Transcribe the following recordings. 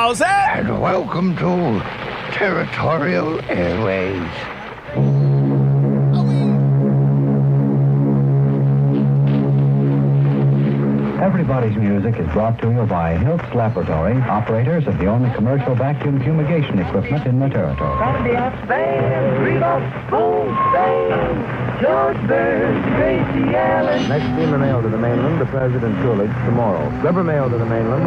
How's it? And welcome to Territorial Airways. Everybody's Music is brought to you by Hiltz Laboratory, operators of the only commercial vacuum fumigation equipment in the territory. Pontiac Spain, Rudolph, Goldstein, George Burns, Gracie Allen. Next steamer mail to the mainland, the President Coolidge, tomorrow. Rubber mail to the mainland.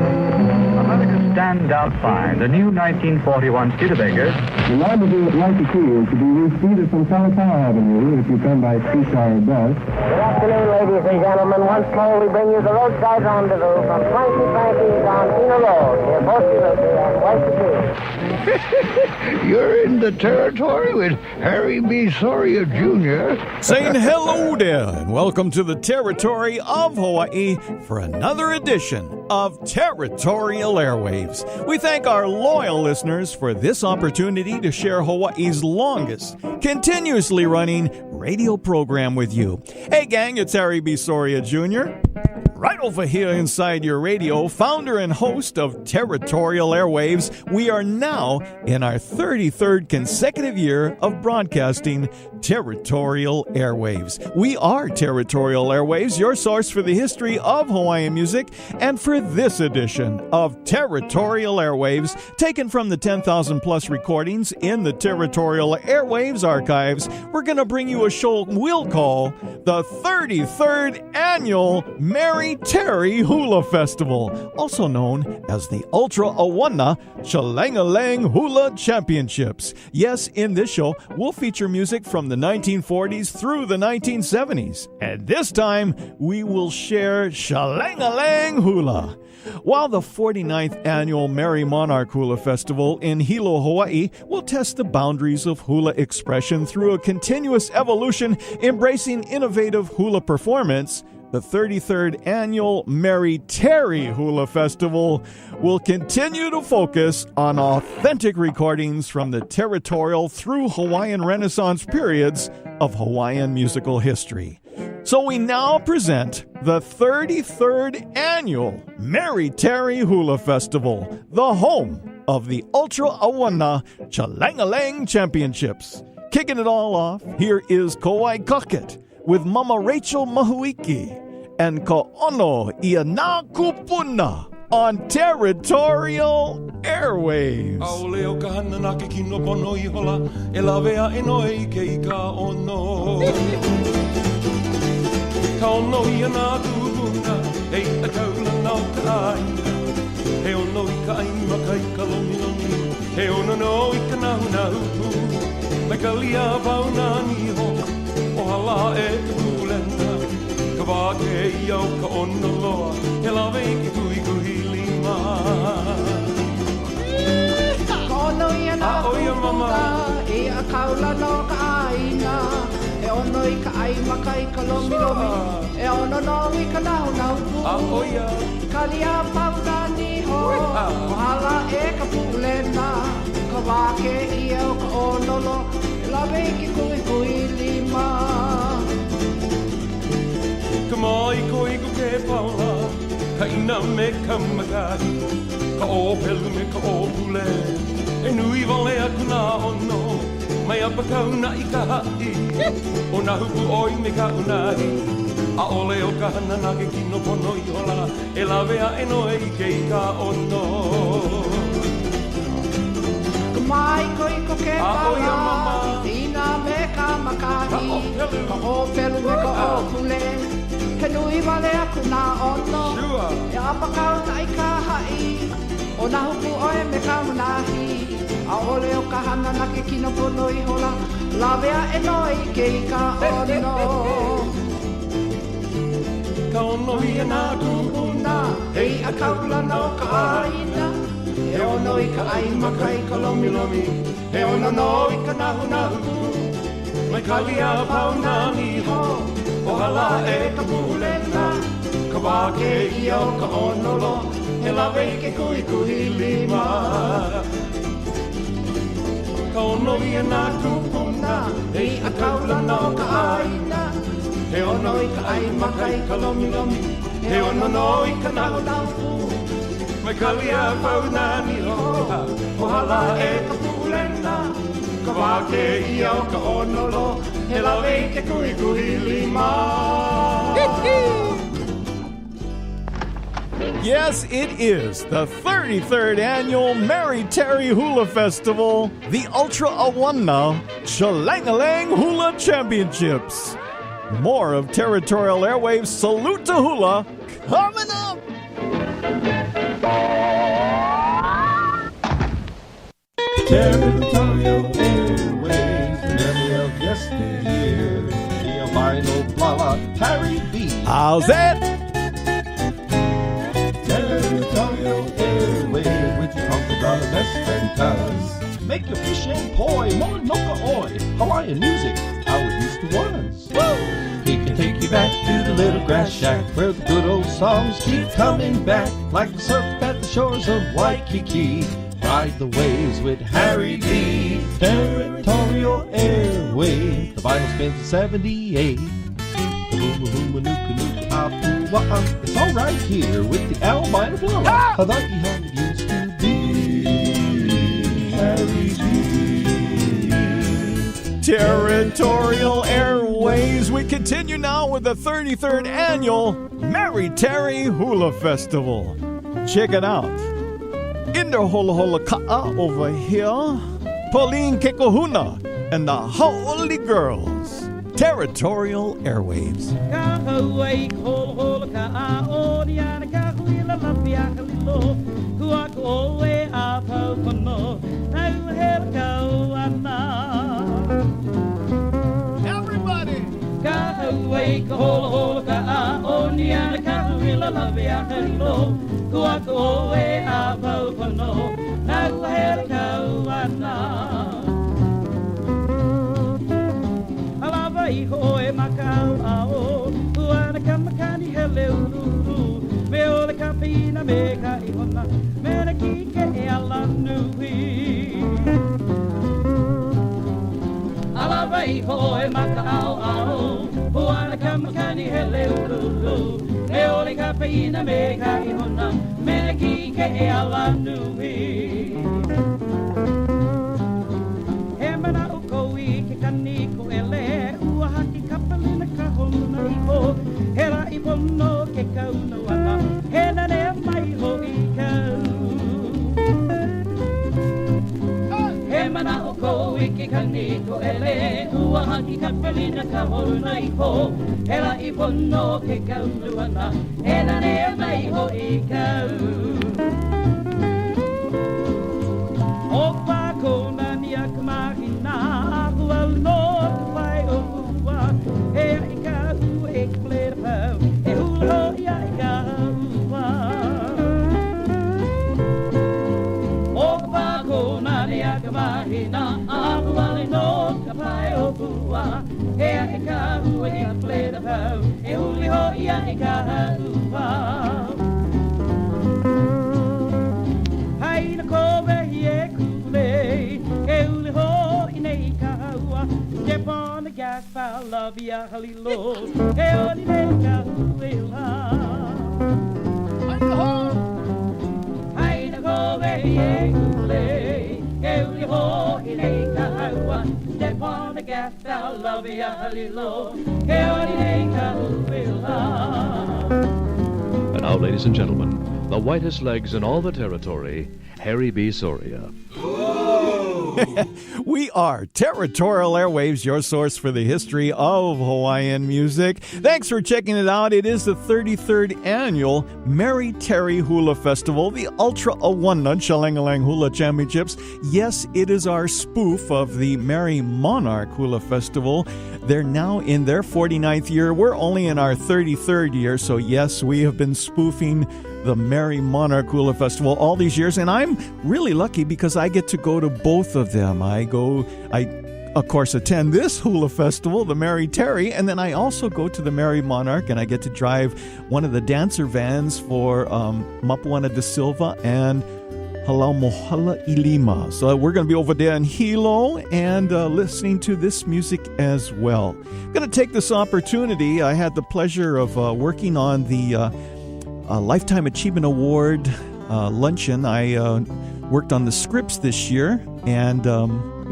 America's standout find, the new 1941 Studebaker. The rendezvous at Waikiki is to be reached either from Kalakaua Avenue, if you come by streetcar or bus. Good afternoon, ladies and gentlemen. Once more, we bring you the roadside rendezvous from Frankie Frankie's on Pina Road, near Bossiluki and Waikiki. You're in the territory with Harry B. Soria Jr. Saying hello there, and welcome to the territory of Hawaii for another edition of Territorial Airwaves. We thank our loyal listeners for this opportunity to share Hawaii's longest, continuously running radio program with you. Hey gang, it's Harry B. Soria Jr. Right over here inside your radio, founder and host of Territorial Airwaves. We are now in our 33rd consecutive year of broadcasting Territorial Airwaves. We are Territorial Airwaves, your source for the history of Hawaiian music. And for this edition of Territorial Airwaves, taken from the 10,000 plus recordings in the Territorial Airwaves archives, we're going to bring you a show we'll call the 33rd Annual Mary Terry Hula Festival, also known as the Ultra Awana Chalangalang Hula Championships. Yes, in this show, we'll feature music from the 1940s through the 1970s. And this time, we will share Chalangalang Hula. While the 49th Annual Merry Monarch Hula Festival in Hilo, Hawaii will test the boundaries of hula expression through a continuous evolution embracing innovative hula performance, the 33rd Annual Mary Terry Hula Festival will continue to focus on authentic recordings from the territorial through Hawaiian Renaissance periods of Hawaiian musical history. So we now present the 33rd Annual Mary Terry Hula Festival, the home of the Ultra Awana Chalangalang Championships. Kicking it all off, here is Kauai Cocket with Mama Rachel Mahuiki and Ka'ono Iana Kupuna on Territorial Airwaves. Ao leo ka hana na ke kino pono I hola, e lawea e noi ke I ka ono. Ka ono Iana Kupuna, hei a kaula nau ka aina. He ono I ka aima kai ka longi longi, he ono no I ka nahu nahu pu. Me ka lia vau na niho, o hala e ka pulena. Ka wake I au ka ono loa, he lawe I ki kui kui lima. Ka ono Iana Kupuna, e a kaula no ka aina. E ono I ka aima kai ka lomi lomi, e ono no I ka nahu nahu pu. Ka lia pau na niho, o hala e ka pulena. Ka wake I au ka ono loa, he lawe I ki kui kui lima. Ka mai koi ko ke paula, ka ina me ka makai, ka o pelu me ka o pule, e nui vale aku na ono, mai apa kauna I ka hai, o na hupu oi me ka unahi, a ole o ka hana na ke kino pono I hola, e lawea e noe I ke I ka ono. Ka mai koi ko ke paula, ina me ka makahi, ka o pelu me ka o pule, ke nui wale aku na ono, e apa kauna I ka hai, o na hupu oe me ka unahi, a ole o ka hana na ke kino pono I hola, lawea e noe I ke I ka ono. Ka ono Iana Kupuna, hei a kaula no ka aina, he ono I ka aima kai ka lomi lomi, he ono no I ka nahu nahu, mai ka lia pau na niho, o hala e ka pulena, ka wake I au ka ono lo, he lawe I ke kui kui lima. Ka ono Iana Kupuna, hei a kaula no ka aina, he ono I ka aima kai ka lomi lomi, he ono no I ka nahu nahu, mai ka lia pau na niho, pala e ka pulena. Ka wake ia o ka onolo, he lawe ke kui kui lima. Yes, it is the 33rd annual Mary Terry Hula Festival, the Ultra Awana Shalangalang Hula Championships. More of Territorial Airwaves' Salute to Hula coming up. Territorial Airwaves, memory of yesteryear. The albino Lala Harry B. How's that? Territorial Airwaves with your Uncle Dollar best friend Cuz. Make your fish and poi, Mauna Kea, Hawaiian music, how it used to was. Woo! He can take you back to the little grass shack where the good old songs keep coming back like the surf at the shores of Waikiki. Ride the waves with Harry B. Territorial Airwaves. The vinyl spins at 78. It's all right here with the albino blower. How it used to be. Harry B. Territorial Airways. We continue now with the 33rd annual Mary Terry Hula Festival. Check it out. In the Hola Hola Ka'a over here, Pauline Kekohuna and the Holy Girls. Territorial Airwaves. Everybody! Iho e makau ao, uana kamakani hele ururu, me ole kapina me ka ihona, me na kike e ala nui. Alava iho e makau ao, uana kamakani hele ururu, me ole kapina me ka ihona, me na kike e ala nui. He mana uko I ke kaniko ele, haki kapalina ka hona iho, hera I pono ke kauna wana, hena ne mai ho I kau. He mana o ko I ke kaniko ele, ua haki kapalina ka hona iho, hera I pono ke kauna wana, hena ne mai ho I kau. O pa kona ni a kamahina, hua no ka pai o e ka u e klere pau e hula ho ia e ka ua o ka pako nani a ka mahina a huale no ka pai o pua e ka u e klere pau e huli ho ia e ka ua hai na kobe hi e kule e huli ho I nei ka ua step on the gas, foul love ya halilo. Hey, oli neka huela. Hai na go ve kule. Hey, oli ho I neka hawa. Step on the gas, foul love ya halilo. Hey, oli neka huela. And now, ladies and gentlemen, the whitest legs in all the territory, Harry B. Soria. We are Territorial Airwaves, your source for the history of Hawaiian music. Thanks for checking it out. It is the 33rd annual Mary Terry Hula Festival, the Ultra Awana Shalangalang Hula Championships. Yes, it is our spoof of the Mary Monarch Hula Festival. They're now in their 49th year. We're only in our 33rd year, so yes, we have been spoofing the Mary Monarch Hula Festival all these years, and I'm really lucky because I get to go to both of them. I of course attend this hula festival, the Mary Terry, and then I also go to the Mary Monarch, and I get to drive one of the dancer vans for Mapuana de Silva and Halau Mohala Ilima. So we're going to be over there in Hilo and listening to this music as well. I'm going to take this opportunity. I had the pleasure of working on the Lifetime Achievement Award luncheon. I worked on the scripts this year, and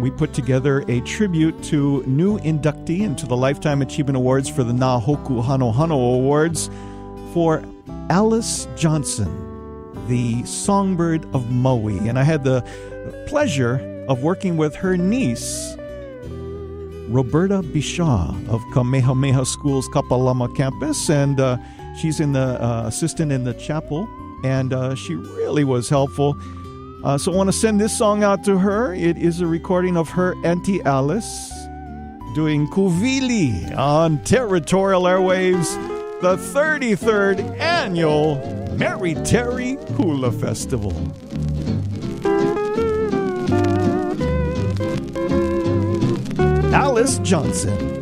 we put together a tribute to new inductee into the Lifetime Achievement Awards for the Nā Hoku Hano Hano Awards for Alice Johnson, the songbird of Maui. And I had the pleasure of working with her niece, Roberta Bishaw of Kamehameha School's Kapalama campus, and she's in the assistant in the chapel, and she really was helpful. So I want to send this song out to her. It is a recording of her Auntie Alice doing Kuvili on Territorial Airwaves, the 33rd annual Mary Terry Hula Festival. Alice Johnson.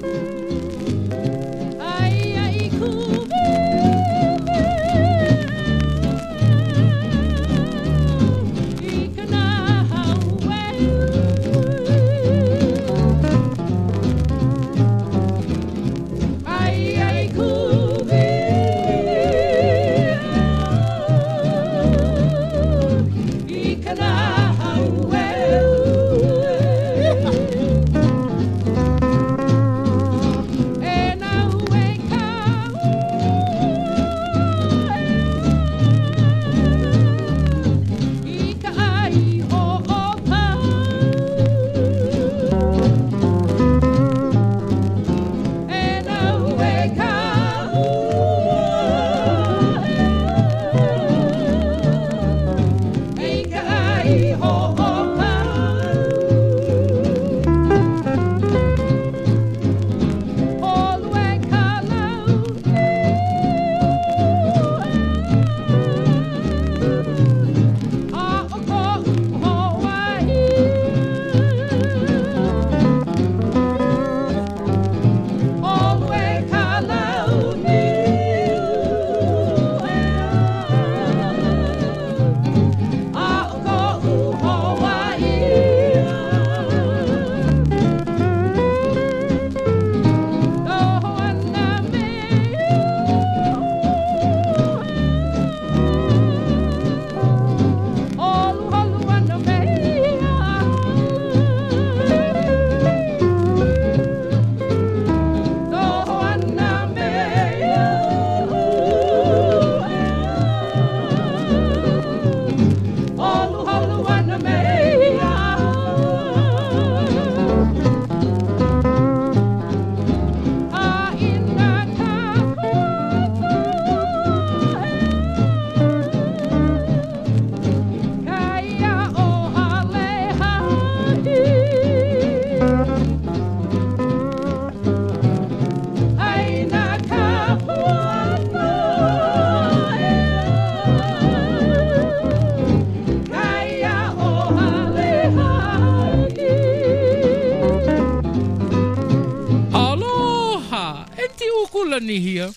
Here.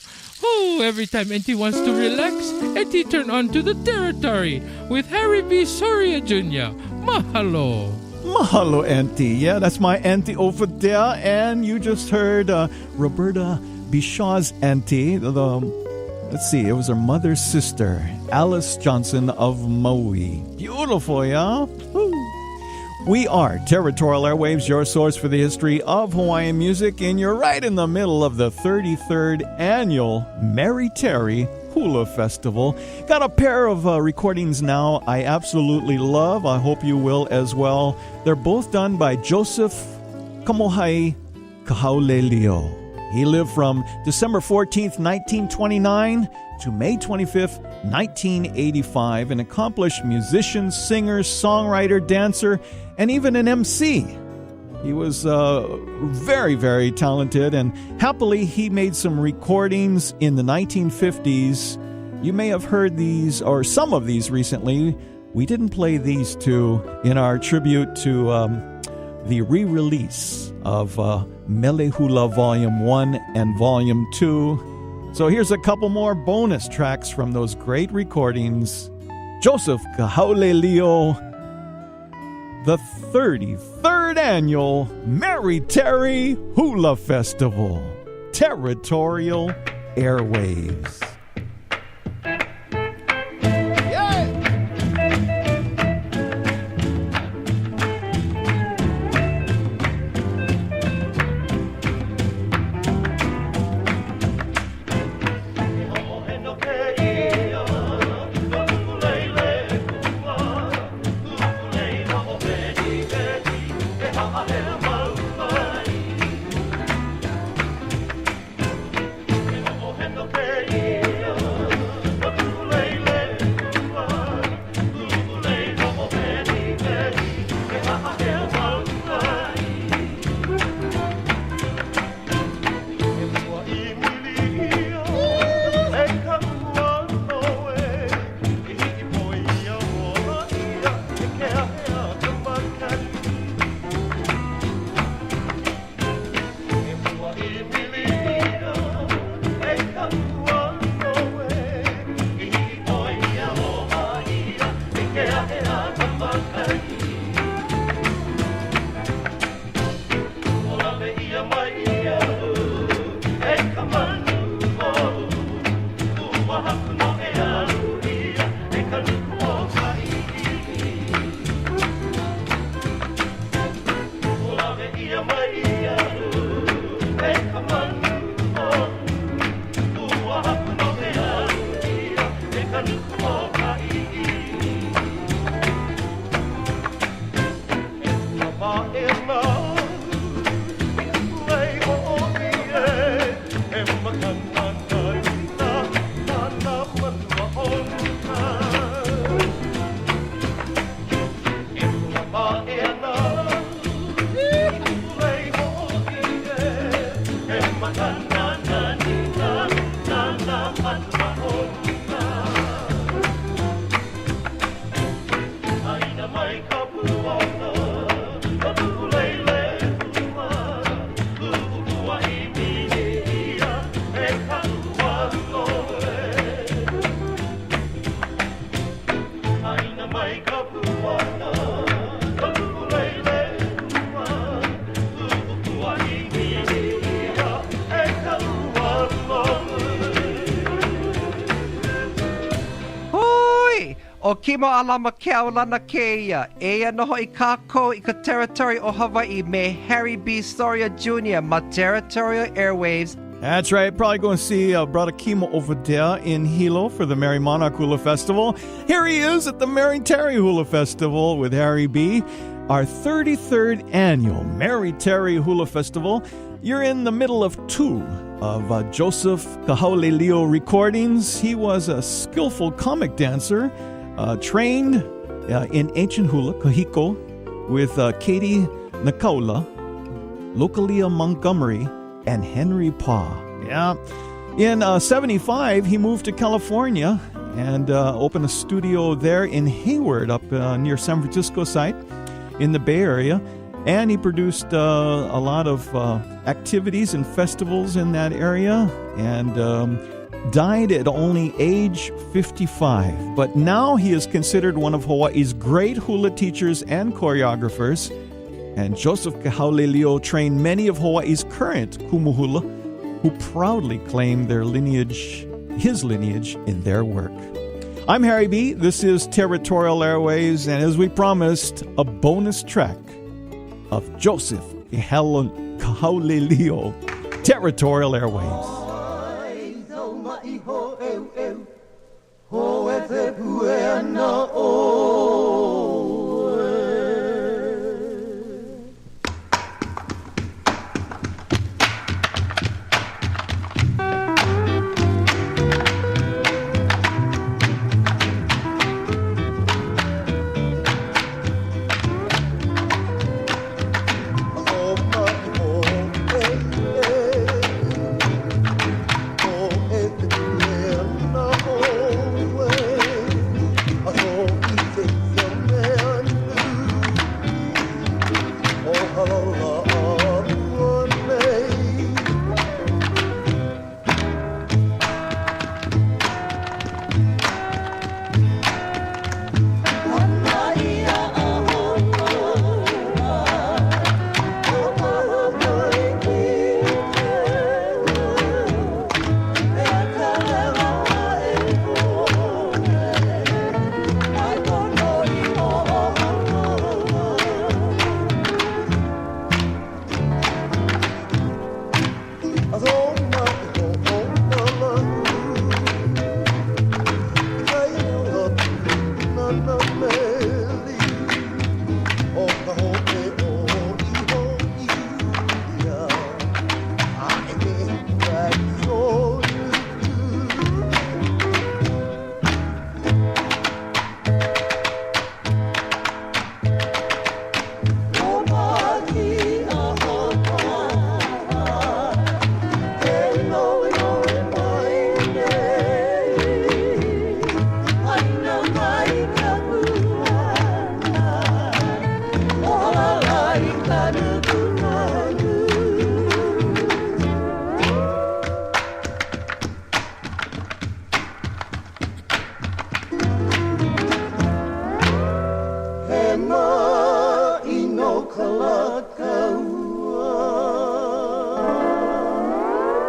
Oh, every time Auntie wants to relax, Auntie turn on to the Territory with Harry B. Soria Jr. Mahalo. Mahalo, Auntie. Yeah, that's my Auntie over there. And you just heard Roberta Bishaw's auntie. Let's see, it was her mother's sister, Alice Johnson of Maui. Beautiful, yeah? Woo. We are Territorial Airwaves, your source for the history of Hawaiian music, and you're right in the middle of the 33rd annual Mary Terry Hula Festival. Got a pair of recordings now I absolutely love. I hope you will as well. They're both done by Joseph Kamohai Kahaulelio. He lived from December 14th, 1929 to May 25th, 1985, an accomplished musician, singer, songwriter, dancer, and even an MC. He was very, very talented, and happily he made some recordings in the 1950s. You may have heard these, or some of these recently. We didn't play these two in our tribute to the re-release of Mele Hula Volume 1 and Volume 2. So here's a couple more bonus tracks from those great recordings. Joseph Kahaulelio, the 33rd annual Mary Terry Hula Festival, Territorial Airwaves. Yeah. O kima alama ke Mauna Kea, ea noho I kako I ka territory o Hawaii me Harry B. Soria Jr., my territorial airwaves. That's right. Probably going to see Brother Kimo over there in Hilo for the Merry Monarch Hula Festival. Here he is at the Merry Terry Hula Festival with Harry B., our 33rd annual Merry Terry Hula Festival. You're in the middle of two of Joseph Kahaulelio recordings. He was a skillful comic dancer, trained in ancient hula, kahiko, with Katie Nakaula, Lokalia Montgomery, and Henry Paw. Yeah. In 75, he moved to California and opened a studio there in Hayward, up near San Francisco site in the Bay Area. And he produced a lot of activities and festivals in that area, and died at only age 55. But now he is considered one of Hawaii's great hula teachers and choreographers. And Joseph Kahaulelio trained many of Hawaii's current kumuhula, who proudly claim his lineage in their work. I'm Harry B. This is Territorial Airways, and as we promised, a bonus track of Joseph Kahaulelio, Territorial Airways.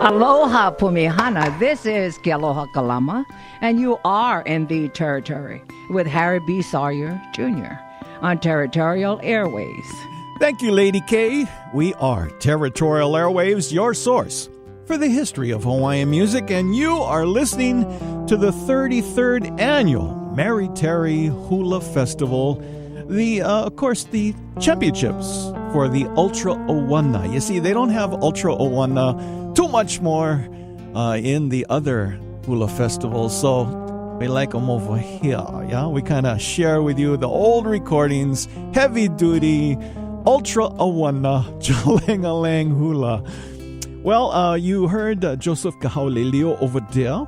Aloha Pumihana, this is Aloha Kalama, and you are in the territory with Harry B. Sawyer Jr. on Territorial Airways. Thank you, Lady K. We are Territorial Airwaves, your source for the history of Hawaiian music, and you are listening to the 33rd annual Merry Terry Hula Festival. Of course, the championships for the Ultra Owana. You see, they don't have Ultra Owana too much more in the other hula festivals, so we like them over here. Yeah, we kind of share with you the old recordings, heavy duty, Ultra Owana, Jalangalang Hula. Well, you heard Joseph Kahaulelio over there.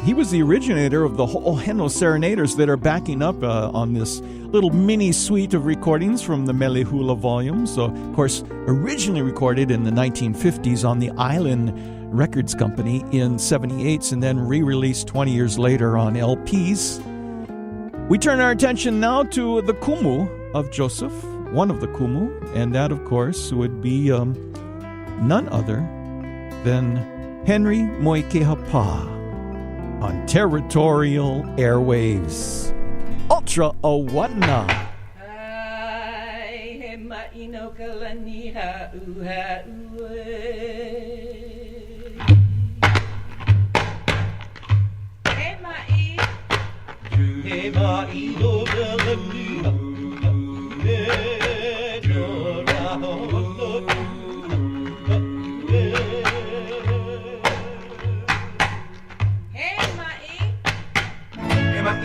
He was the originator of the Ho'oheno Serenaders that are backing up on this little mini suite of recordings from the Mele Hula volume. So, of course, originally recorded in the 1950s on the Island Records Company in 78s and then re-released 20 years later on LPs. We turn our attention now to the kumu of Joseph, one of the kumu, and that, of course, would be none other than Henry Moikehapa'a on territorial airwaves. Ultra Awana. Ai, he ma'ino kalani ha'u ha'u He ma'i He ma'ino kalani ha'u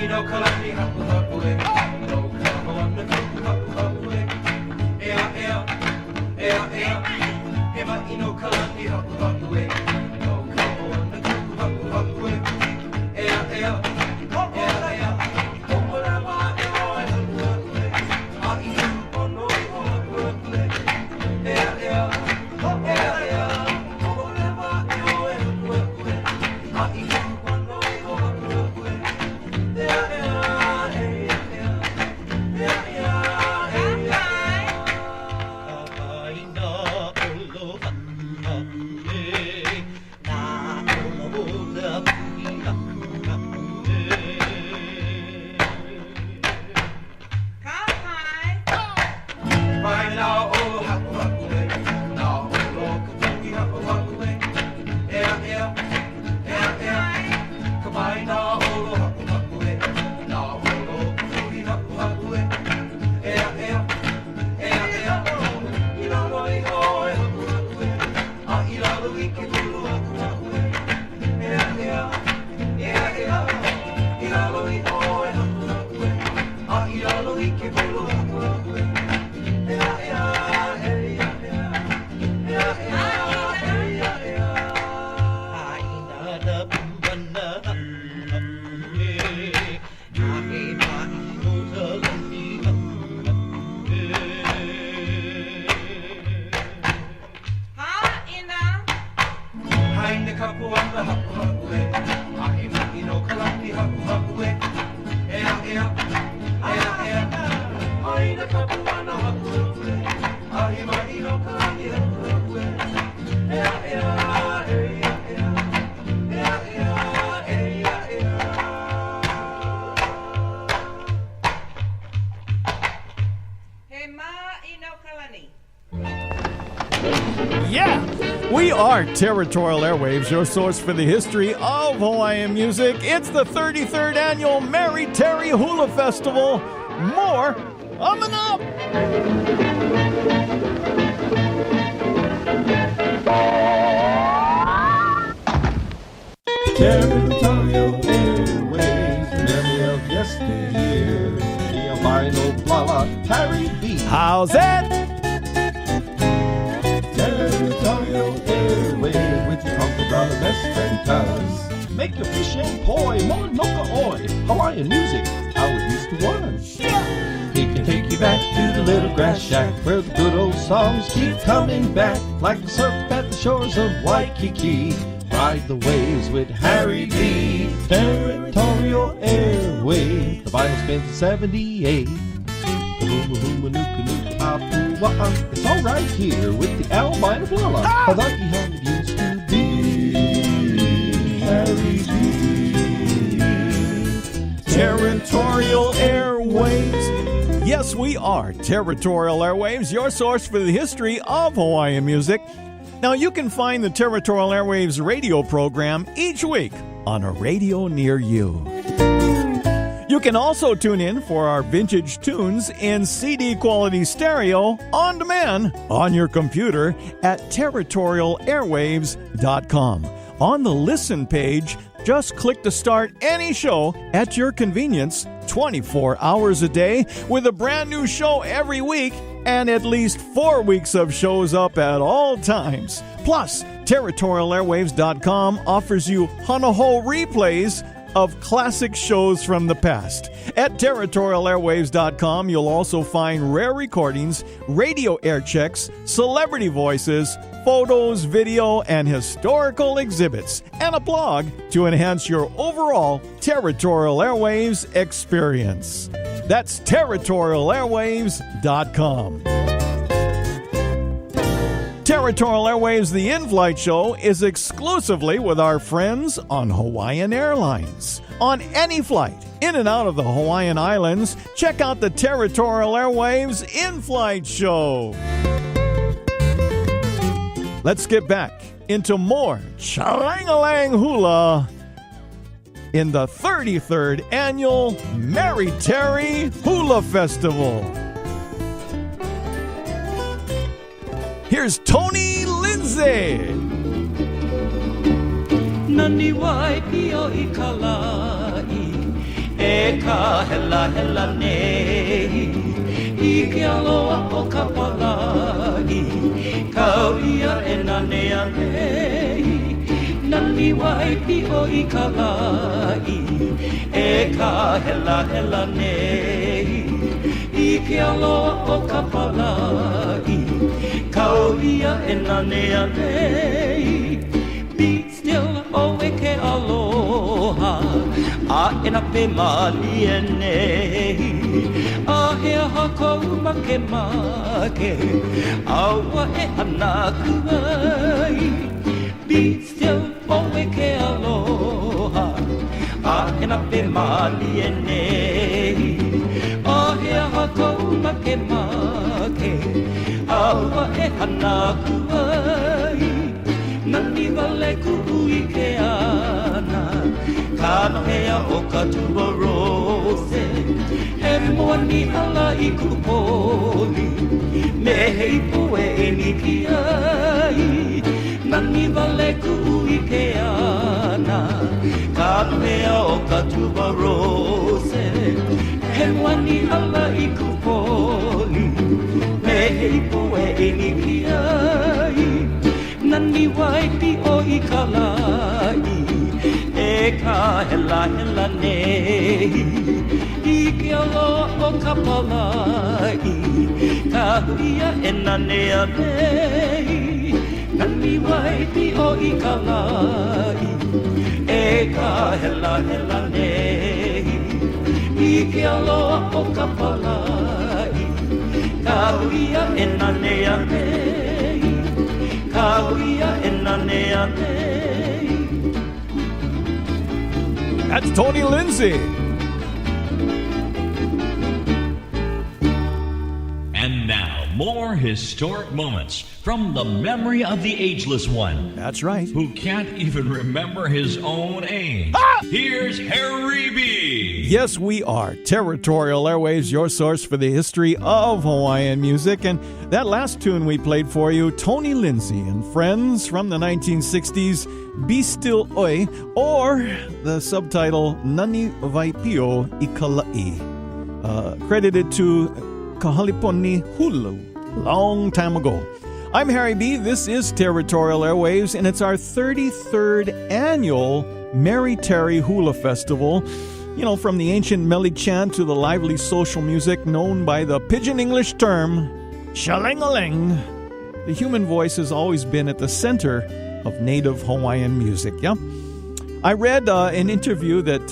Ino kalani hapu hapu e, no kahona kuku hapu hapu e, ea ea, ea ea, ema ino kalani hapu hapu e, no kahona kuku hapu hapu e, ea ea, ea ea, omora ma e oe hapu hapu e, a iu ono o hapu hapu e, ea ea, ea ea, omora ma e oe hapu hapu e, a iu ono o hapu hapu e. Territorial Airwaves, your source for the history of Hawaiian music. It's the 33rd annual Mary Terry Hula Festival. More coming up. Territorial Airwaves, memory of yesteryear. The albino Lala, Harry B. How's that? Territorial Airwaves, with your Uncle Brother, best friend cuz. Make your fish and poi, more noka oi. Hawaiian music, how it used to was. He can take you back to the little grass shack, where the good old songs keep coming back, like the surf at the shores of Waikiki. Ride the waves with Harry B. Territorial Airwaves, the vinyl spins in 78. It's all right here with the albino Lala. Hawaii how it used to be. Harry B. Territorial Airwaves. Yes, we are Territorial Airwaves, your source for the history of Hawaiian music. Now, you can find the Territorial Airwaves radio program each week on a radio near you. You can also tune in for our vintage tunes in CD quality stereo on demand on your computer at territorialairwaves.com. On the listen page, just click to start any show at your convenience 24 hours a day with a brand new show every week and at least 4 weeks of shows up at all times. Plus, territorialairwaves.com offers you Hanaho replays of classic shows from the past. At territorialairwaves.com, you'll also find rare recordings, radio air checks, celebrity voices, photos, video, and historical exhibits, and a blog to enhance your overall Territorial Airwaves experience. That's territorialairwaves.com. Territorial Airwaves The In-Flight Show is exclusively with our friends on Hawaiian Airlines. On any flight in and out of the Hawaiian Islands, check out the Territorial Airwaves In-Flight Show. Let's get back into more Chalangalang Hula in the 33rd Annual Mary Terry Hula Festival. Here's Tony Lindsay. Nani wai pio I kalai, e ka hela hela nei, I ke aloha o ka palai, kau ia e nane a nei. Nani wai pio I kalai, e ka hela hela nei, I ke aloha o ka palai, kau ia e nane a nei. Be still o e ke aloha, a e na pe mali e nei. A he hako make make, aua e hanaku ai. Be still o e ke aloha, a e na pe mali e nei. A he hako make make, aua e hanaku ai. Nani wale ku'u I ke ana, kano hea o ka tubarose. He moani ala I kupoli, me hei poe e niki ai. Nani wale ku'u I ke ana, kano hea o ka tubarose. He moani ala I kupoli, me hei poe e niki ai. Nani wai pi o I kalai, e ka hela hela nei. I ke aloha o ka palai, ka huia e nane a nei. Nani wai pi o I kalai, e ka hela hela nei. I ke aloha o ka palai, ka huia e nane a nei. That's Tony Lindsay. And now, more historic moments from the memory of the ageless one. That's right. Who can't even remember his own age. Here's Harry B. Yes, we are Territorial Airwaves, your source for the history of Hawaiian music. And that last tune we played for you, Tony Lindsay and Friends from the 1960s, Be Still Oi, or the subtitle Nani Vaipio I Kalai, credited to Kahaliponi Hulu, long time ago. I'm Harry B. This is Territorial Airwaves, and it's our 33rd annual Mary Terry Hula Festival. You know, from the ancient mele chant to the lively social music known by the pidgin English term, shalangalang. The human voice has always been at the center of native Hawaiian music, yeah? I read an interview that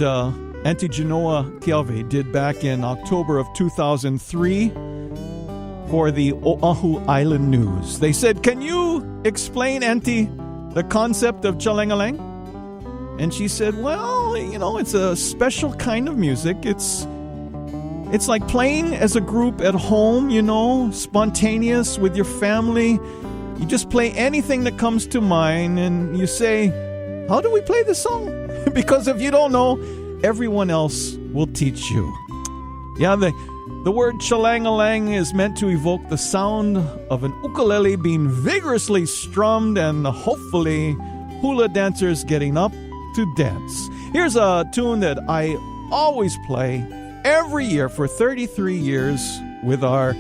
Auntie Genoa Kiawe did back in October of 2003 for the Oahu Island News. They said, "Can you explain, Auntie, the concept of chalangalang?" And she said, "Well, you know, it's a special kind of music. It's like playing as a group at home, you know, spontaneous with your family. You just play anything that comes to mind and you say, 'How do we play this song?' Because if you don't know, everyone else will teach you." Yeah, the word chalangalang is meant to evoke the sound of an ukulele being vigorously strummed and hopefully hula dancers getting up to dance. Here's a tune that I always play every year for 33 years with our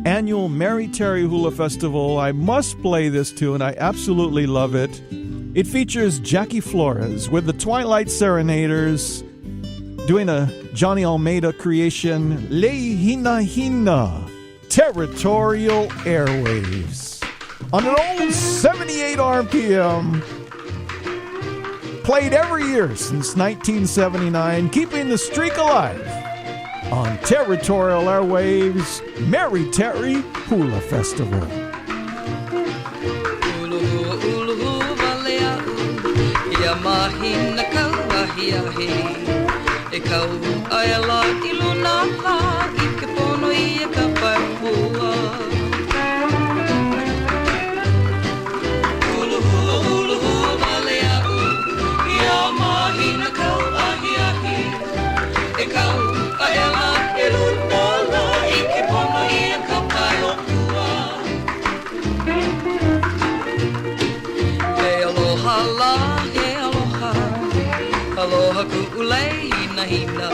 annual Mary Terry Hula Festival. I must play this tune. I absolutely love it. It features Jackie Flores with the Twilight Serenaders doing a Johnny Almeida creation, Le Hina Hina, Territorial Airwaves. On an old 78 RPM, played every year since 1979, keeping the streak alive. On Territorial Airwaves, Mary Terry Hula Festival. Mahina kau ahia he e kau ai la i luna la I ke pono I ka paipua ulu hu vale au ia mahina kau ahia he e kau ai la i luna la I ke pono I ka paipua e aloha la aloha ku'ulei hina hina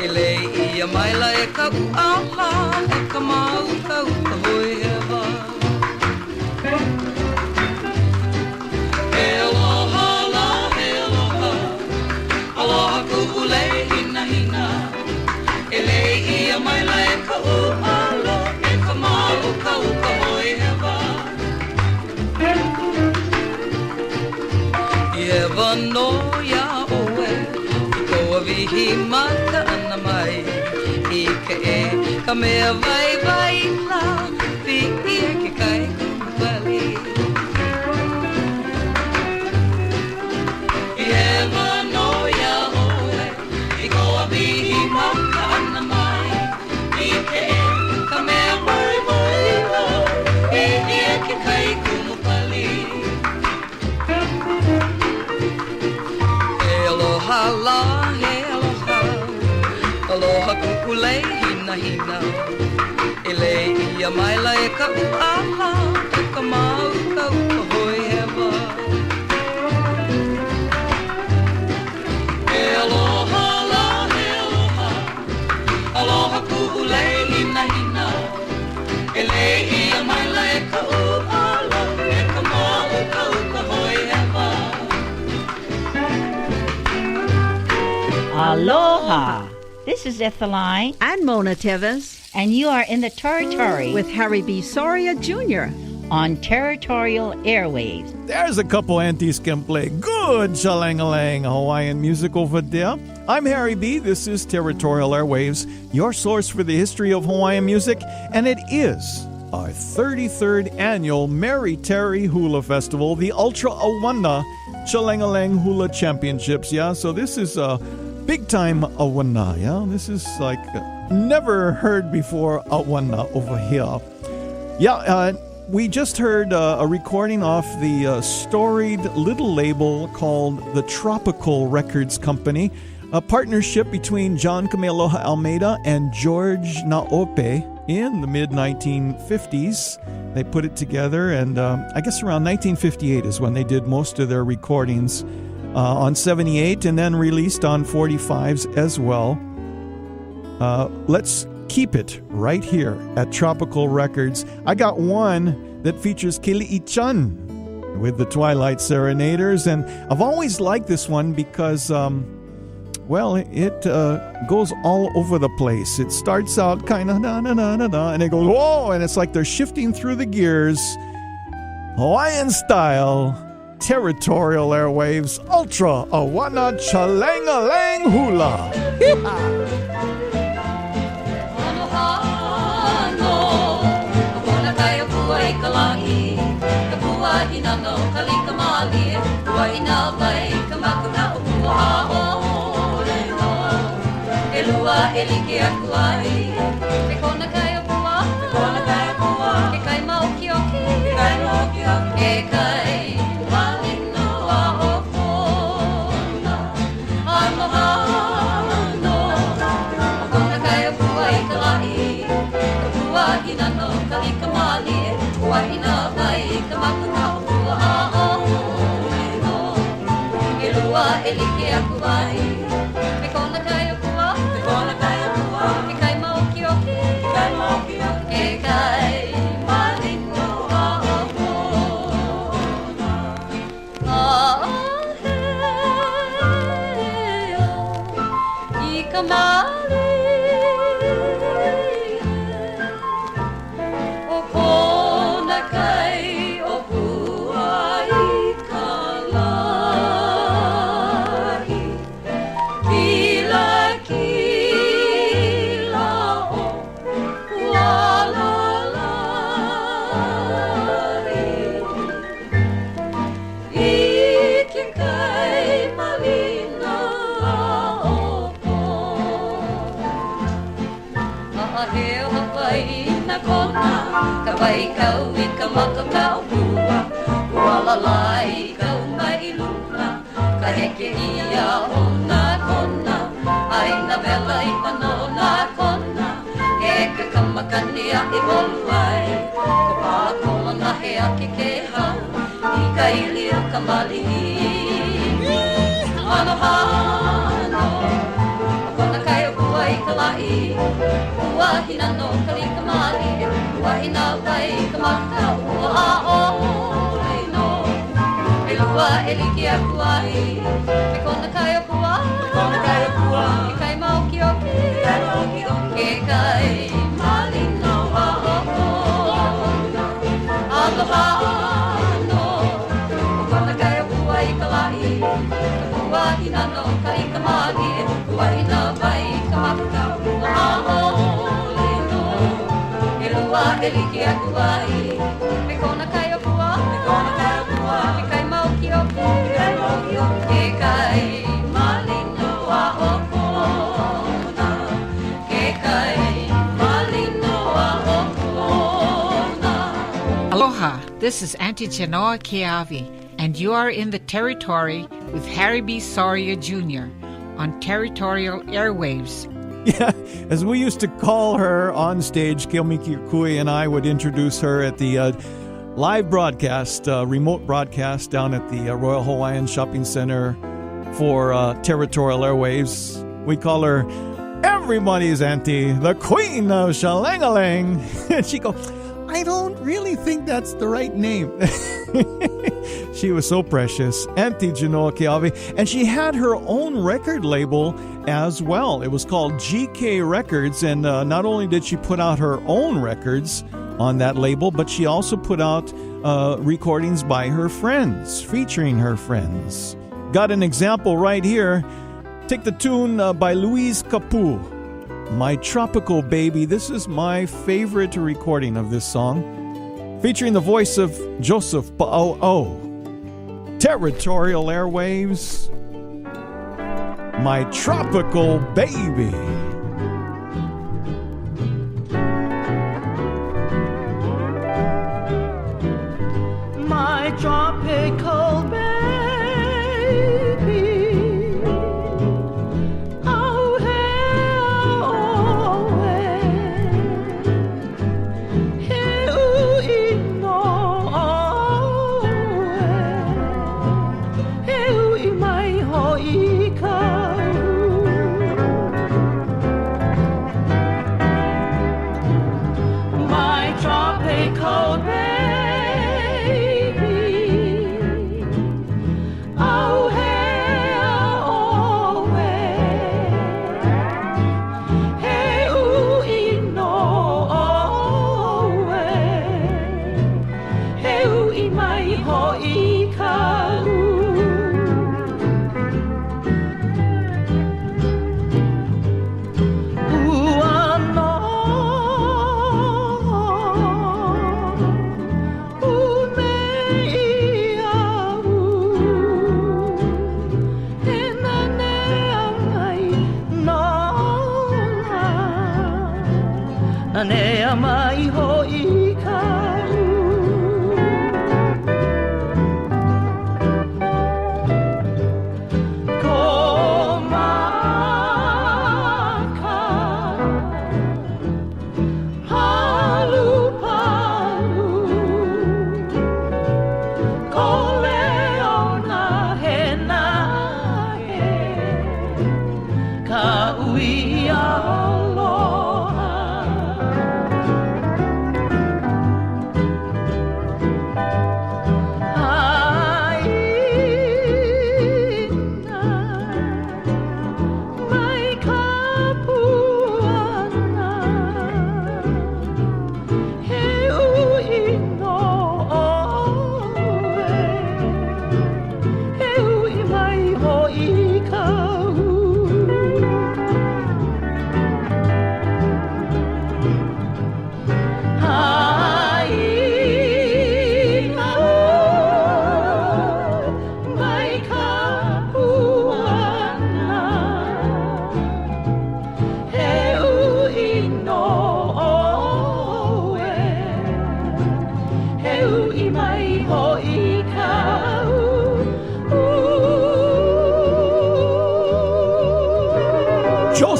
e lei ia maila e ka u'ala e ka mau ka hoi hewa e aloha la e aloha ku'ulei hina hina e lei ia maila e ka u'ala e ka mau ka hoi hewa Hewa no ya vihi maka ana mai I ke e ka mea vai vai la vi I ke kai kumali Hewa no ya oe I koa vihi maka ana mai I ke e ka mea vai vai la vi I ke kai kumali Aloha la Aloha kukulei hina hina E lei ia maila e ka u'ala E ka mau ka hoi hewa E aloha la he aloha Aloha kukulei hina hina E lei ia maila e ka u'ala E ka mau ka hoi hewa Aloha! This is Etheline and Mona Teves, and you are in the Territory with Harry B. Soria Jr. on Territorial Airwaves. There's a couple aunties can play good chalang-a-lang Hawaiian music over there. I'm Harry B. This is Territorial Airwaves, your source for the history of Hawaiian music, and it is our 33rd annual Mary Terry Hula Festival, the Ultra Awana Chalang-a-lang Hula Championships. Yeah, so this is big time awana, yeah? This is like never heard before awana over here. Yeah, we just heard a recording off the storied little label called the Tropical Records Company, a partnership between John Kamealoha Almeida and George Naope in the mid-1950s. They put it together, and I guess around 1958 is when they did most of their recordings. On 78 and then released on 45s as well. Let's keep it right here at Tropical Records. I got one that features Kili'i-chan with the Twilight Serenaders, and I've always liked this one because, it goes all over the place. It starts out kind of na-na-na-na-na, and it goes, whoa, and it's like they're shifting through the gears. Hawaiian style. Territorial Airwaves Ultra Awana Chalang-a-lang Hula. na kona Ka vai kau I ka maka kau hua Hua lalai kau mai luna Ka heke ia o na kona Ai na vela I panona kona E ka kamakani a I holu ai Ka pākola na he ake ke hau I ka ili o ka malihi Ano hano O kona kai o kua I ka lai Ua hina no ka li ka mali Ua hina vai ka maka Ua a o no E lua e li ki a kuai E kona kai o kua Kona kai o kua E kai mau ki o ki E kai mali no a o kona Aloha no O kona kai o kua I ka lai Ua hina no ka li ka mali Ua hina vai ka maka Ua a o no E lua e li ki a kuai E kona kai o kua E kona kai o kua E kai mau ki o ki E kai mali no a o kona E kai mali no a o kona Aloha, this is Auntie Genoa Keawe, and you are in the Territory with Harry B. Soria Jr. on Territorial Airwaves. Yeah, as we used to call her on stage, Kilmiki Kui and I would introduce her at the live broadcast, remote broadcast down at the Royal Hawaiian Shopping Center for Territorial Airwaves. We call her everybody's auntie, the Queen of Shalangalang. And she goes, I don't really think that's the right name. She was so precious, Auntie Genoa Keawe, and she had her own record label as well. It was called GK Records, and not only did she put out her own records on that label, but she also put out recordings by her friends, featuring her friends. Got an example right here. Take the tune by Louise Kapu, My Tropical Baby. This is my favorite recording of this song, featuring the voice of Joseph Pa'au'au. Territorial Airwaves, My Tropical Baby. My tropical baby Oh, hey, oh, hey Heu I no Heu I mai hoi kau My tropical baby Oh, hey, oh, hey Heu I no Heu I mai hoi kau Ua no Nea mai hoi kau Ko maka Halu palu Ko leo na he na he Ka ui aloha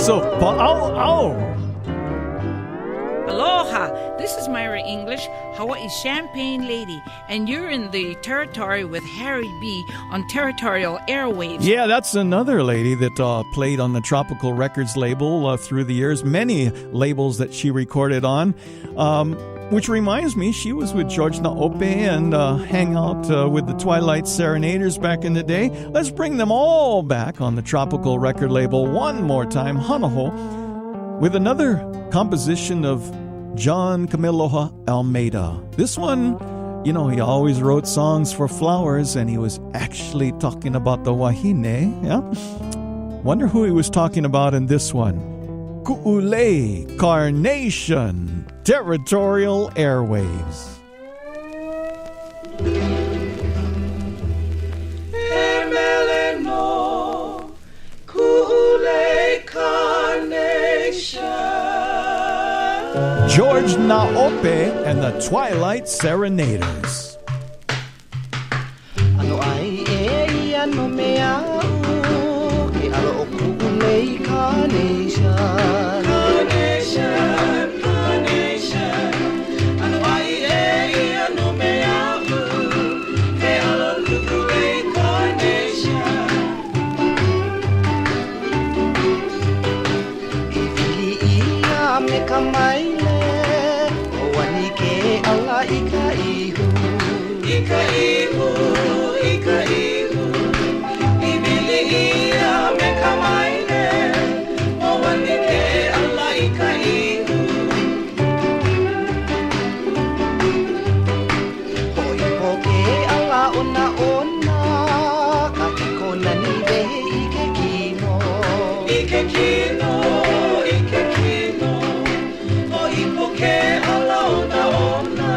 so pa'au. Aloha, this is Myra English, Hawaii's Champagne Lady, and you're in the territory with Harry B. on Territorial Airwaves. Yeah, that's another lady that played on the Tropical Records label through the years. Many labels that she recorded on. Which reminds me, she was with George Naope and hang out with the Twilight Serenaders back in the day. Let's bring them all back on the Tropical Record label one more time, Hanaho, with another composition of John Kamiloha Almeida. This one, you know, he always wrote songs for flowers, and he was actually talking about the wahine. Yeah? Wonder who he was talking about in this one. Ku'ulei Carnation, Territorial Airwaves. Mele no Ku'ulei Carnation. George Naope and the Twilight Serenaders. Ano ai e ano mea ke alo Ku'ulei Carnation. Carnation, carnation. Ano ai e ano mea ke alo Ku'ulei Carnation. Ia me kamai Ika ihu, ika ihu, ibili ia me kamaine, o wanike ala ika ihu. Ho ipoke ala ona ona, kakiko nani vehe ike kino, ike kino, ike kino. Ho ipoke ala ona ona.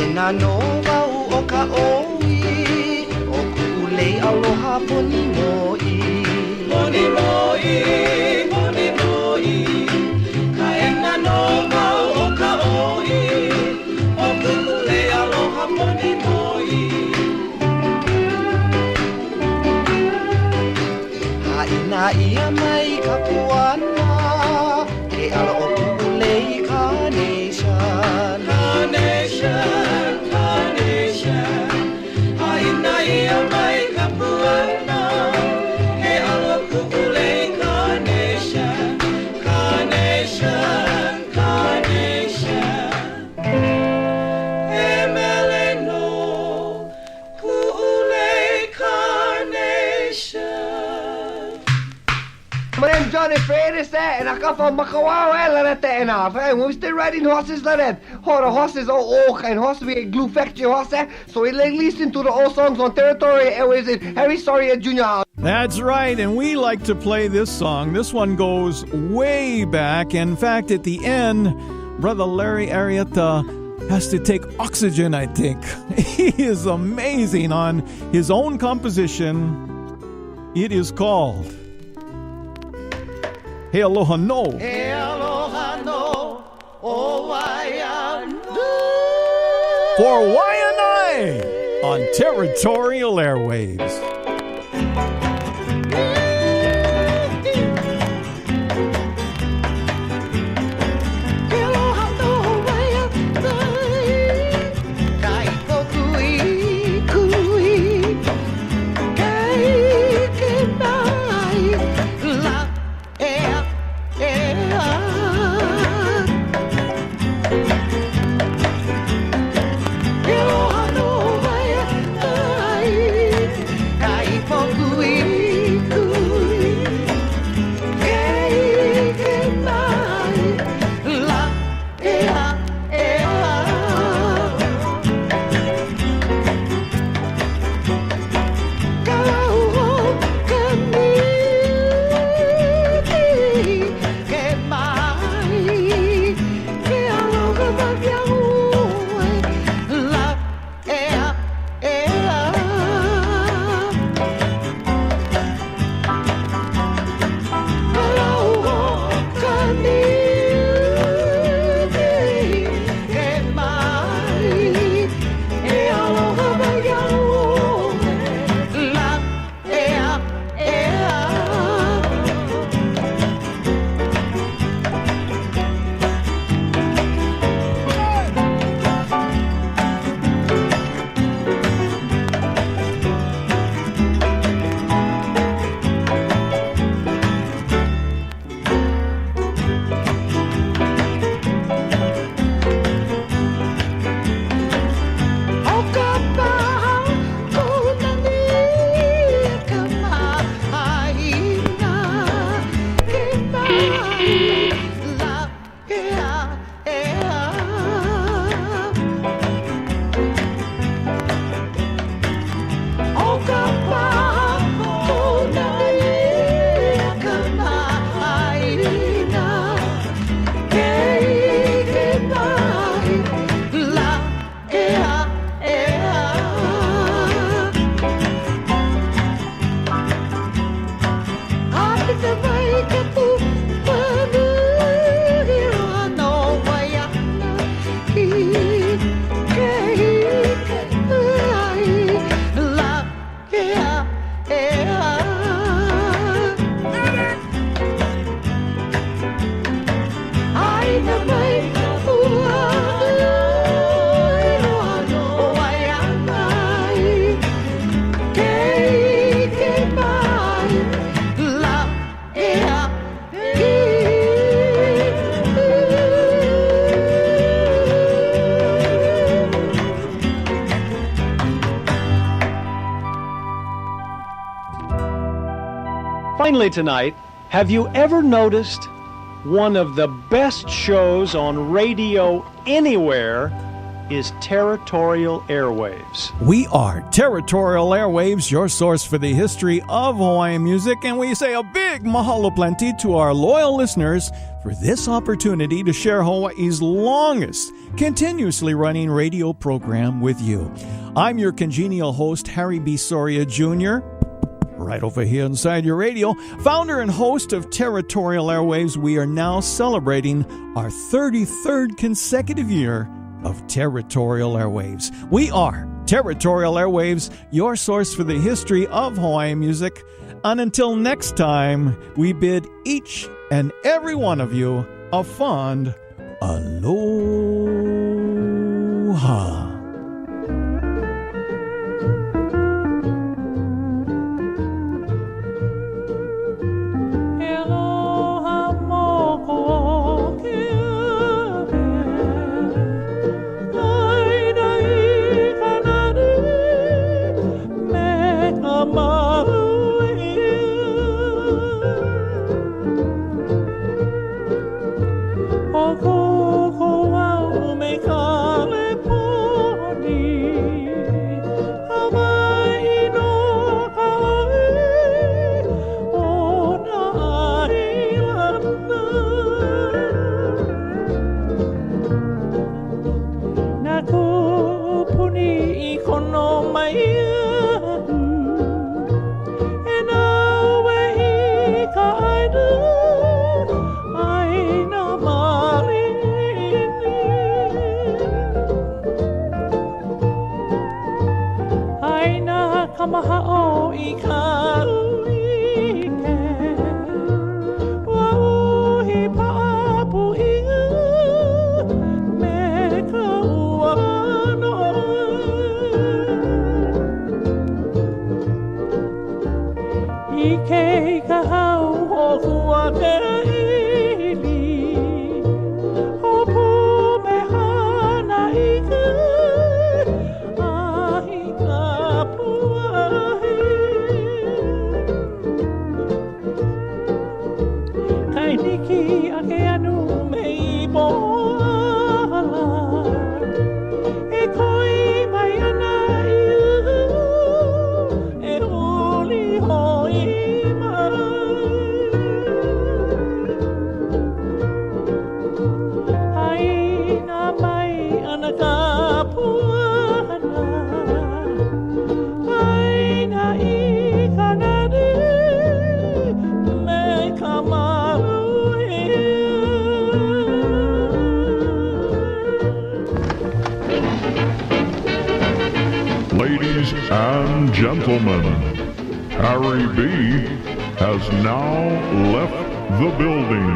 Na no wau o ka oi, o ku'ulei aloha poni moi. Poni moi, poni moi. Ka ena no wau o ka oi, o ku'ulei aloha poni moi. Ha ina ia mai ka puana, ke ala o ku'ulei Carnation. Carnation. Johnny Freitas there, and I come from Makawao, let that enough. And we're still riding horses like that. Oh, the horses are oak, and horses be a glue factory horse there. So we listen to the old songs on Territorial Airways and Harry Soria Jr. That's right, and we like to play this song. This one goes way back. In fact, at the end, Brother Larry Arrieta has to take oxygen, I think. He is amazing on his own composition. It is called He Aloha No. He Aloha No, O Waian For Waianae on Territorial Airwaves. Aloha no, Finally tonight, have you ever noticed one of the best shows on radio anywhere is Territorial Airwaves? We are Territorial Airwaves, your source for the history of Hawaiian music, and we say a big mahalo plenty to our loyal listeners for this opportunity to share Hawaii's longest continuously running radio program with you. I'm your congenial host, Harry B. Soria Jr., right over here inside your radio, founder and host of Territorial Airwaves. We are now celebrating our 33rd consecutive year of Territorial Airwaves. We are Territorial Airwaves, your source for the history of Hawaiian music. And until next time, we bid each and every one of you a fond aloha. Ladies and gentlemen, Harry B. has now left the building.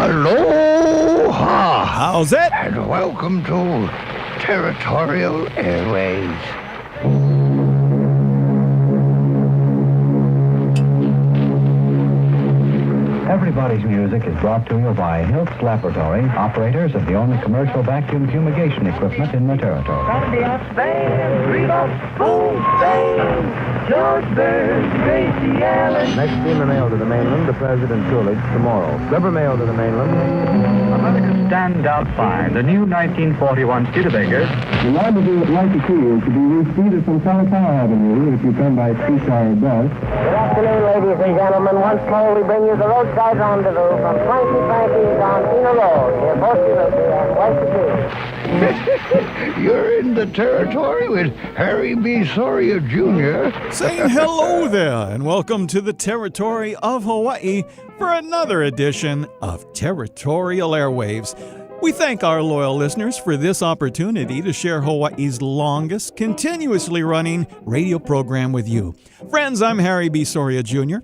Aloha! How's it? And welcome to Territorial Airways. Everybody's Music is brought to you by Hiltz Laboratory, operators of the only commercial vacuum fumigation equipment in the territory. Ambiance band, Rudolph Spoonstein, George Burns, Gracie Allen. Next steamer mail to the mainland, the President Coolidge, tomorrow. Rubber mail to the mainland. Americans stand out fine. The new 1941 Studebaker. The rendezvous at Waikiki is to be reached either from Kalakaua Avenue if you come by streetcar or bus. Good afternoon, ladies and gentlemen. Once more, we bring you the roadside rendezvous from Frankie Frankie's on Pina Road, near Volcano and Waikiki. You're in the territory with Harry B. Soria Jr. Saying hello there, and welcome to the territory of Hawaii for another edition of Territorial Airwaves. We thank our loyal listeners for this opportunity to share Hawaii's longest, continuously running radio program with you. Friends, I'm Harry B. Soria Jr.,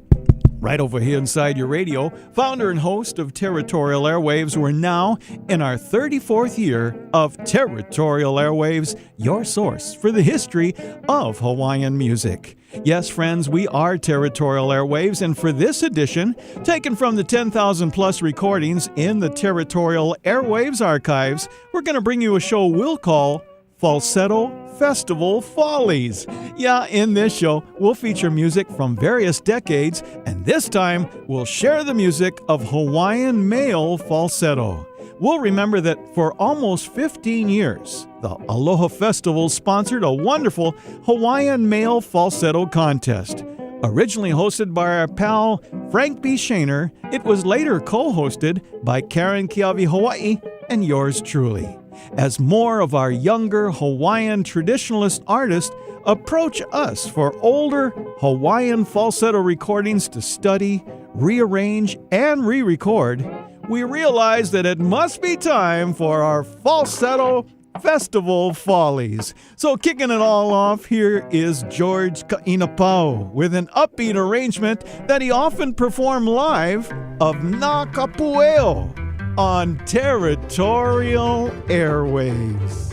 right over here inside your radio, founder and host of Territorial Airwaves. We're now in our 34th year of Territorial Airwaves, your source for the history of Hawaiian music. Yes, friends, we are Territorial Airwaves, and for this edition, taken from the 10,000 plus recordings in the Territorial Airwaves archives, we're going to bring you a show we'll call Falsetto Festival Follies. Yeah, in this show, we'll feature music from various decades, and this time, we'll share the music of Hawaiian male falsetto. We'll remember that for almost 15 years, the Aloha Festival sponsored a wonderful Hawaiian male falsetto contest. Originally hosted by our pal Frank B. Shaner, it was later co-hosted by Karen Kiavi Hawaii and yours truly. As more of our younger Hawaiian traditionalist artists approach us for older Hawaiian falsetto recordings to study, rearrange, and re-record, we realize that it must be time for our Falsetto Festival Follies. So kicking it all off, here is George Ka'inapau with an upbeat arrangement that he often performed live of Na Kapueo on Territorial Airwaves.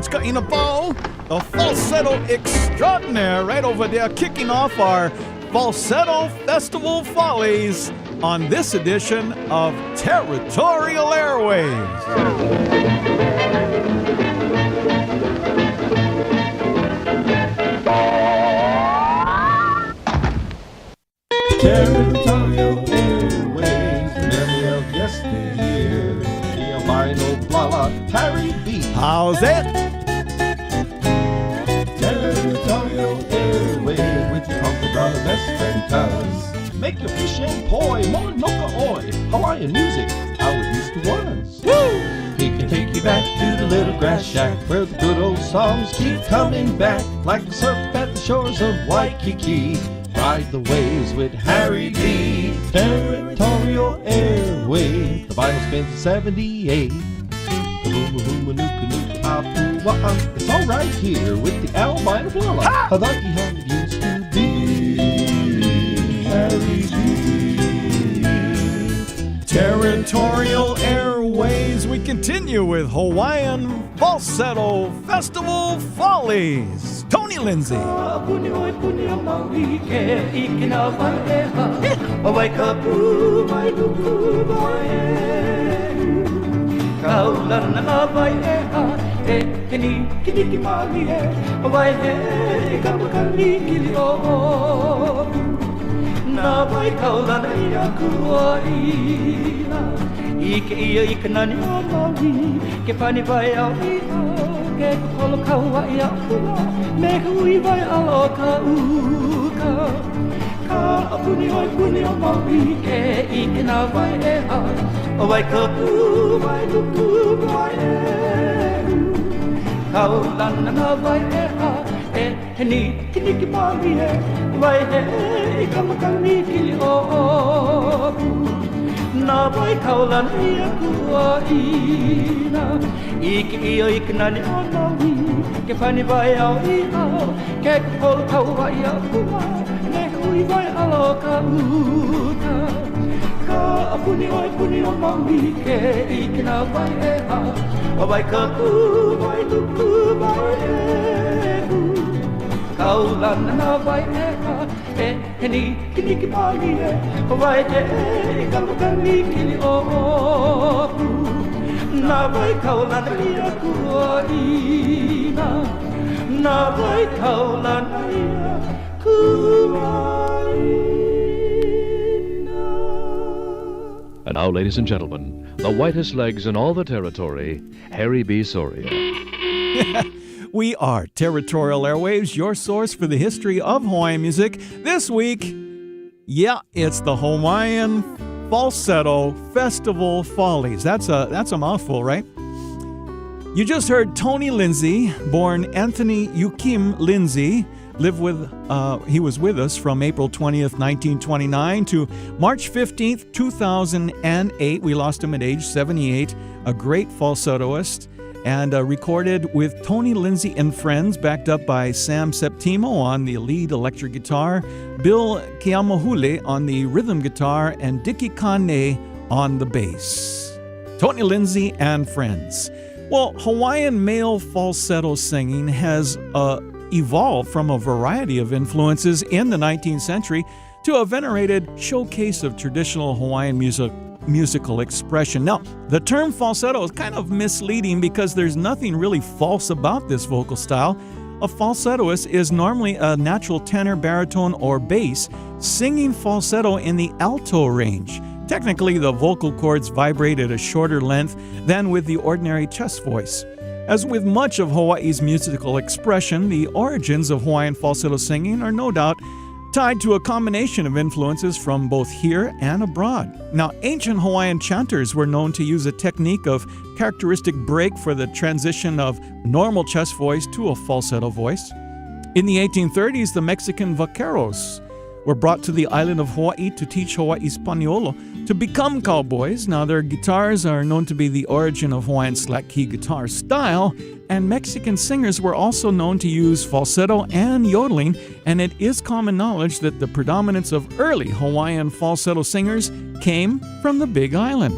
Ka'inapau, the falsetto extraordinaire right over there, kicking off our Falsetto Festival Follies on this edition of Territorial Airwaves. Territorial Airwaves, the memory of yesteryear. The albino Blala, Harry B. How's it? Territorial Airwaves with your uncle, brother, best friend, cuz. Make your fish and poi, Mauna Kea, Hawaiian music, how it used to was. Woo! He can take you back to the little grass shack where the good old songs keep coming back like the surf at the shores of Waikiki. Ride the waves with Harry B. Territorial Airwaves. The Bible spins 78. It's all right here with the albino Blala. How lucky how it used to be. Harry B. Territorial Airways. We continue with Hawaiian Falsetto Festival Follies. Tony Lindsay. Nā vai kaulana I aku o ina I ke ia I ka nani o maui Ke pani vai au ina Ke kolo kaua I a pula Me ka ui vai alo ka uka Ka apuni oi puni o maui Ke I ke nā vai e ha O vai ka pu vai lupu vai e Kaulana nā vai e ha E he ni ki maui e Vai he I kamakani kili o oku Nā vai kaulana I aku o ina I ki ia I ka nani o maui Ke pani vai au I ao Ke kupolo kaua I a pua Me hui vai alo ka uka Ka apuni oi puni o maui Ke I ki nā vai e ha O vai ka pu vai lupu vai e Kaulana nā vai e ha E he ni ki maui e O vai e kamakani kili o oku Nā vai kaulana I aku o ina Nā vai kaulana I aku o ina And now, ladies and gentlemen, the whitest legs in all the territory, Harry B. Soria. We are Territorial Airwaves, your source for the history of Hawaiian music. This week, it's the Hawaiian Falsetto Festival Follies. That's a mouthful, right? You just heard Tony Lindsay, born Anthony Yukim Lindsay, he was with us from April 20th, 1929 to March 15th, 2008. We lost him at age 78, a great falsettoist, and recorded with Tony Lindsay and Friends, backed up by Sam Septimo on the lead electric guitar, Bill Keamahule on the rhythm guitar, and Dickie Kane on the bass. Tony Lindsay and Friends. Well, Hawaiian male falsetto singing has evolved from a variety of influences in the 19th century to a venerated showcase of traditional Hawaiian musical expression. Now, the term falsetto is kind of misleading because there's nothing really false about this vocal style. A falsettoist is normally a natural tenor, baritone, or bass singing falsetto in the alto range. Technically, the vocal cords vibrate at a shorter length than with the ordinary chest voice. As with much of Hawaii's musical expression, the origins of Hawaiian falsetto singing are no doubt tied to a combination of influences from both here and abroad. Now, ancient Hawaiian chanters were known to use a technique of characteristic break for the transition of normal chest voice to a falsetto voice. In the 1830s, the Mexican vaqueros were brought to the island of Hawaii to teach Hawaii Español to become cowboys. Now, their guitars are known to be the origin of Hawaiian slack key guitar style, and Mexican singers were also known to use falsetto and yodeling, and it is common knowledge that the predominance of early Hawaiian falsetto singers came from the Big Island.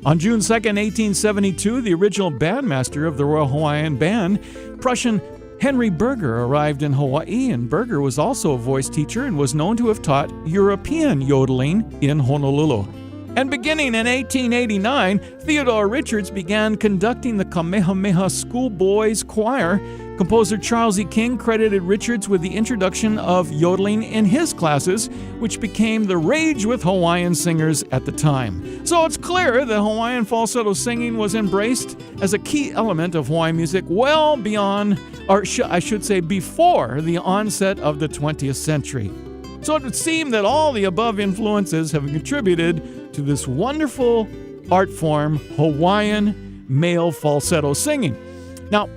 On June 2nd, 1872, the original bandmaster of the Royal Hawaiian Band, Prussian Henry Berger, arrived in Hawaii, and Berger was also a voice teacher and was known to have taught European yodeling in Honolulu. And beginning in 1889, Theodore Richards began conducting the Kamehameha Schoolboys Choir. Composer Charles E. King credited Richards with the introduction of yodeling in his classes, which became the rage with Hawaiian singers at the time. So it's clear that Hawaiian falsetto singing was embraced as a key element of Hawaiian music well beyond, or I should say before, the onset of the 20th century. So it would seem that all the above influences have contributed to this wonderful art form, Hawaiian male falsetto singing. Now,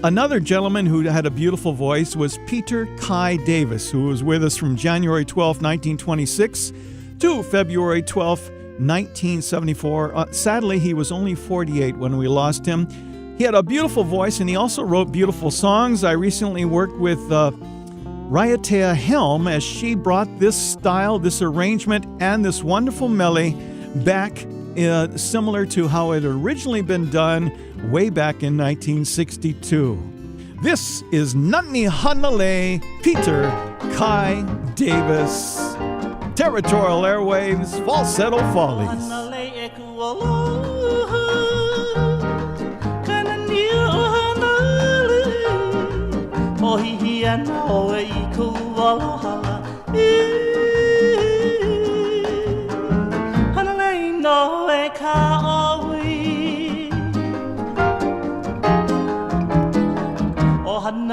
another gentleman who had a beautiful voice was Peter Kai Davis, who was with us from January 12, 1926 to February 12, 1974. Sadly, he was only 48 when we lost him. He had a beautiful voice, and he also wrote beautiful songs. I recently worked with Raiatea Helm as she brought this style, this arrangement, and this wonderful mele back similar to how it had originally been done way back in 1962. This is Nani Hanale Peter Kai Davis. Territorial Airwaves, Falsetto Follies. O hihi ana o e I ku walahala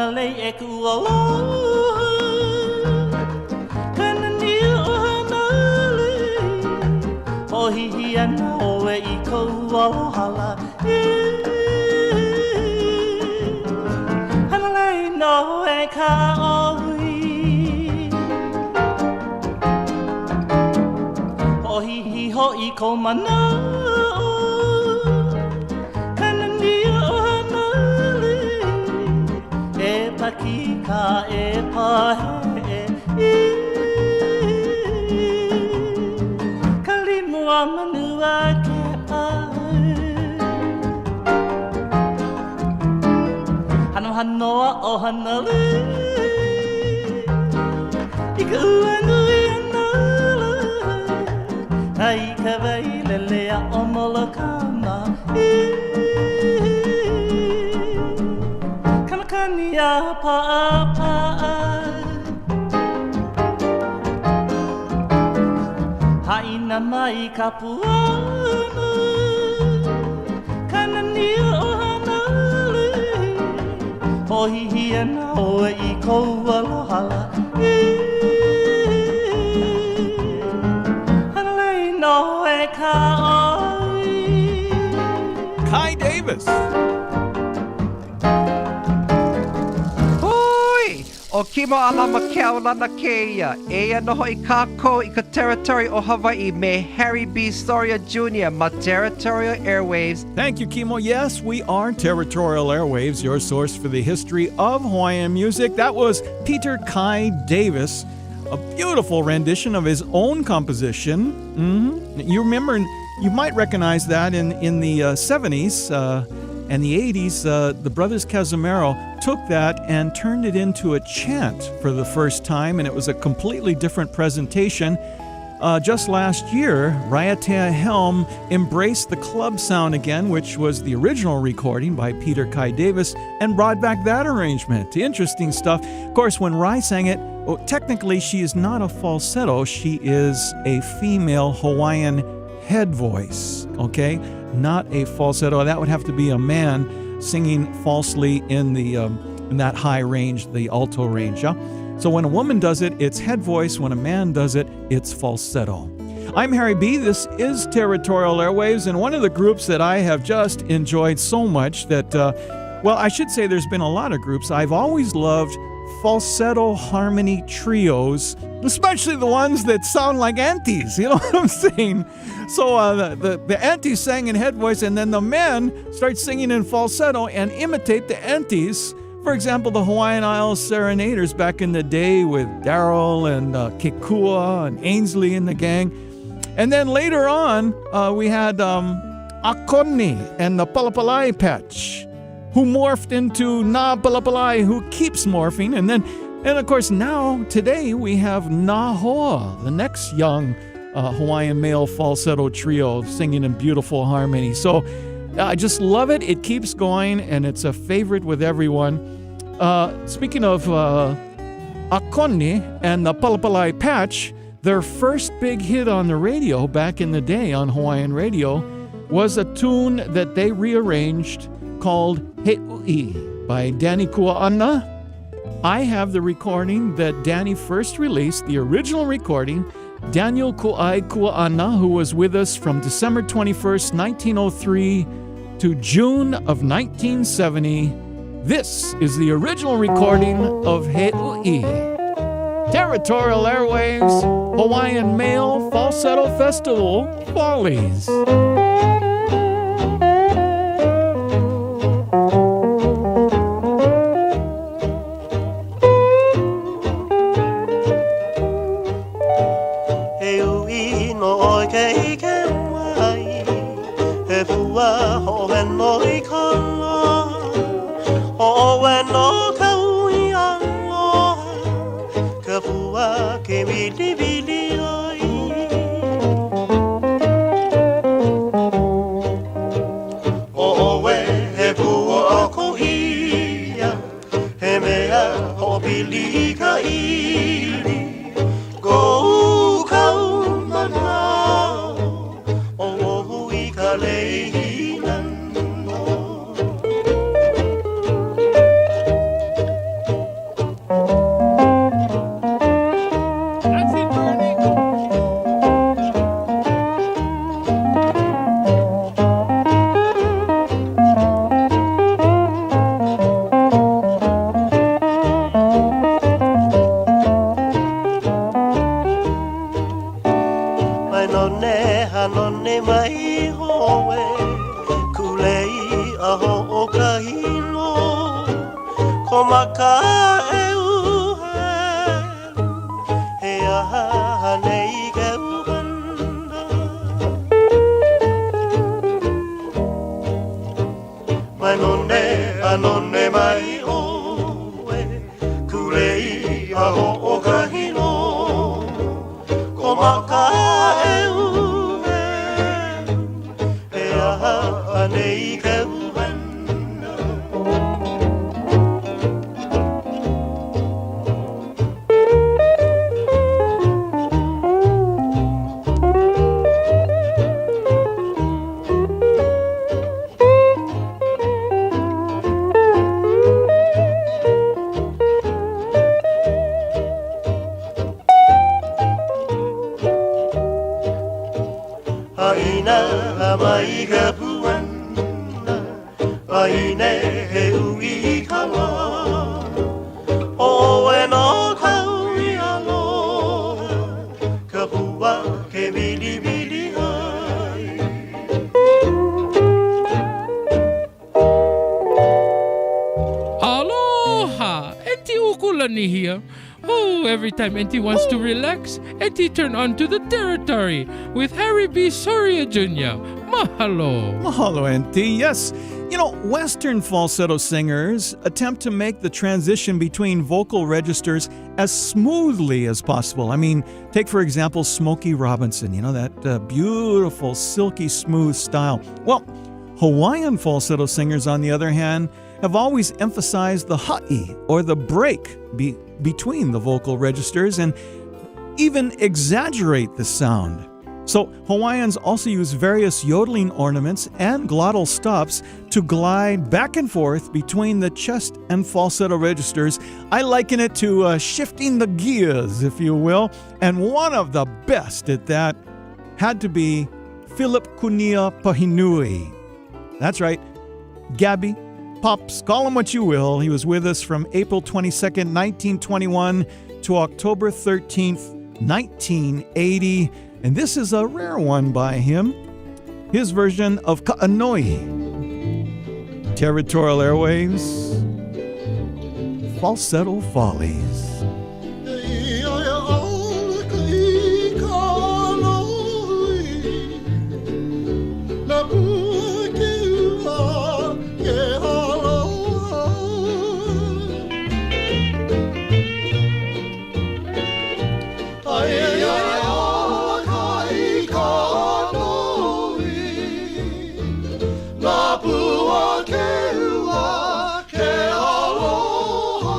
hanalei e kuala Kanania o hanale O hihi ana oe I kou alohala Hanalei no e ka ohi O hihi ho I kou mana Kanania o hanale E pakika e pahe Kalimua manua ke ai Hano hanoa o hanale I ka uanui hanale Ai ka wailelea o molokana Kamakania pa'a Haina mai ka puana Kanania o hanale O hihi ana oe I kou alohala Hanalei no e ka oi Kai Davis. O kimo alama Mauna Kea, Eia noho I kako I ka territory o Hawaii me Harry B. Soria Jr. ma Territorial Airwaves. Thank you, Kimo. Yes, we are Territorial Airwaves, your source for the history of Hawaiian music. That was Peter Kai Davis, a beautiful rendition of his own composition. You remember, you might recognize that in the 70s and the 80s, the Brothers Casimiro took that and turned it into a chant for the first time, and it was a completely different presentation. Just last year, Raiatea Helm embraced the club sound again, which was the original recording by Peter Kai Davis, and brought back that arrangement. Interesting stuff. Of course, when Rai sang it, technically she is not a falsetto, she is a female Hawaiian head voice, okay? Not a falsetto. That would have to be a man singing falsely in that high range, the alto range. Yeah? So when a woman does it, it's head voice. When a man does it, it's falsetto. I'm Harry B. This is Territorial Airwaves, and one of the groups that I have just enjoyed so much that, well, I should say there's been a lot of groups. I've always loved falsetto harmony trios, especially the ones that sound like aunties, you know what I'm saying? So the aunties sang in head voice, and then the men start singing in falsetto and imitate the aunties. For example, the Hawaiian Isles Serenaders back in the day with Daryl and Kekua and Ainsley and the gang. And then later on, we had Akoni and the Palapalai Patch, who morphed into Na Palapalai, who keeps morphing. And of course, now, today, we have Na Hoa, the next young Hawaiian male falsetto trio singing in beautiful harmony. So I just love it. It keeps going, and it's a favorite with everyone. Speaking of Akoni and the Palapalai Patch, their first big hit on the radio back in the day on Hawaiian radio was a tune that they rearranged called He'ui by Danny Kua'ana. I have the recording that Danny first released, the original recording. Daniel Kua'ana, who was with us from December 21st, 1903 to June of 1970. This is the original recording of He'ui. Territorial Airwaves, Hawaiian Male Falsetto Festival, Oldies. Manone hanone mai hoe Kulei aho o kahino Komaka e uheru He aha nei ke uhanda Manone hanone mai hoe Kulei aho o kahino Komaka e uheru He aha nei ke uhanda Aina mai ka puana Aine he ui kawa O e no kaui aloha Ka pua ke bili bili hai Aloha! Auntie Ukulani here. Oh, every time Auntie wants to relax, Auntie turn on to the territory with Harry B. Soria Jr. Mahalo. Mahalo, Auntie. Yes. You know, Western falsetto singers attempt to make the transition between vocal registers as smoothly as possible. I mean, take, for example, Smokey Robinson, you know, that beautiful, silky smooth style. Well, Hawaiian falsetto singers, on the other hand, have always emphasized the ha'i, or the break between the vocal registers, and even exaggerate the sound. So Hawaiians also use various yodeling ornaments and glottal stops to glide back and forth between the chest and falsetto registers. I liken it to shifting the gears, if you will, and one of the best at that had to be Philip Kunia Pahinui. That's right, Gabby, Pops, call him what you will. He was with us from April 22nd, 1921 to October 13th, 1980. And this is a rare one by him. His version of Ka'anoi. Territorial Airwaves, Falsetto Follies. Ke aloha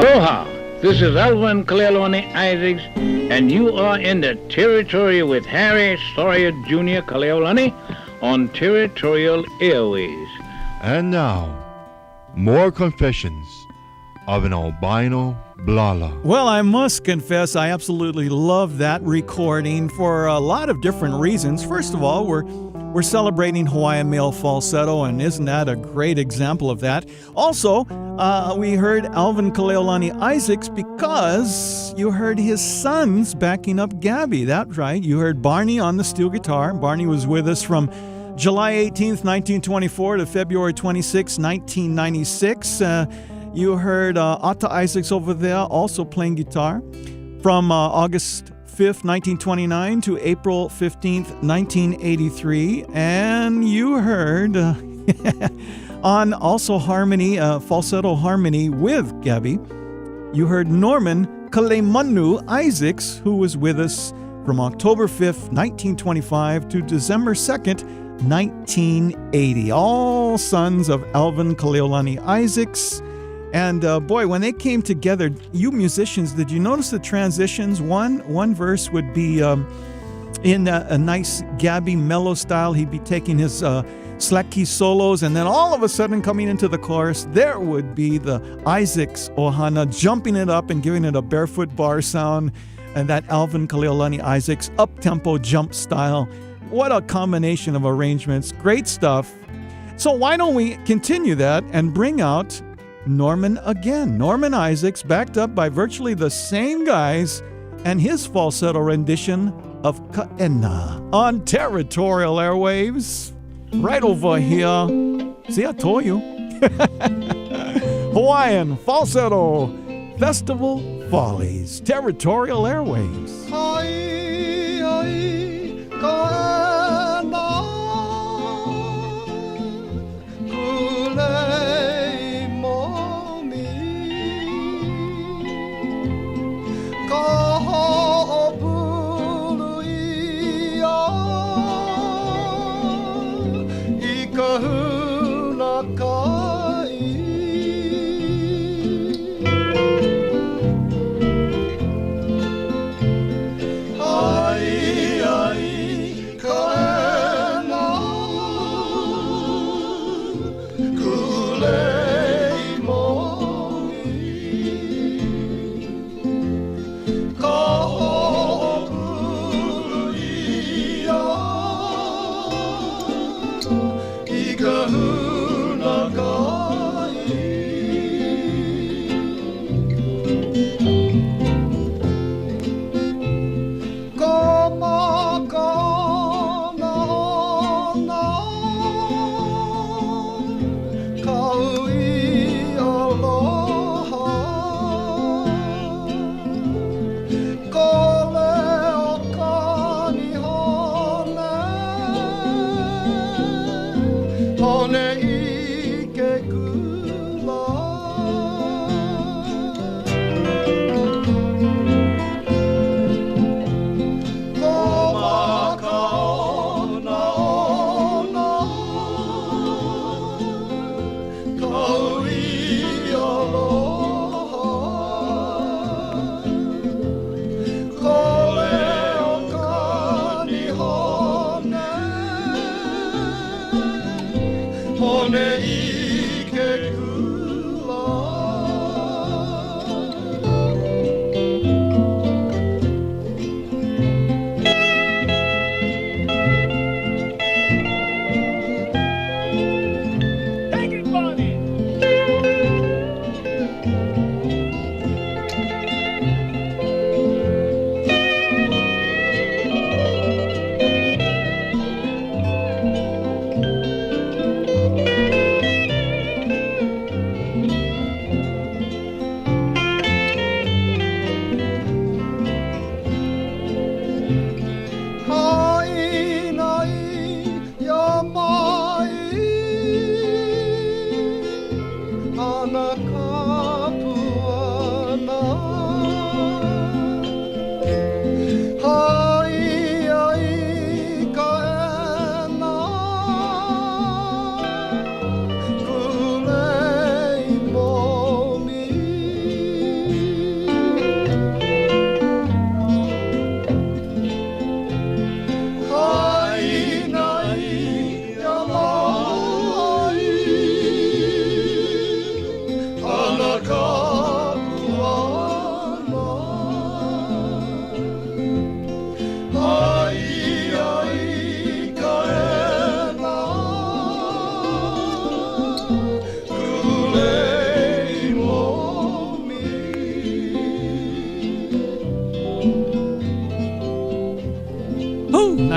Aloha! This is Alvin Kilauea Isaacs, and you are in the territory with Harry Sawyer Jr. Kilauea on Territorial Airways. And now, more confessions of an albino blala. Well, I must confess, I absolutely love that recording for a lot of different reasons. First of all, we're celebrating Hawaiian male falsetto, and isn't that a great example of that? Also, we heard Alvin Kilauea Isaacs because you heard his sons backing up Gabby. That's right. You heard Barney on the steel guitar. Barney was with us from July 18th, 1924 to February 26, 1996. You heard Atta Isaacs over there also playing guitar from August 5th, 1929 to April 15th, 1983. And you heard on also harmony, falsetto harmony with Gabby, you heard Norman Kalemanu Isaacs, who was with us from October 5th, 1925 to December 2nd, 1980. All sons of Alvin Kilauea Isaacs. And boy, when they came together, you musicians, did you notice the transitions? One verse would be in a nice Gabby mellow style. He'd be taking his slack key solos, and then all of a sudden coming into the chorus, there would be the Isaacs Ohana jumping it up and giving it a barefoot bar sound, and that Alvin Kilauea Isaacs up-tempo jump style. What a combination of arrangements. Great stuff. So why don't we continue that and bring out Norman again. Norman Isaacs, backed up by virtually the same guys, and his falsetto rendition of Ka'ena on Territorial Airwaves. Right over here. See, I told you. Hawaiian Falsetto Festival Follies, Territorial Airwaves.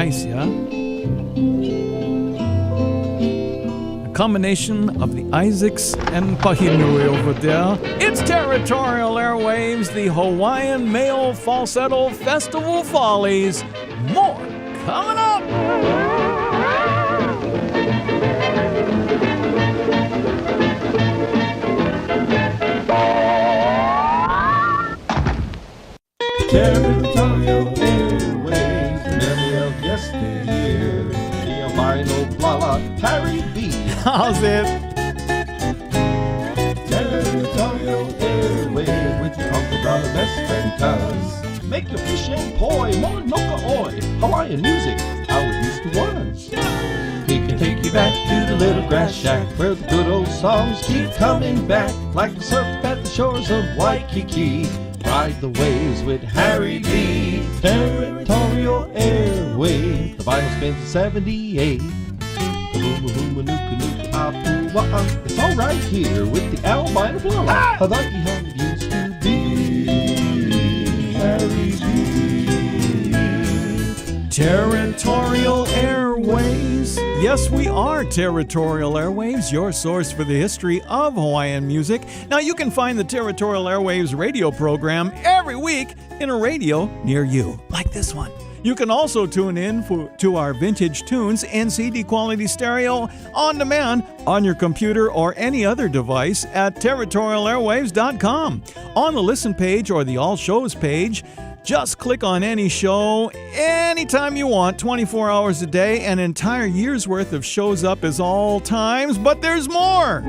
Nice, yeah? A combination of the Isaacs and Pahinui over there. It's Territorial Airwaves, the Hawaiian Male Falsetto Festival Follies. More coming up! Territorial Airways, memory of yesteryear. The albino blala, Harry B. How's it? Territorial Airways with your Uncle Brother, best friend, cuz. Make your fish and poi, Mauna Kea, Hawaiian music, how it used to was. He can take you back to the little grass shack where the good old songs keep coming back like the surf at the shores of Waikiki. Ride the waves with Harry B. Territorial Airways. The vinyl spins at 78. It's all right here with the albino blala. I like how it used to be. Harry B. Territorial Airwaves. Yes, we are Territorial Airwaves, your source for the history of Hawaiian music. Now, you can find the Territorial Airwaves radio program every week in a radio near you, like this one. You can also tune in to our vintage tunes in CD quality stereo on demand on your computer or any other device at territorialairwaves.com. On the listen page or the all shows page, just click on any show anytime you want, 24 hours a day. An entire year's worth of shows up as all times, but there's more.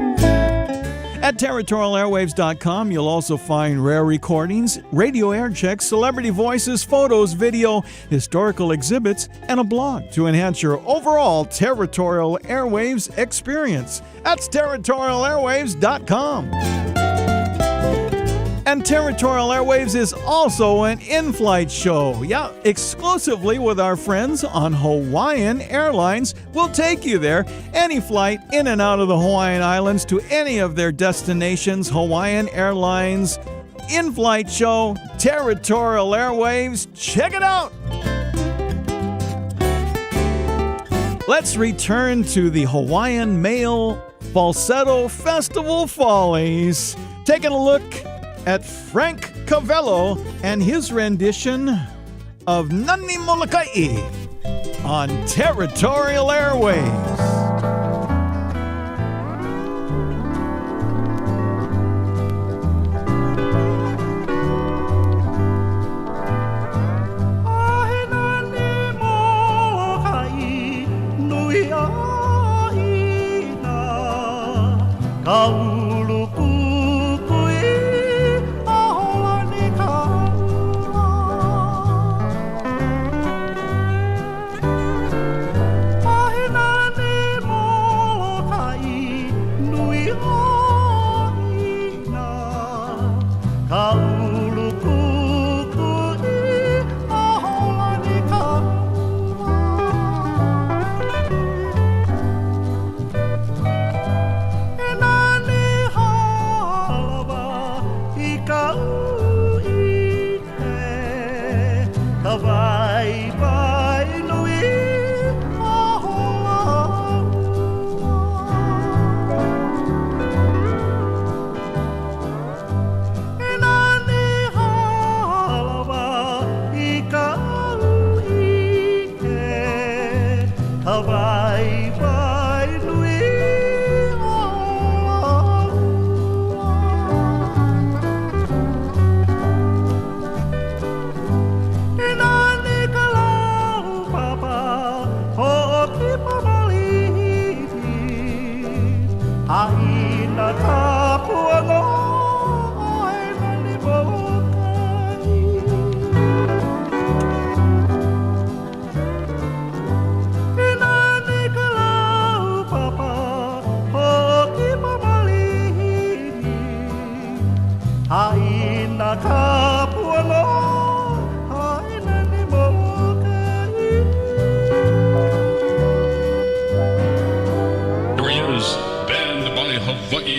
At territorialairwaves.com, you'll also find rare recordings, radio air checks, celebrity voices, photos, video, historical exhibits, and a blog to enhance your overall Territorial Airwaves experience. That's territorialairwaves.com. And Territorial Airwaves is also an in-flight show. Yeah, exclusively with our friends on Hawaiian Airlines. We'll take you there. Any flight in and out of the Hawaiian Islands to any of their destinations. Hawaiian Airlines in-flight show, Territorial Airwaves. Check it out! Let's return to the Hawaiian Male Falsetto Festival Follies. Taking a look at Frank Cavello and his rendition of Nani Molokai on Territorial Airwaves.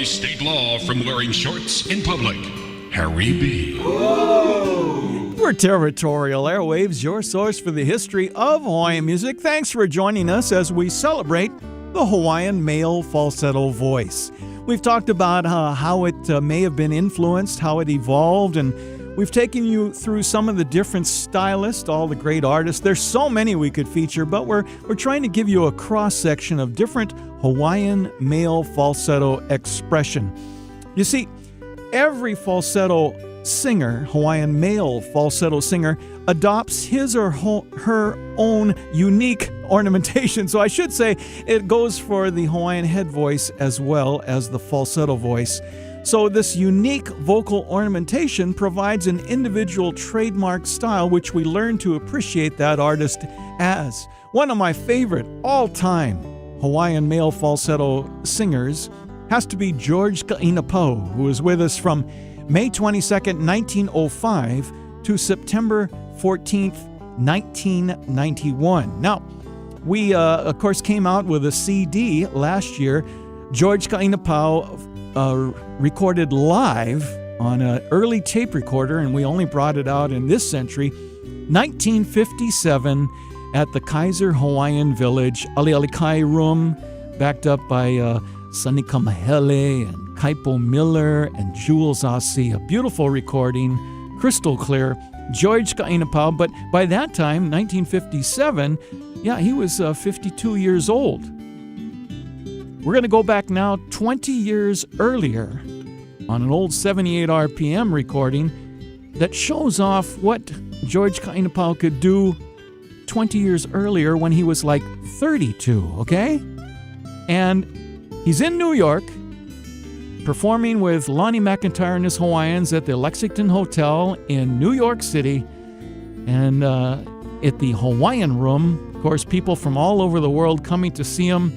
State law from wearing shorts in public. Harry B. We're Territorial Airwaves, your source for the history of Hawaiian music. Thanks for joining us as we celebrate the Hawaiian male falsetto voice. We've talked about how it may have been influenced, how it evolved, and we've taken you through some of the different stylists, all the great artists. There's so many we could feature, but we're trying to give you a cross-section of different Hawaiian male falsetto expression. You see, every falsetto singer, Hawaiian male falsetto singer, adopts his or her own unique ornamentation. So I should say it goes for the Hawaiian head voice as well as the falsetto voice. So this unique vocal ornamentation provides an individual trademark style which we learn to appreciate that artist as. One of my favorite all-time Hawaiian male falsetto singers has to be George Ka'inapau, who is with us from May 22nd, 1905 to September 14th, 1991. Now, we, of course, came out with a CD last year. George Ka'inapau recorded live on an early tape recorder, and we only brought it out in this century, 1957, at the Kaiser Hawaiian Village, Alialikai Room, backed up by Sonny Kamahele and Kaipo Miller and Jules Ossie. A beautiful recording, crystal clear. George Ka'inapau, but by that time, 1957, he was 52 years old. We're going to go back now 20 years earlier on an old 78 RPM recording that shows off what George Ka'inapau could do 20 years earlier when he was like 32, okay? And he's in New York, performing with Lonnie McIntyre and his Hawaiians at the Lexington Hotel in New York City. And at the Hawaiian Room, of course, people from all over the world coming to see him.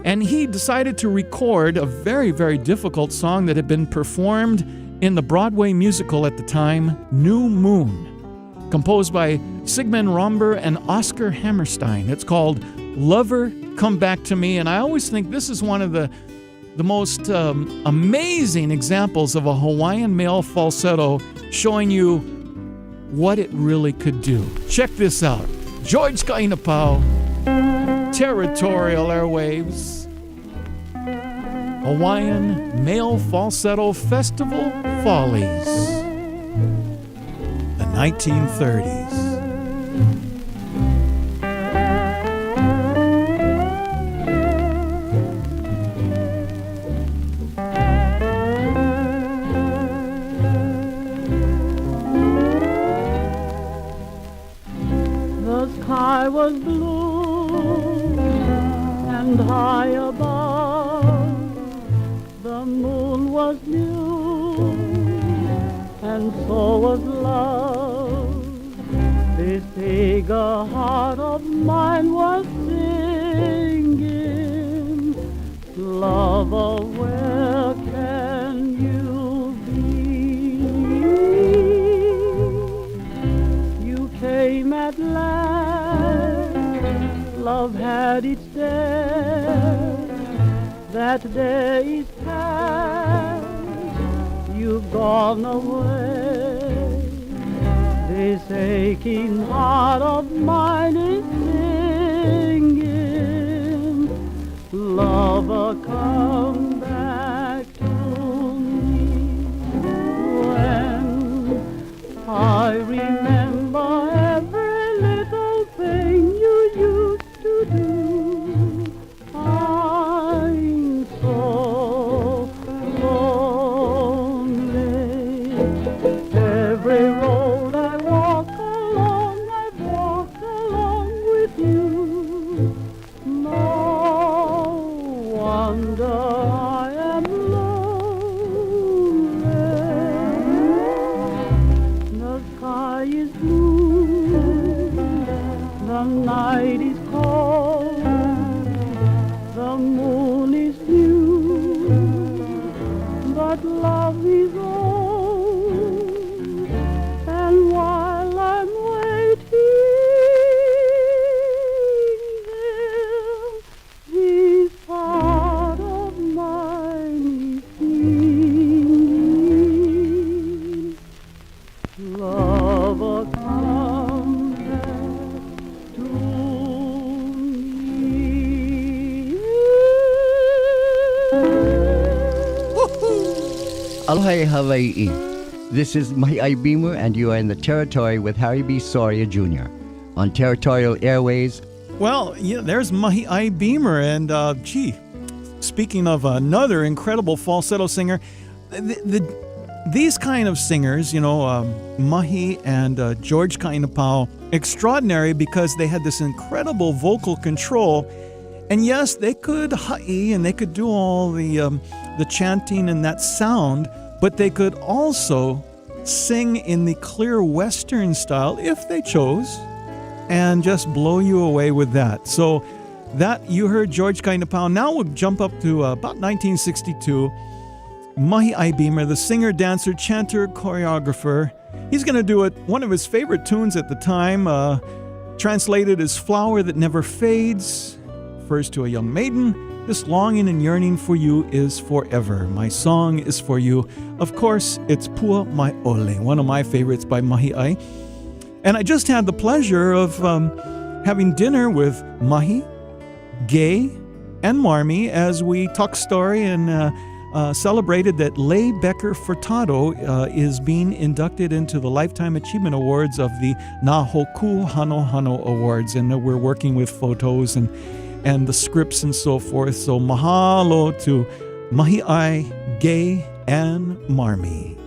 And he decided to record a very, very difficult song that had been performed in the Broadway musical at the time, New Moon, composed by Sigmund Romber and Oscar Hammerstein. It's called Lover, Come Back to Me. And I always think this is one of the most amazing examples of a Hawaiian male falsetto showing you what it really could do. Check this out. George Ka'inapau, Territorial Airwaves, Hawaiian Male Falsetto Festival Follies, the 1930s. I was blue and high above, the moon was new and so was love. This eager heart of mine was singing, lover, where can you be? You came at last, love had its day, that day is past, you've gone away. This aching heart of mine is singing, lover, come back to me. When I remember every little thing you used to do, I'm so lonely. Every road I walk along, I've walked along with you. No wonder I am lonely. The sky is blue, the night is cold, the moon is new, but love is old. And while I'm waiting there, this heart of mine is singing, love. Aloha Hawaii. This is Mahi'ai Beamer, and you are in the territory with Harry B. Soria Jr. on Territorial Airways. Well, yeah, there's Mahi'ai Beamer, and speaking of another incredible falsetto singer, these kind of singers, Mahi and George Kainapau, extraordinary because they had this incredible vocal control. And yes, they could ha'i and they could do all the chanting and that sound, but they could also sing in the clear Western style if they chose, and just blow you away with that. So that you heard George Kainapau. Now we'll jump up to about 1962. Mahi'ai Beamer, the singer, dancer, chanter, choreographer. He's going to do one of his favorite tunes at the time, translated as Flower That Never Fades, refers to a young maiden. This longing and yearning for you is forever. My song is for you. Of course, it's Pua Mai Ole, one of my favorites by Mahi'ai. And I just had the pleasure of having dinner with Mahi, Gay, and Marmee as we talked story and celebrated that Leigh Becker Furtado is being inducted into the Lifetime Achievement Awards of the Na Hoku Hano Hano Awards. And we're working with photos and the scripts and so forth. So mahalo to Mahi'ai, Gay, and Marmee.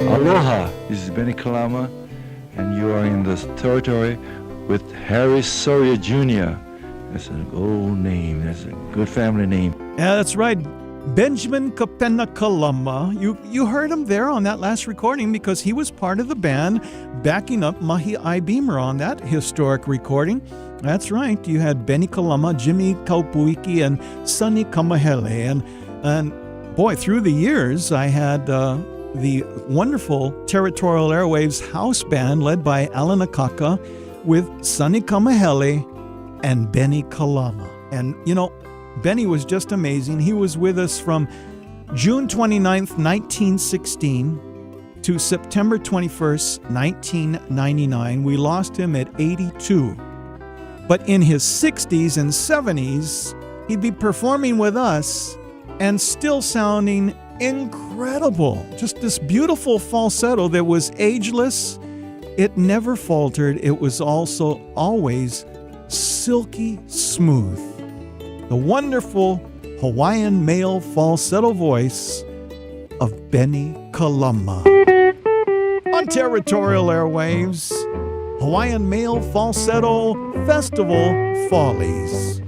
Aloha, this is Benny Kalama, and you are in this territory with Harry Soria Jr. That's an old name. That's a good family name. Yeah, that's right. Benjamin Kapena Kalama. You heard him there on that last recording because he was part of the band backing up Mahi'ai Beamer on that historic recording. That's right. You had Benny Kalama, Jimmy Kaupuiki, and Sonny Kamahele. And boy, through the years, I had the wonderful Territorial Airwaves house band led by Alan Akaka with Sonny Kamahele and Benny Kalama. And, Benny was just amazing. He was with us from June 29th, 1916 to September 21st, 1999. We lost him at 82. But in his 60s and 70s, he'd be performing with us and still sounding incredible. Just this beautiful falsetto that was ageless. It never faltered. It was also always silky smooth. The wonderful Hawaiian male falsetto voice of Benny Kalama. On Territorial Airwaves, Hawaiian Male Falsetto Festival Follies.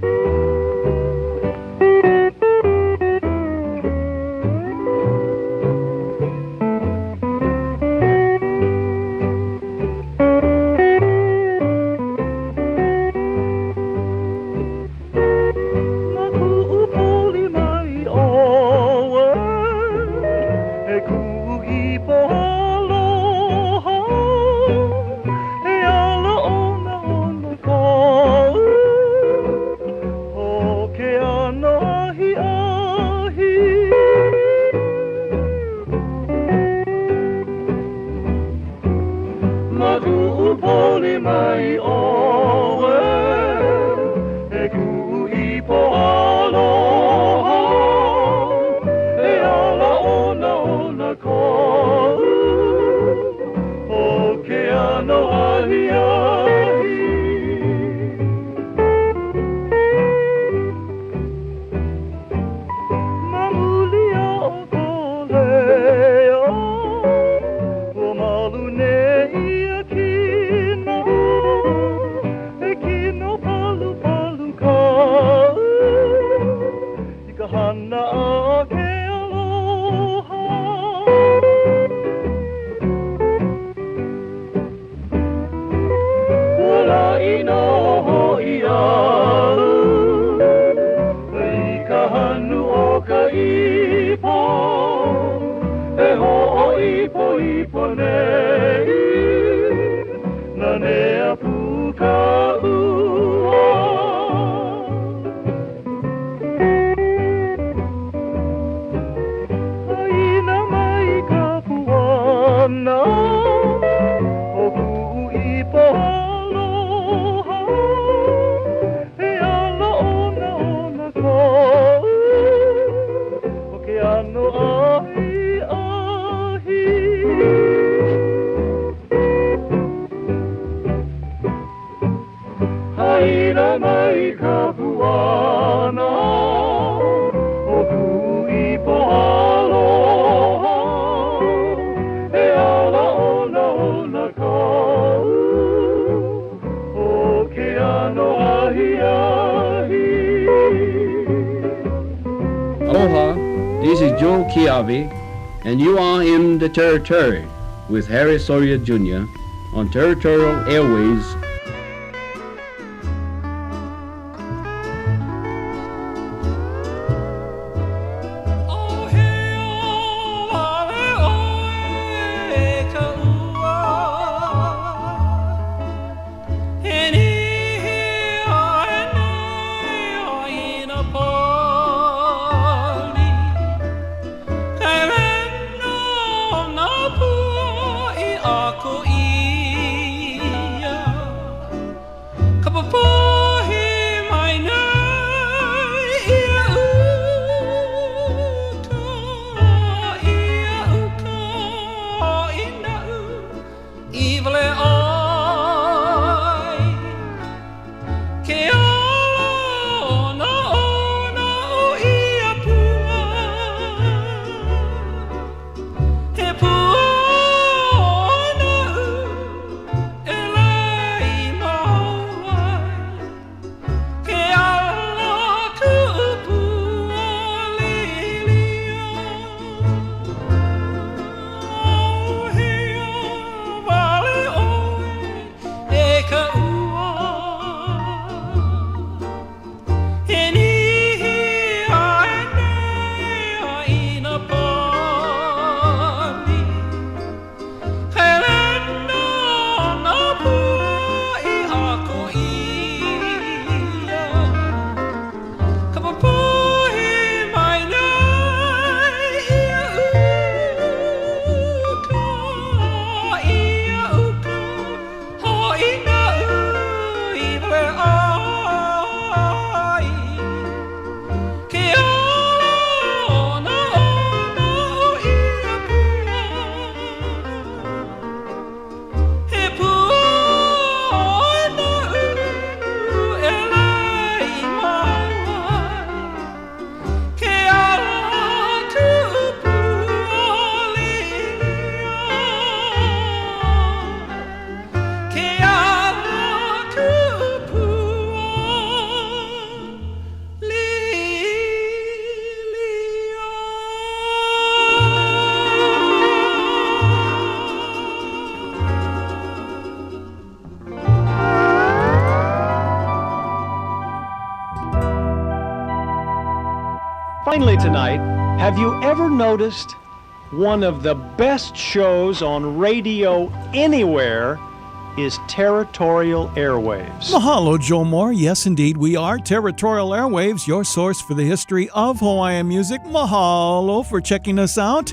And you are in the Territory with Harry Sawyer Jr. on Territorial Airways. Ko ia finally tonight, have you ever noticed one of the best shows on radio anywhere is Territorial Airwaves? Mahalo, Joe Moore. Yes, indeed, we are Territorial Airwaves, your source for the history of Hawaiian music. Mahalo for checking us out.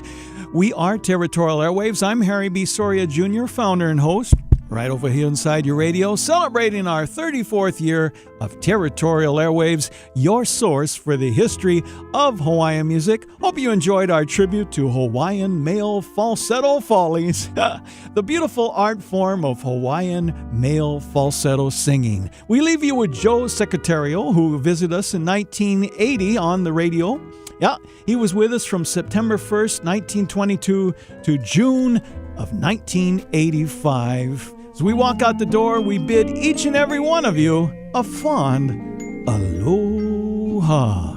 We are Territorial Airwaves. I'm Harry B. Soria Jr., founder and host, right over here inside your radio, celebrating our 34th year of Territorial Airwaves, your source for the history of Hawaiian music. Hope you enjoyed our tribute to Hawaiian male falsetto follies, the beautiful art form of Hawaiian male falsetto singing. We leave you with Joe Secretario, who visited us in 1980 on the radio. Yeah, he was with us from September 1st, 1922 to June of 1985. As we walk out the door, we bid each and every one of you a fond aloha.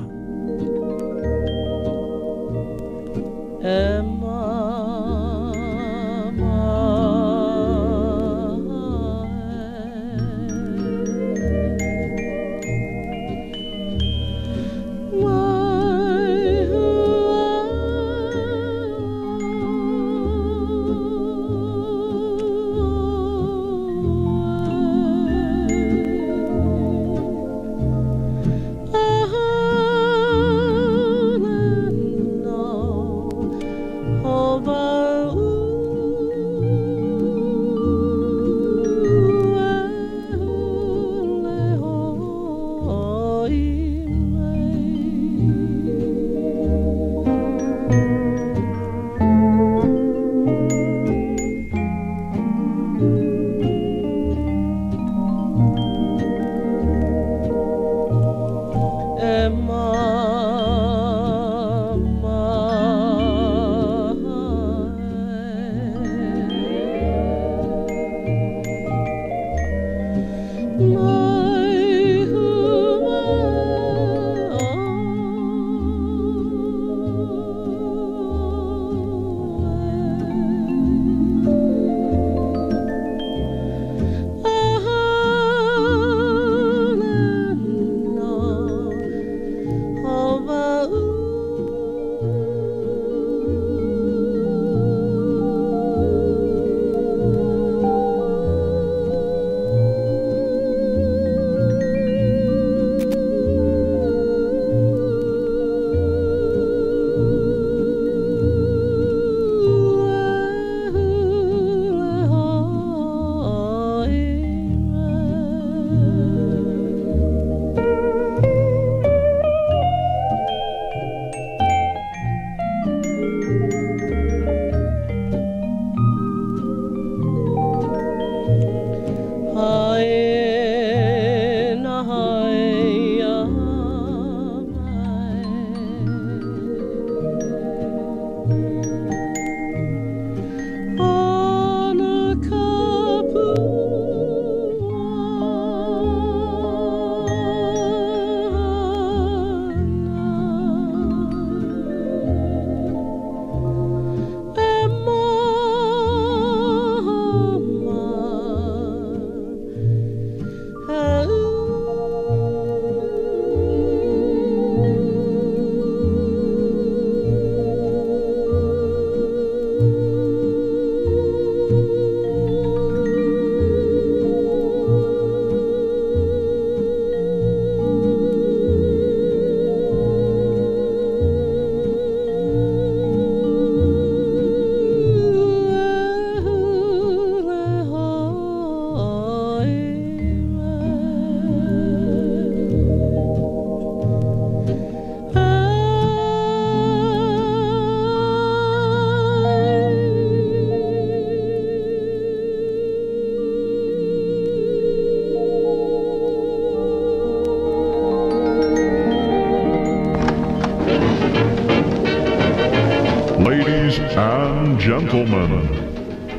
and gentlemen,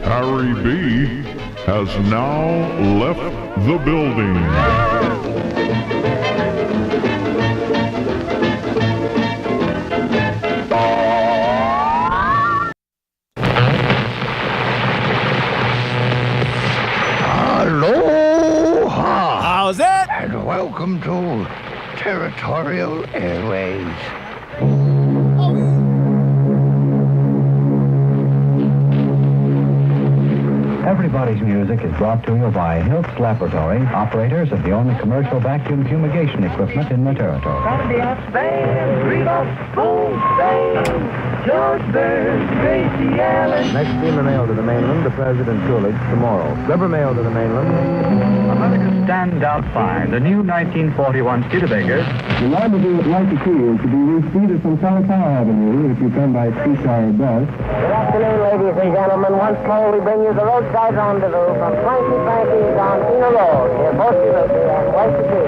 Harry B. has now left the building. Aloha! How's that? And welcome to Territorial Airways. Everybody's Music is brought to you by Hiltz Laboratory, operators of the only commercial vacuum fumigation equipment in the territory. Sunday stand, read off full stand, George Burns, Gracie Allen. Next steamer mail to the mainland, the President Coolidge, tomorrow. Sclubber mail to the mainland. America stands out fine. The new 1941 Studebaker. The rendezvous at Waikiki is to be reached either from Kalakaua Avenue if you come by streetcar or bus. Good afternoon, ladies and gentlemen. Once more, we bring you the roadside rendezvous from Frankie Frankie's on Pina Road, near Bossilupi and Waikiki.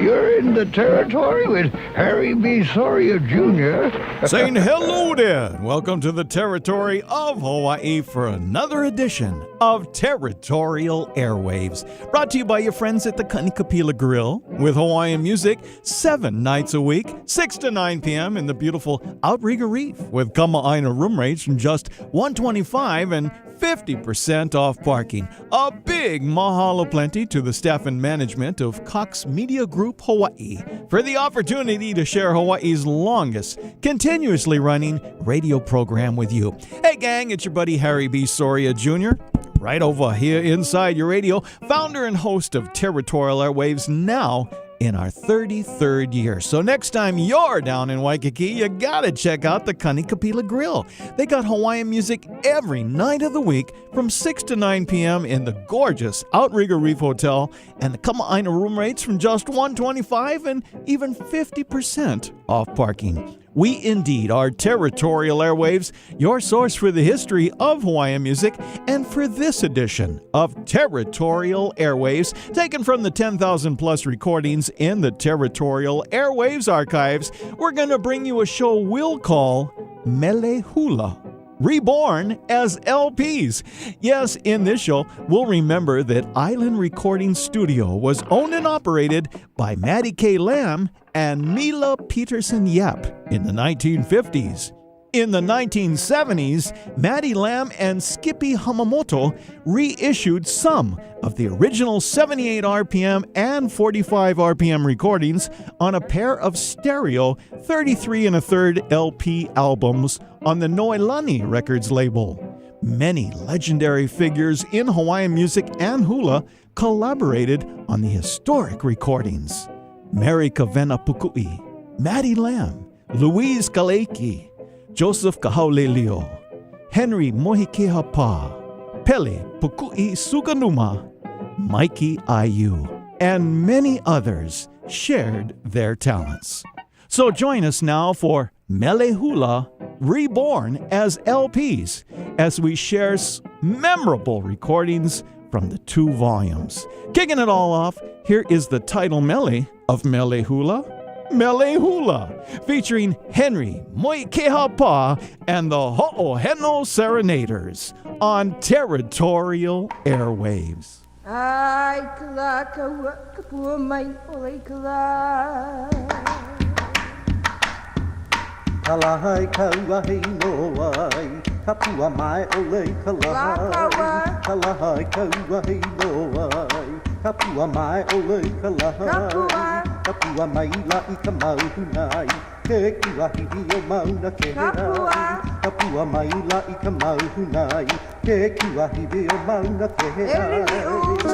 You're in the territory with Harry B. Soria Jr. Saying hello there, and welcome to the territory of Hawaii for another edition of Territorial Airwaves. Brought to you by your friends at the Kanikapila Grill with Hawaiian music 7 nights a week, 6 to 9 p.m. in the beautiful Outrigger Reef with Kama'aina room rates from just $125 and 50% off parking. A big mahalo plenty to the staff and management of Cox Media Group Hawaii for the opportunity to share Hawaii's longest, continuously running radio program with you. Hey gang, it's your buddy Harry B. Soria Jr., right over here inside your radio, founder and host of Territorial Airwaves, now in our 33rd year. So next time you're down in Waikiki, you gotta check out the Kanikapila Grill. They got Hawaiian music every night of the week from 6 to 9 p.m. in the gorgeous Outrigger Reef Hotel, and the Kama'aina room rates from just $125 and even 50% off parking. We indeed are Territorial Airwaves, your source for the history of Hawaiian music, and for this edition of Territorial Airwaves, taken from the 10,000 plus recordings in the Territorial Airwaves archives, we're going to bring you a show we'll call Mele Hula, reborn as LPs. Yes, in this show, we'll remember that Island Recording Studio was owned and operated by Maddie K. Lamb and Mila Peterson Yap in the 1950s. In the 1970s, Maddie Lamb and Skippy Hamamoto reissued some of the original 78 RPM and 45 RPM recordings on a pair of stereo 33 1/3 LP albums on the Noelani Records label. Many legendary figures in Hawaiian music and hula collaborated on the historic recordings. Mary Kavena Pukui, Maddie Lamb, Louise Kaleiki, Joseph Kahaulelio, Henry Mohikehapa, Pele Pukui Suganuma, Mikey Ayu, and many others shared their talents. So join us now for Mele Hula, reborn as LPs, as we share memorable recordings from the 2 volumes. Kicking it all off, here is the title mele of Mele Hula, Mele Hula, featuring Henry Moikehapa and the Ho'oheno Serenaders on Territorial Airwaves. Ai kala kaua kapua mai ole kala. Kala hai kaua hei noai, kapua mai ole kala. Kala hai kaua hei noai, kapua mai ole kala. Kapua mai la I ka maunai, ke kua hihi o Mauna Kea. Kapua mai la I ka maunai, ke kua hihi o Mauna Kea.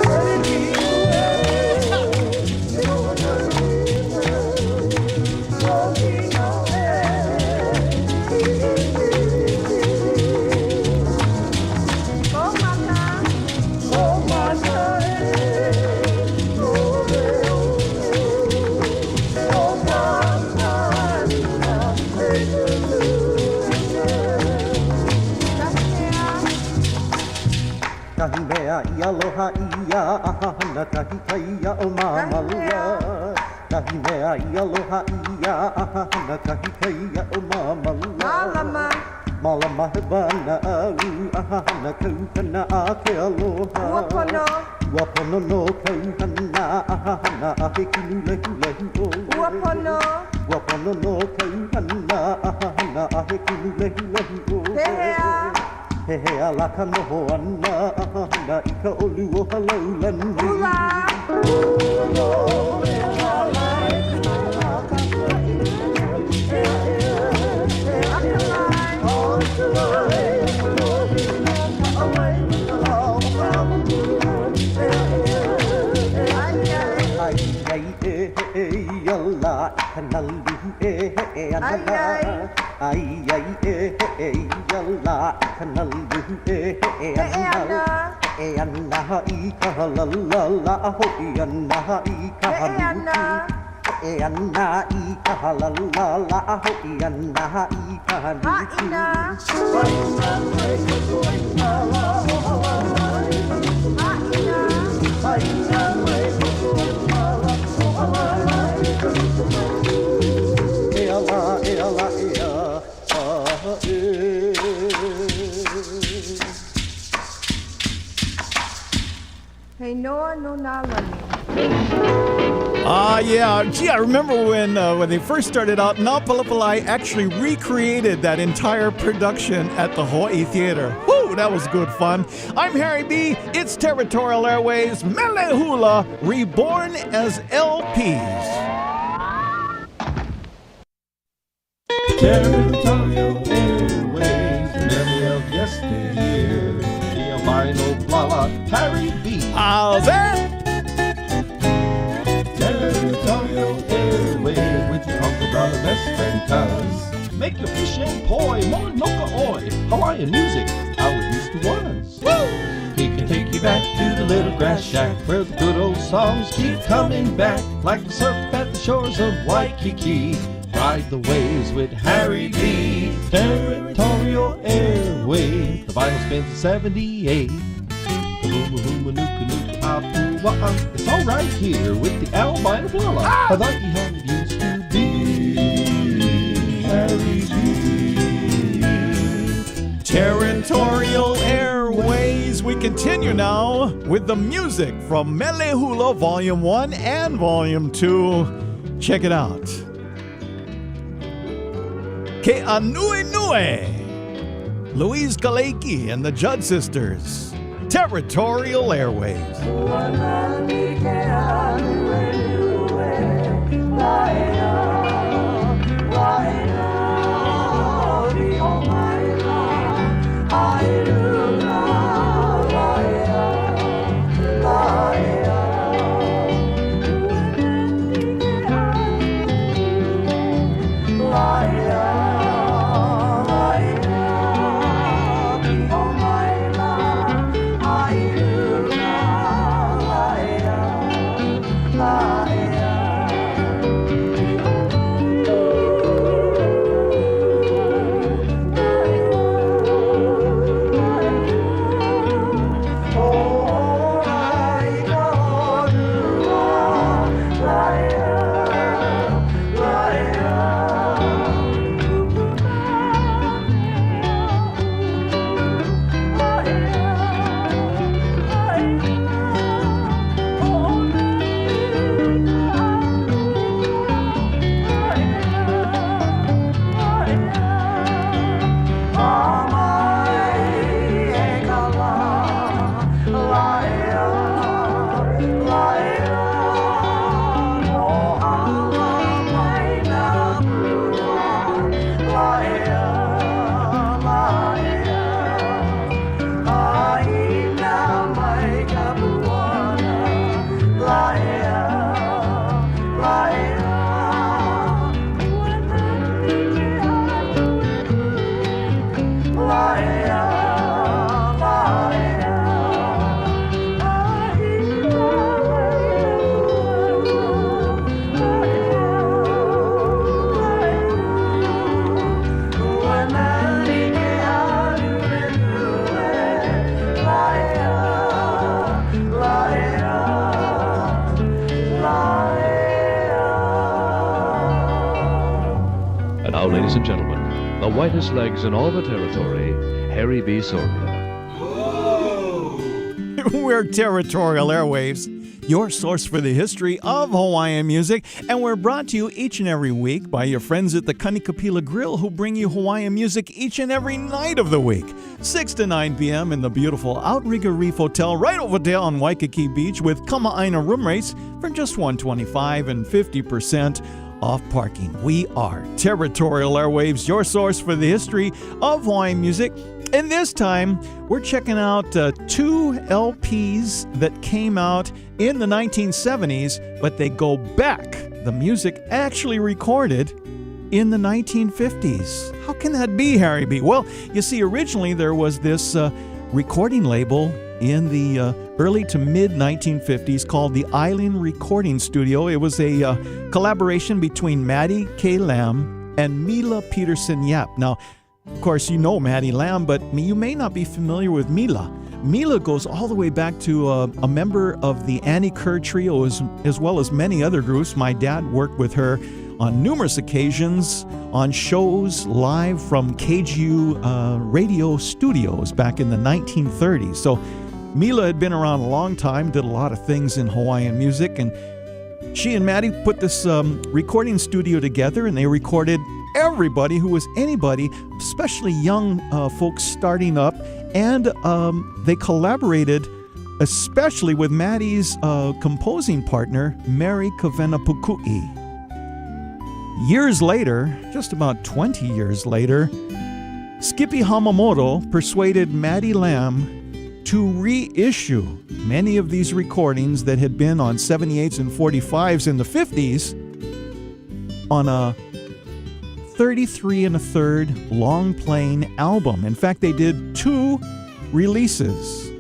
Kahi mea I aloha ia, ahana kahi kaia o mamala. Kahi mea I aloha ia, ahana kahi kaia o mamala. Malama he bana au, ahana kaukana a ke aloha. Wapono no kauhana, ahana a he kinu lehu lehu o. Wapono no kauhana, ahana a he kinu lehu lehu o. He alaka noho ana, na I ka olu o halaulani. Hula! Hey, Noah, no nalani. Yeah. Gee, I remember when they first started out, Napalapalai actually recreated that entire production at the Hawaii Theater. Woo, that was good fun. I'm Harry B. It's Territorial Airways, Mele Hula, reborn as LPs. Territorial Airways, memory of yesteryear. The albino Blala, Harry B. How's that? Territorial Airways with your Uncle Brother, best friend Cuz. Make your fish and poi, Mauna Kea, Hawaiian music, how it used to was. Woo! He can take you back to the little grass shack where the good old songs keep coming back, like the surf at the shores of Waikiki. Ride the waves with Harry B. Territorial Airways. The vinyl spins in 78. It's all right here with the albino Blala. I like how it used to be. Harry B. Territorial Airways. We continue now with the music from Mele Hula Volume 1 and Volume 2. Check it out. Ke Anue Nue, Louise Kaleiki and the Judd Sisters. Territorial Airways. Ladies and gentlemen, the whitest legs in all the territory, Harry B. Soria. We're Territorial Airwaves, your source for the history of Hawaiian music, and we're brought to you each and every week by your friends at the Kanikapila Grill, who bring you Hawaiian music each and every night of the week, 6 to 9 p.m. in the beautiful Outrigger Reef Hotel right over there on Waikiki Beach, with Kama'aina room rates for just $125 and 50% off parking. We are Territorial Airwaves, your source for the history of Hawaiian music. And this time, we're checking out 2 LPs that came out in the 1970s, but they go back the music actually recorded in the 1950s. How can that be, Harry B? Well, you see, originally there was this recording label in the early to mid 1950s called the Island Recording Studio. It was a collaboration between Maddie K. Lamb and Mila Peterson Yap. Now, of course, you know Maddie Lamb, but you may not be familiar with Mila. Mila goes all the way back to a member of the Annie Kerr Trio, as well as many other groups. My dad worked with her on numerous occasions on shows live from KGU radio studios back in the 1930s. So Mila had been around a long time, did a lot of things in Hawaiian music, and she and Maddie put this recording studio together, and they recorded everybody who was anybody, especially young folks starting up, and they collaborated especially with Maddie's composing partner, Mary Kavenapukui. Years later, just about 20 years later, Skippy Hamamoto persuaded Maddie Lamb to reissue many of these recordings that had been on 78s and 45s in the 50s on a 33 1/3 long playing album. In fact, they did 2 releases.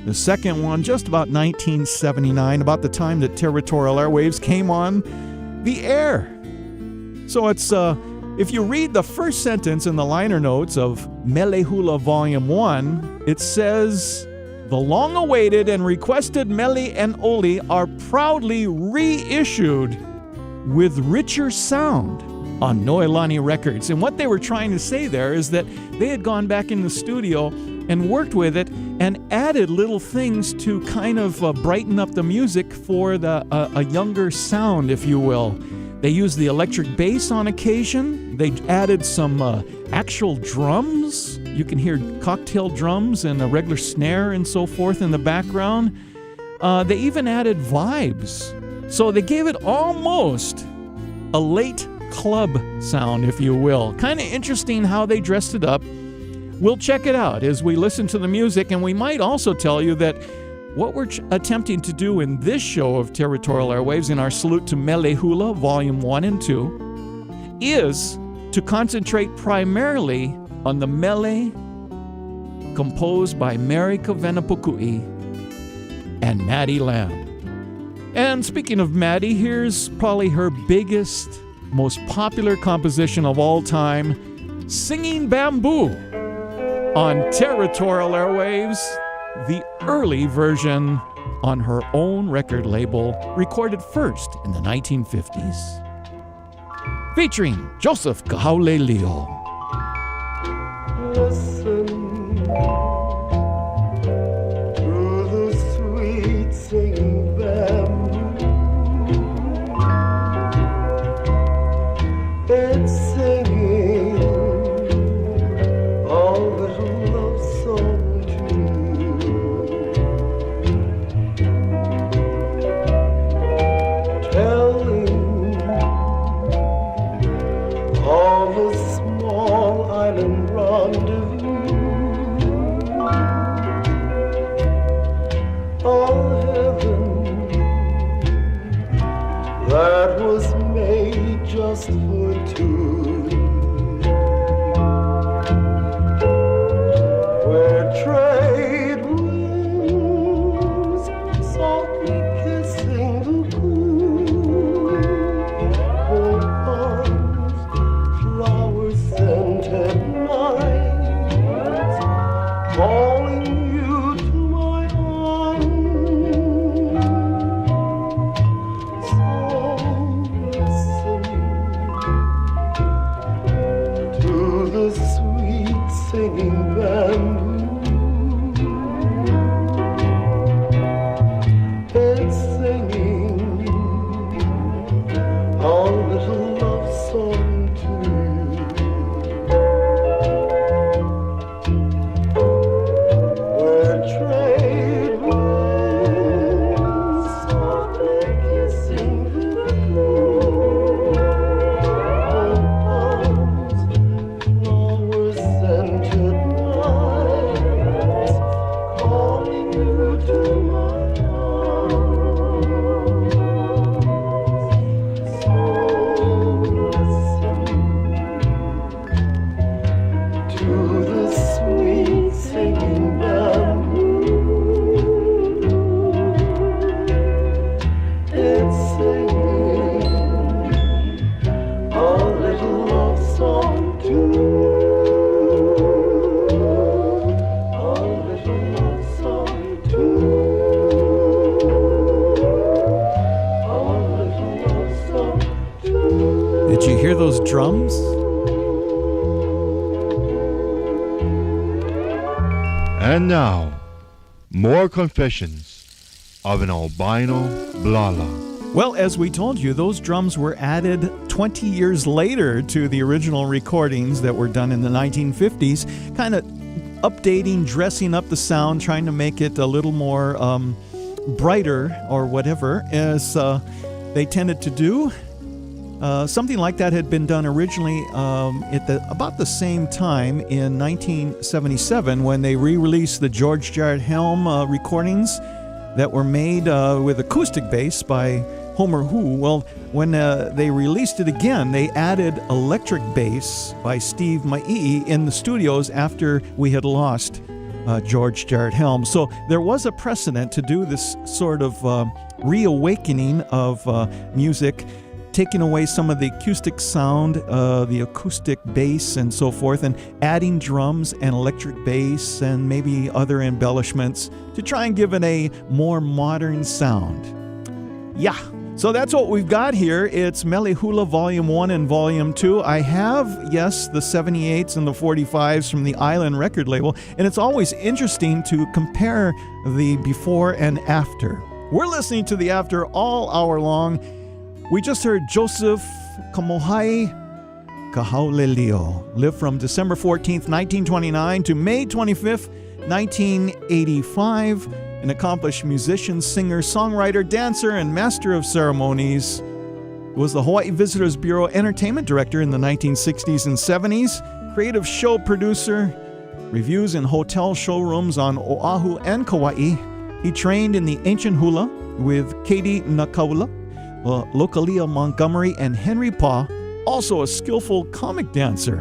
The second one just about 1979, about the time that Territorial Airwaves came on the air. So it's, if you read the first sentence in the liner notes of Mele Hula Volume 1, it says, "The long-awaited and requested Mele and Oli are proudly reissued with richer sound on Noelani Records." And what they were trying to say there is that they had gone back in the studio and worked with it and added little things to kind of brighten up the music for a younger sound, if you will. They used the electric bass on occasion. They added some actual drums. You can hear cocktail drums and a regular snare and so forth in the background. They even added vibes. So they gave it almost a late club sound, if you will. Kind of interesting how they dressed it up. We'll check it out as we listen to the music, and we might also tell you that what we're attempting to do in this show of Territorial Airwaves, in our Salute to Mele Hula, Volume 1 and 2, is to concentrate primarily on the mele composed by Mary Kavenapukui and Maddie Lamb. And speaking of Maddie, here's probably her biggest, most popular composition of all time, Singing Bamboo, on Territorial Airwaves, the early version on her own record label, recorded first in the 1950s. Featuring Joseph Kahauleleo. Listen to the sweet singing bamboo. It's singing all little love song too, telling of a small island rendezvous, a heaven that was made just for two, where trade winds softly kissing the cool, where palms, flowers scented nights, calling you to my arms. So listen to the sweet singing bamboo. It's singing our little love song too, where trade winds softly kissing the cool, where palms, flowers scented nights, And now, more confessions of an albino blala. Well, as we told you, those drums were added 20 years later to the original recordings that were done in the 1950s, kind of updating, dressing up the sound, trying to make it a little more brighter or whatever, as they tended to do. Something like that had been done originally at about the same time in 1977 when they re-released the George Jarrett Helm recordings that were made with acoustic bass by Homer Who. Well, when they released it again, they added electric bass by Steve Mai'i in the studios after we had lost George Jarrett Helm. So there was a precedent to do this sort of reawakening of music, taking away some of the acoustic sound, the acoustic bass and so forth, and adding drums and electric bass and maybe other embellishments to try and give it a more modern sound. Yeah, so that's what we've got here. It's Mele Hula Volume 1 and Volume 2. I have, yes, the 78s and the 45s from the Island record label, and it's always interesting to compare the before and after. We're listening to the after all hour long. We just heard Joseph Kamohai Kahaulelio, lived from December 14th, 1929 to May 25th, 1985, an accomplished musician, singer, songwriter, dancer, and master of ceremonies. Was the Hawaii Visitors Bureau entertainment director in the 1960s and 70s, creative show producer, reviews in hotel showrooms on Oahu and Kauai. He trained in the ancient hula with Katie Nakaula, Lokalia Montgomery, and Henry Pa, also a skillful comic dancer.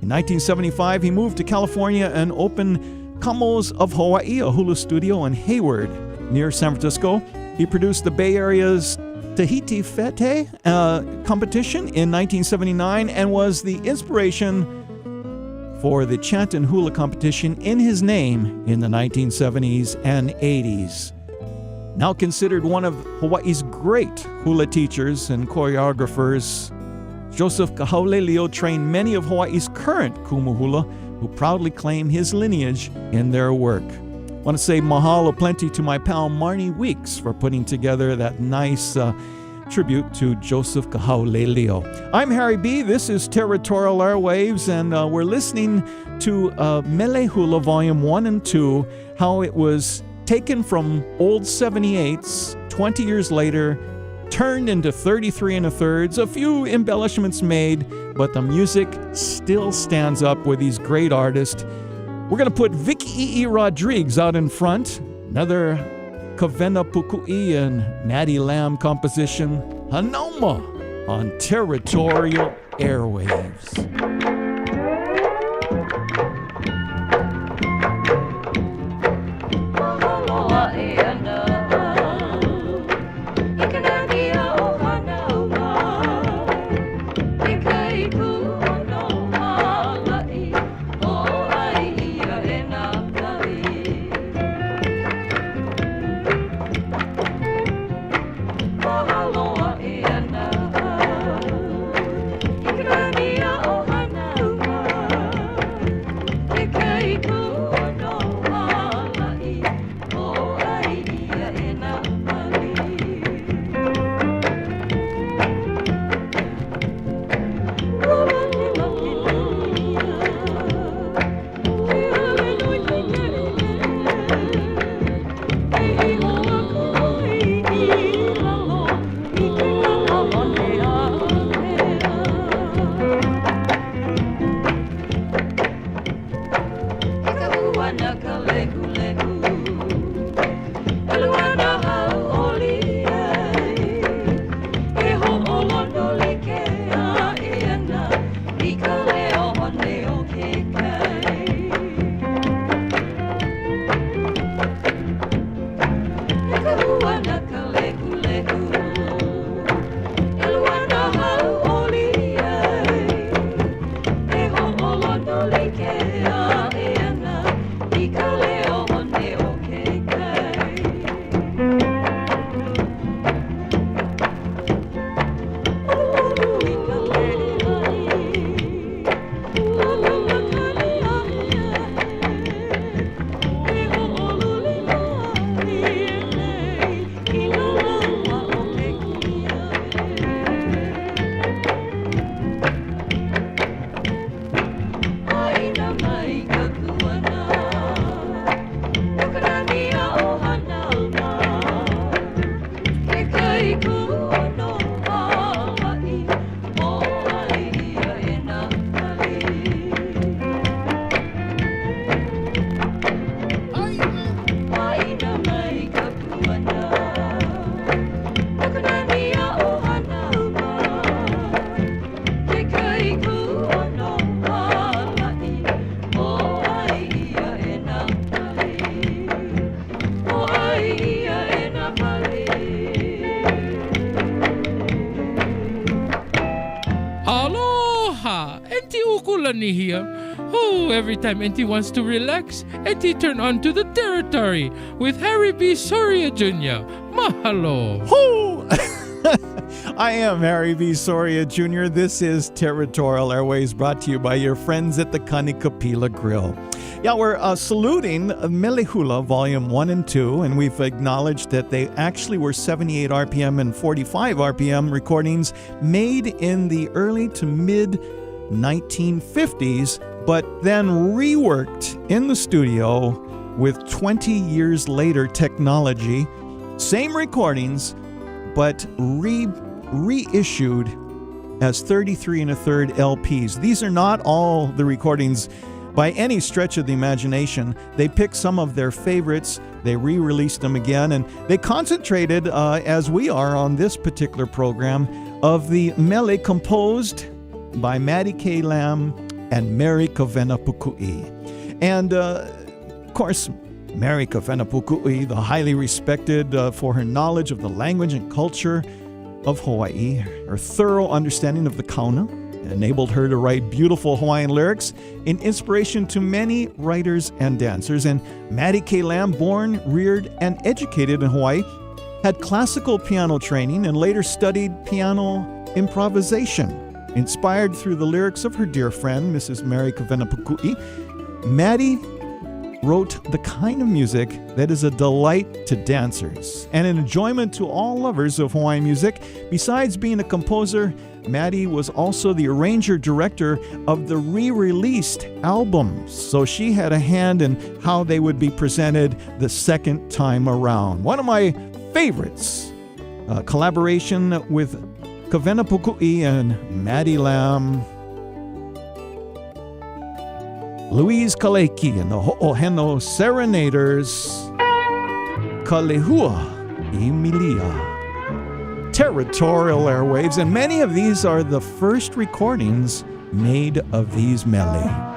In 1975, he moved to California and opened Kamos of Hawaii, a hula studio in Hayward, near San Francisco. He produced the Bay Area's Tahiti Fete competition in 1979 and was the inspiration for the chant and hula competition in his name in the 1970s and 80s. Now considered one of Hawaii's great hula teachers and choreographers, Joseph Kahaulelio trained many of Hawaii's current kumu hula who proudly claim his lineage in their work. I want to say mahalo plenty to my pal Marnie Weeks for putting together that nice tribute to Joseph Kahaulelio. I'm Harry B. This is Territorial Airwaves, and we're listening to Mele Hula Volume 1 and 2, how it was taken from old 78s, 20 years later, turned into 33 1/3, a few embellishments made, but the music still stands up with these great artists. We're going to put Vicky E. Rodriguez out in front, another Kavena Pukui and Maddie Lamb composition, Hanoma, on Territorial Airwaves. Ikale o hone Lonnie here. Oh, every time Auntie wants to relax, Auntie turn on to the territory with Harry B. Soria Jr. Mahalo. Hoo! I am Harry B. Soria Jr. This is Territorial Airways, brought to you by your friends at the Kanikapila Grill. Yeah, we're saluting Mele Hula Volume 1 and 2, and we've acknowledged that they actually were 78 RPM and 45 RPM recordings made in the early to mid 1950s, but then reworked in the studio with 20 years later technology. Same recordings, but reissued as 33 1/3 LPs. These are not all the recordings by any stretch of the imagination. They picked some of their favorites, they re-released them again, and they concentrated, as we are on this particular program, of the mele composed by Mauna Kea and Mary Kavena Pukui. And, of course, Mary Kavena Pukui, the highly respected for her knowledge of the language and culture of Hawaii, her thorough understanding of the kauna, enabled her to write beautiful Hawaiian lyrics in inspiration to many writers and dancers. And Mauna Kea, born, reared, and educated in Hawaii, had classical piano training and later studied piano improvisation. Inspired through the lyrics of her dear friend, Mrs. Mary Kavena Pukui, Maddie wrote the kind of music that is a delight to dancers and an enjoyment to all lovers of Hawaiian music. Besides being a composer, Maddie was also the arranger-director of the re-released albums, so she had a hand in how they would be presented the second time around. One of my favorites, collaboration with Kavena Pukui and Maddie Lamb, Louise Kaleki and the Ho'oheno Serenaders, Kalehua Emilia. Territorial Airwaves, and many of these are the first recordings made of these mele.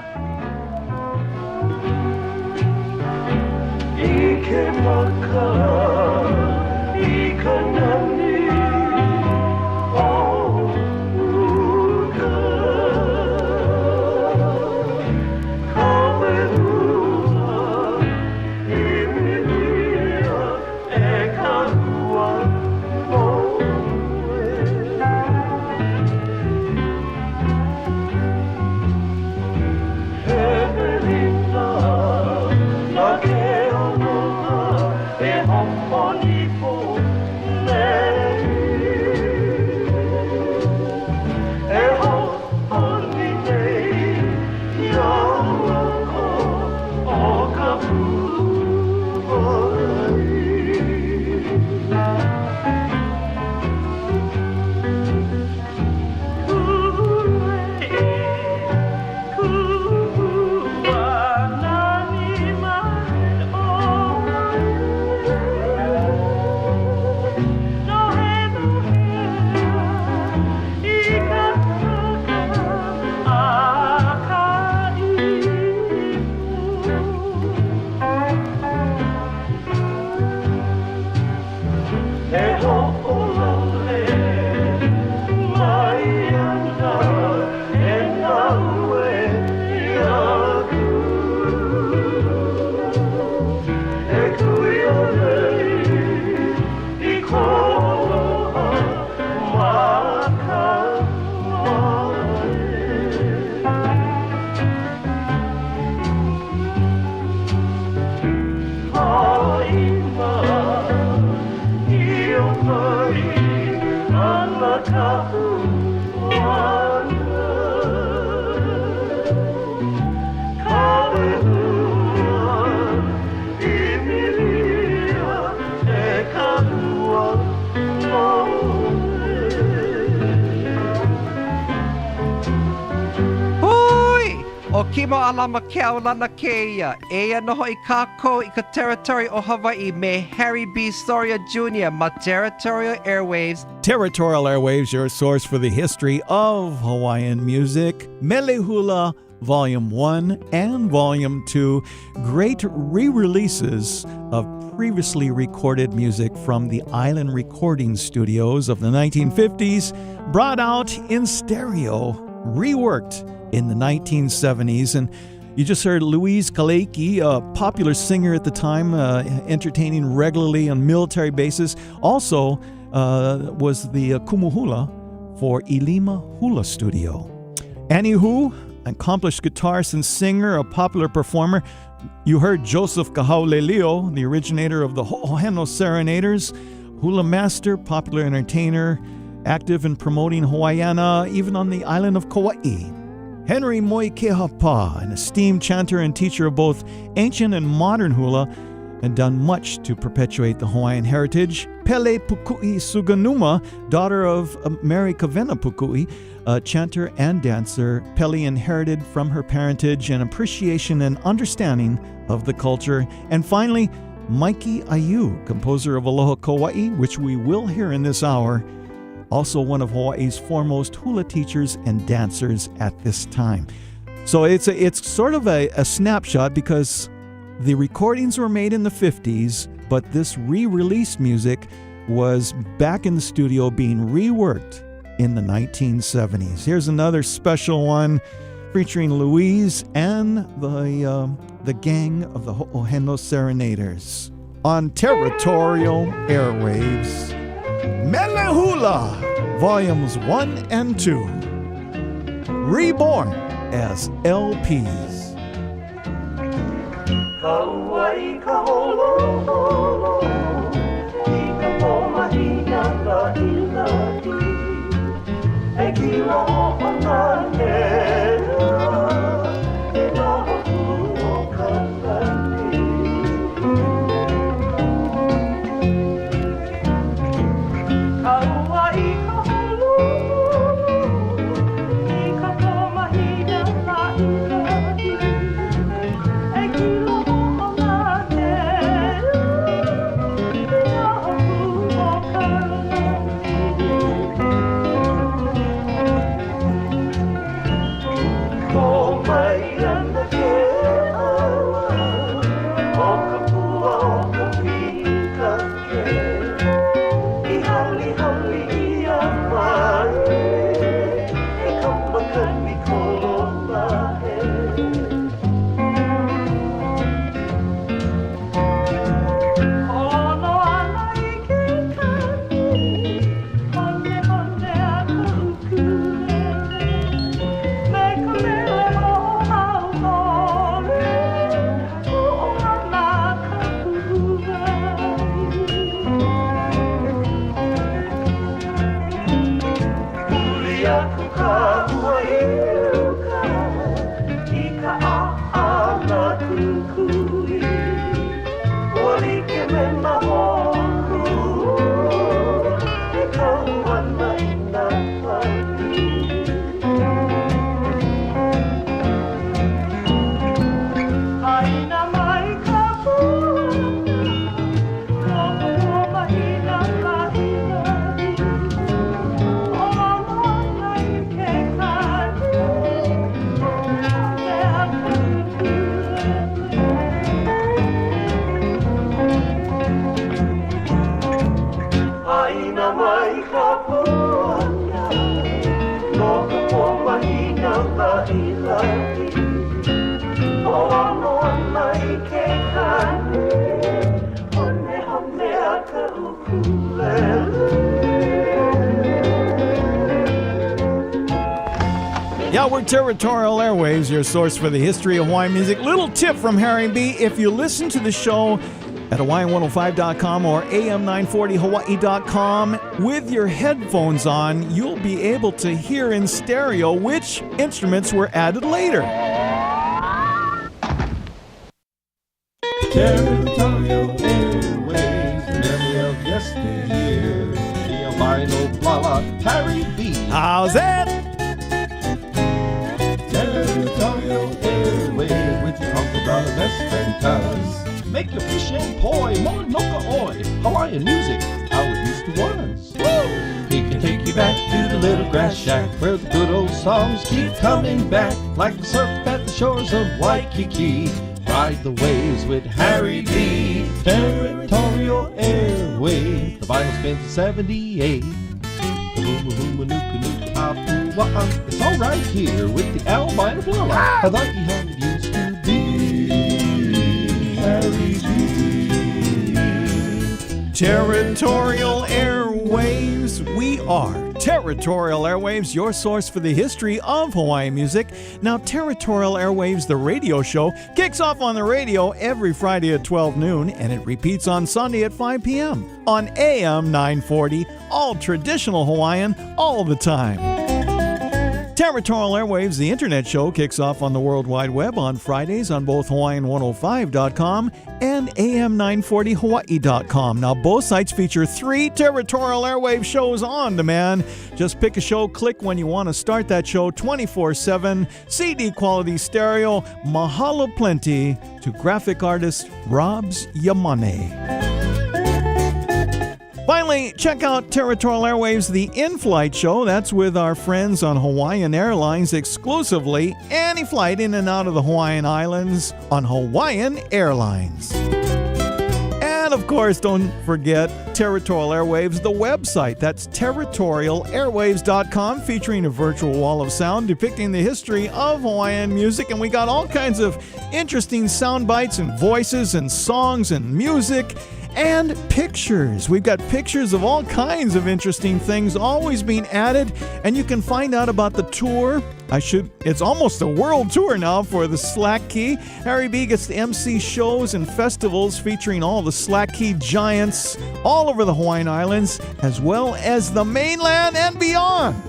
Kimo alama kea Mauna Kea, ea noho I kako I ka territory o Hawaii me Harry B. Soria Jr. ma Territorial Airwaves. Territorial Airwaves, your source for the history of Hawaiian music. Mele Hula Volume 1 and Volume 2, great re-releases of previously recorded music from the Island Recording Studios of the 1950s, brought out in stereo, reworked in the 1970s. And you just heard Louise Kaleiki, a popular singer at the time, entertaining regularly on military bases. Also was the kumuhula for Ilima Hula Studio. Annie Hu, accomplished guitarist and singer, a popular performer. You heard Joseph Kahauleleo, the originator of the Ho'oheno Serenaders, hula master, popular entertainer, active in promoting Hawaiiana, even on the island of Kauai. Henry Moikehapa, an esteemed chanter and teacher of both ancient and modern hula, and done much to perpetuate the Hawaiian heritage. Pele Pukui Suganuma, daughter of Mary Kavena Pukui, a chanter and dancer. Pele inherited from her parentage an appreciation and understanding of the culture. And finally, Mikey Ayu, composer of Aloha Kauai, which we will hear in this hour, also one of Hawaii's foremost hula teachers and dancers at this time. So it's sort of a snapshot, because the recordings were made in the 50s, but this re-released music was back in the studio being reworked in the 1970s. Here's another special one featuring Louise and the gang of the Ho'oheno Serenaders on territorial airwaves. Mele Hula, Volumes 1 and 2, reborn as LPs. Kauai ka holo holo, I ka pomahina ka ilahi, e kila ho'ona nera, e naha kuo ka lani. Kauai ka holo holo, I ka pomahina ka ilahi, e kila Yeah, we're Territorial Airwaves, your source for the history of Hawaiian music. Little tip from Harry B. If you listen to the show at Hawaiian105.com or AM940Hawaii.com with your headphones on, you'll be able to hear in stereo which instruments were added later. Territorial Airwaves, memory of yesteryear. The albino blala, Harry B. How's that? Territorial Airwaves with your uncle, brother, best friend, cuz. Make your fish and poi, Mauna Kea, Hawaiian music, how it used to was. Woo! He can take you back to the little grass shack where the good old songs keep coming back, like the surf at the shores of Waikiki. Ride the waves with Harry B. Territorial Airwaves. The vinyl spins at 78. The huma huma nuka nuka apu Wa'am. It's all right here with the albino blala. Hawaii how it used to be. Harry B. Territorial Airwaves, we are Territorial Airwaves, your source for the history of Hawaiian music. Now, Territorial Airwaves, the radio show, kicks off on the radio every Friday at 12 noon, and it repeats on Sunday at 5 p.m. on AM 940, all traditional Hawaiian, all the time. Territorial Airwaves, the internet show, kicks off on the World Wide Web on Fridays on both Hawaiian105.com and AM940Hawaii.com. Now, both sites feature 3 Territorial Airwaves shows on demand. Just pick a show, click when you want to start that show 24/7. CD quality stereo. Mahalo plenty to graphic artist Robs Yamane. Finally, check out Territorial Airwaves, the in-flight show. That's with our friends on Hawaiian Airlines exclusively. Any flight in and out of the Hawaiian Islands on Hawaiian Airlines. And of course, don't forget Territorial Airwaves, the website. That's territorialairwaves.com, featuring a virtual wall of sound depicting the history of Hawaiian music. And we got all kinds of interesting sound bites and voices and songs and music. And pictures. We've got pictures of all kinds of interesting things always being added, and you can find out about the tour. It's almost a world tour now for the Slack Key. Harry B gets to MC shows and festivals featuring all the Slack Key giants all over the Hawaiian Islands, as well as the mainland and beyond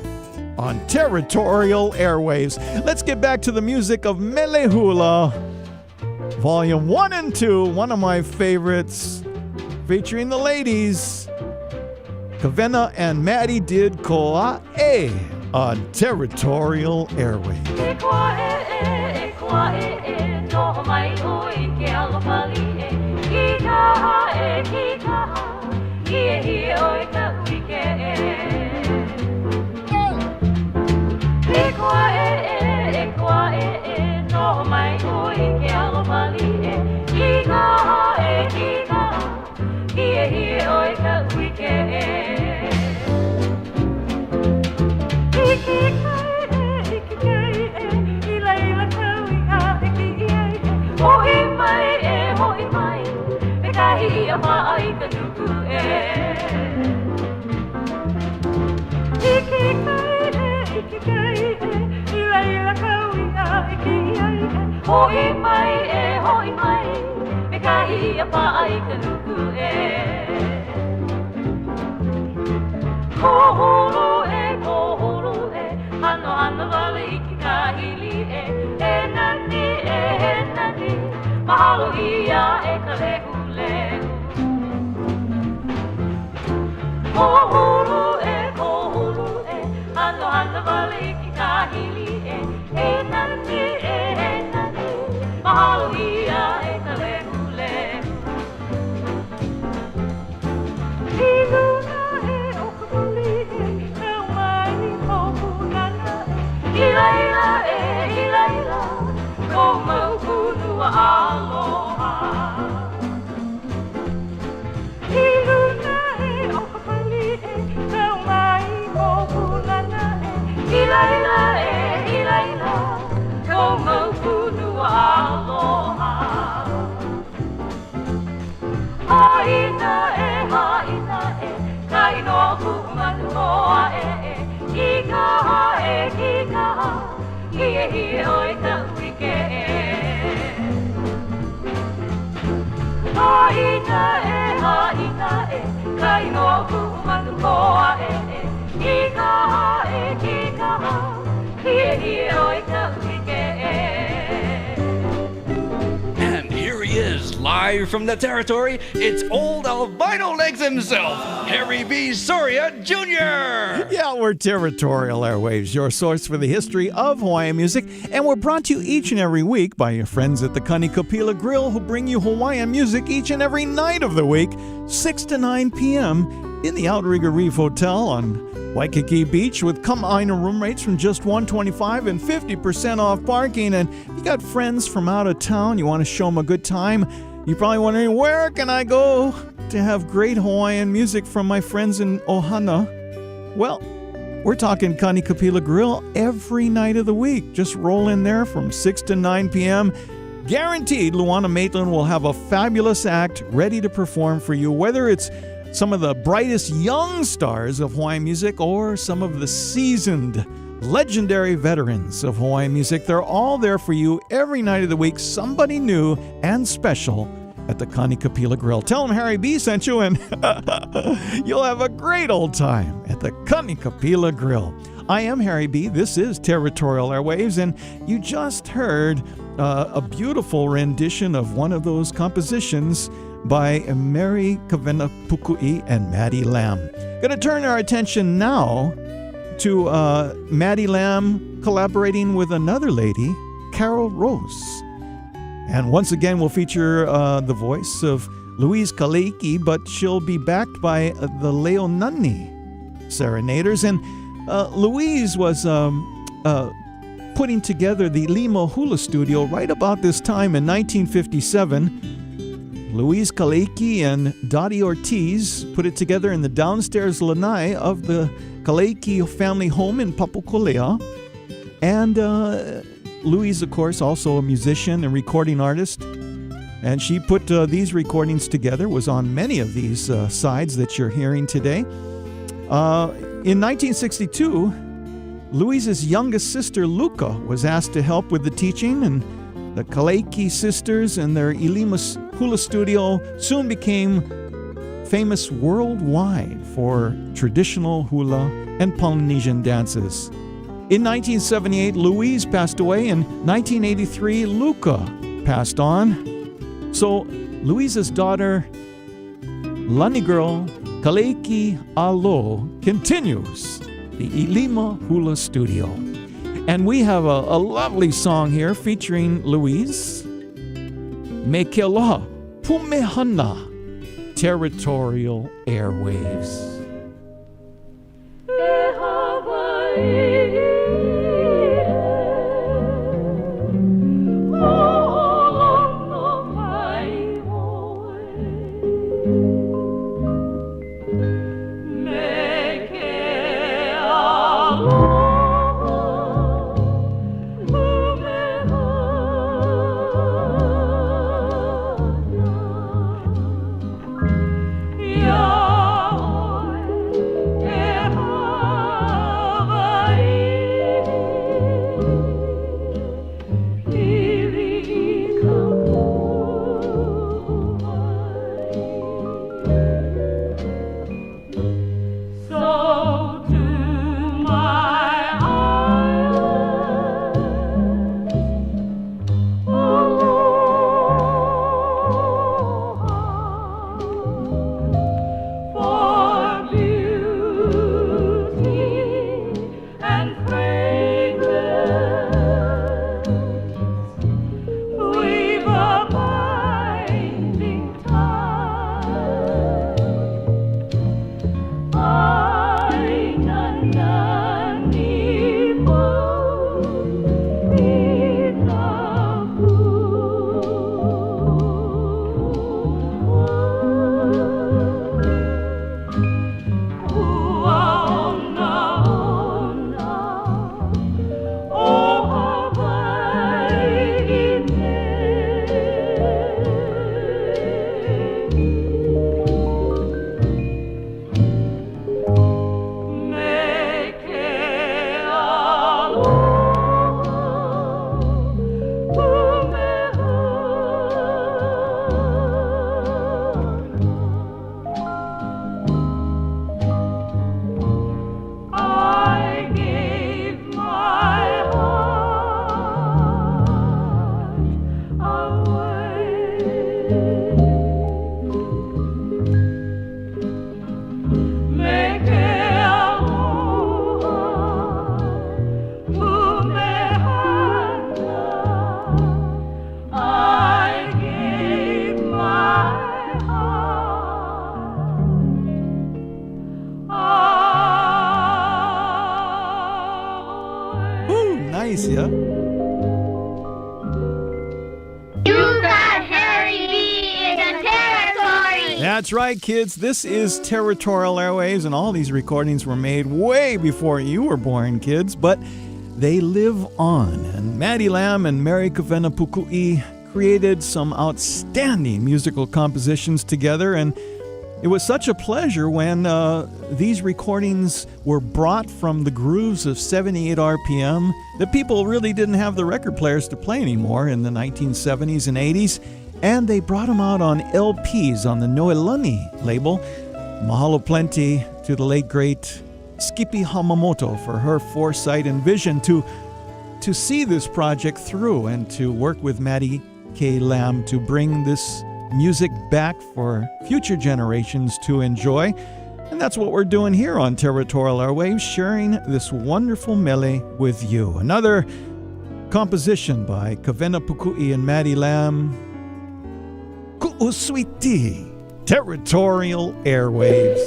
on Territorial Airwaves. Let's get back to the music of Mele Hula, Volume 1 and 2, one of my favorites, featuring the ladies. Kavena and Maddie did Koa E on Territorial Airwaves. And here he is, live from the territory. It's old albino legs himself, Harry B. Soria Jr. Yeah, we're Territorial Airwaves, your source for the history of Hawaiian music, and we're brought to you each and every week by your friends at the Kanikapila Grill, who bring you Hawaiian music each and every night of the week, 6 to 9 p.m. in the Outrigger Reef Hotel on Waikiki Beach, with come-aina room rates from just $125 and 50% off parking. And if you got friends from out of town, you want to show them a good time, you're probably wondering, where can I go to have great Hawaiian music from my friends in Ohana? Well, We're talking Kanikapila Grill every night of the week. Just roll in there from 6 to 9 p.m. Guaranteed, Luana Maitland will have a fabulous act ready to perform for you, whether it's some of the brightest young stars of Hawaiian music or some of the seasoned, legendary veterans of Hawaiian music. They're all there for you every night of the week, somebody new and special at the Kanikapila Grill. Tell them Harry B sent you, and you'll have a great old time at the Kanikapila Grill. I am Harry B. This is Territorial Airwaves, and you just heard a beautiful rendition of one of those compositions by Mary Kavena Pukui and Maddie Lamb. Going to turn our attention now to Maddie Lamb collaborating with another lady, Carol Rose. And once again, we'll feature the voice of Louise Kaleiki, but she'll be backed by the Leonani Serenaders. And Louise was putting together the Lima Hula Studio right about this time in 1957. Louise Kaleiki and Dottie Ortiz put it together in the downstairs lanai of the Kaleiki family home in Papukolea. And Louise, of course, also a musician and recording artist. And she put these recordings together, was on many of these sides that you're hearing today. In 1962, Louise's youngest sister, Luca, was asked to help with the teaching, and the Kaleiki sisters and their Ilima Hula Studio soon became famous worldwide for traditional hula and Polynesian dances. In 1978, Louise passed away. In 1983, Luca passed on. So Louise's daughter, Lani Girl Kaleiki Alo, continues the Ilima Hula Studio. And we have a lovely song here featuring Louise. Me ke aloha, pumehana, Territorial Airwaves. Alicia. You got Harry B in the territory. That's right, kids. This is Territorial Airwaves, and all these recordings were made way before you were born, kids, but they live on. And Maddie Lamb and Mary Kavena Puku'i created some outstanding musical compositions together, and it was such a pleasure when these recordings were brought from the grooves of 78 RPM that people really didn't have the record players to play anymore in the 1970s and 80s, and they brought them out on LPs on the Noelani label. Mahalo plenty to the late, great Skippy Hamamoto for her foresight and vision to see this project through and to work with Maddie K. Lamb to bring this music back for future generations to enjoy. And that's what we're doing here on Territorial Airwaves, sharing this wonderful mele with you. Another composition by Kavena Puku'i and Maddie Lamb, Ku'uswiti, Territorial Airwaves.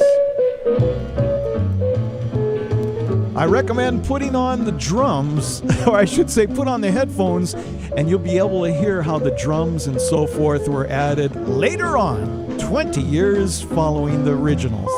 I recommend putting on the drums, or I should say put on the headphones, and you'll be able to hear how the drums and so forth were added later on, 20 years following the originals.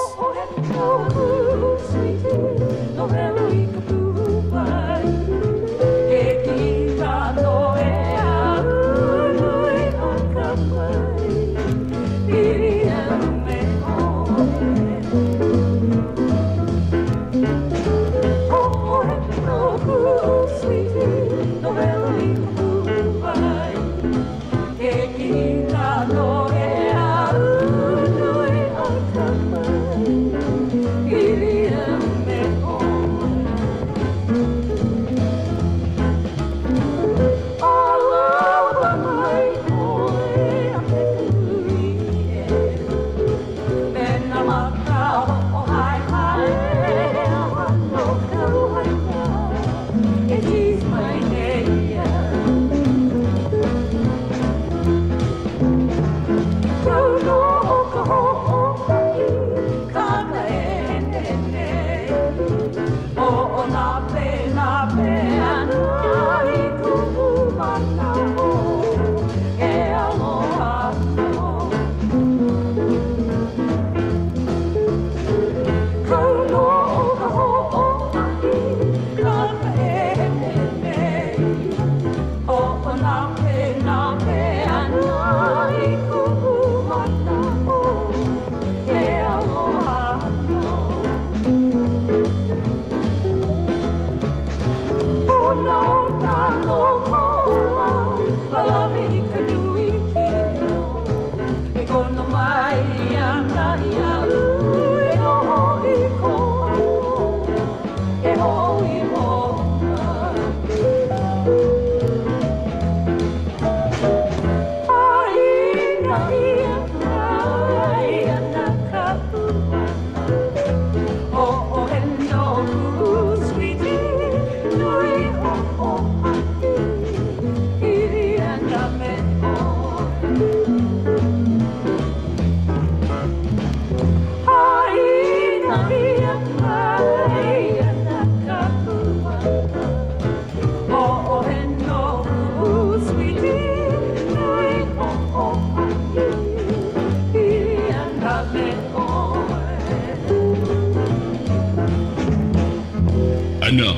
And now,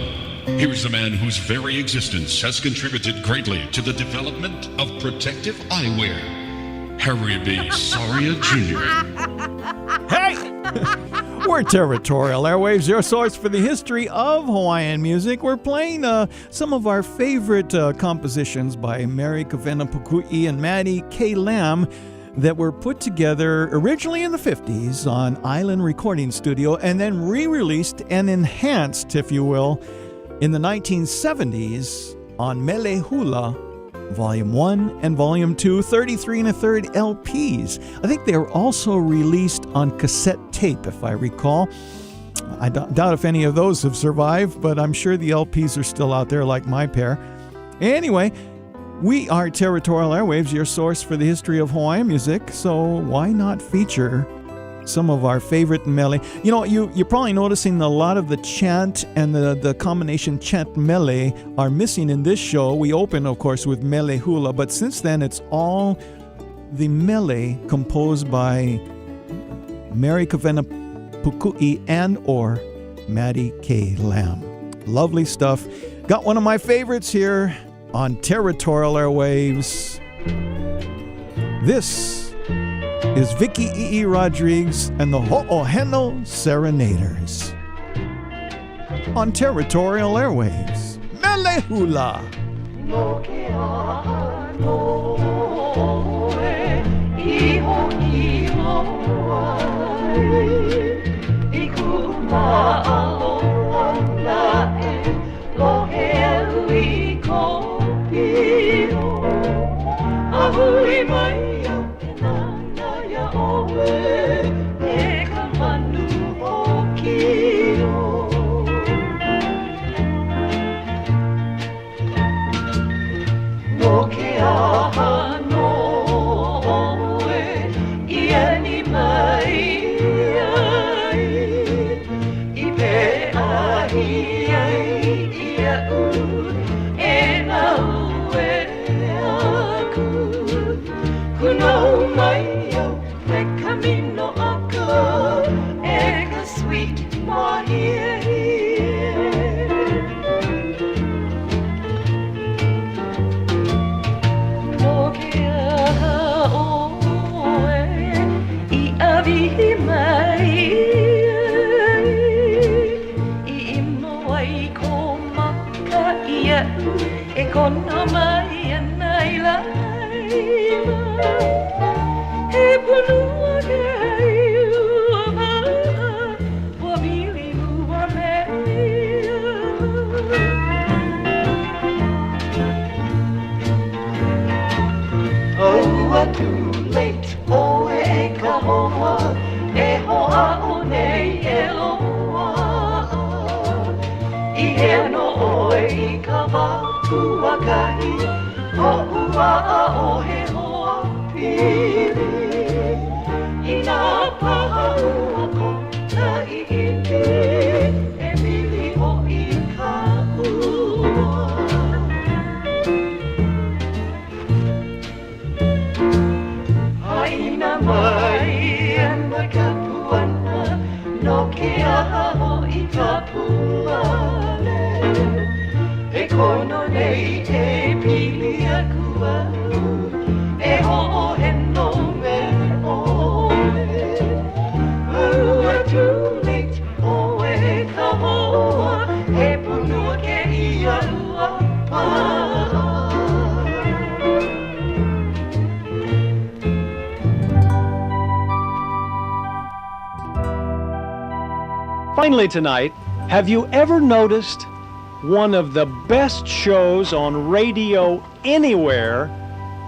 here's a man whose very existence has contributed greatly to the development of protective eyewear, Harry B. Soria Jr. Hey! We're Territorial Airwaves, your source for the history of Hawaiian music. We're playing some of our favorite compositions by Mary Kavena Puku'i and Maddie K. Lamb that were put together originally in the 50s on Island Recording Studio and then re-released and enhanced, if you will, in the 1970s on Mele Hula, Volume 1 and Volume 2, 33 1/3 LPs. I think they were also released on cassette tape, if I recall. I doubt if any of those have survived, but I'm sure the LPs are still out there like my pair. Anyway, we are Territorial Airwaves, your source for the history of Hawaiian music, so why not feature some of our favorite mele? You know, you're probably noticing a lot of the chant and the combination chant mele are missing in this show. We open, of course, with Mele Hula, but since then it's all the mele composed by Mary Kavena Pukui and or Maddie K. Lamb. Lovely stuff. Got one of my favorites here on Territorial Airwaves. This is Vicky E. Rodriguez and the Ho'oheno Serenaders on Territorial Airwaves. Mele hula! Finally tonight, have you ever noticed one of the best shows on radio anywhere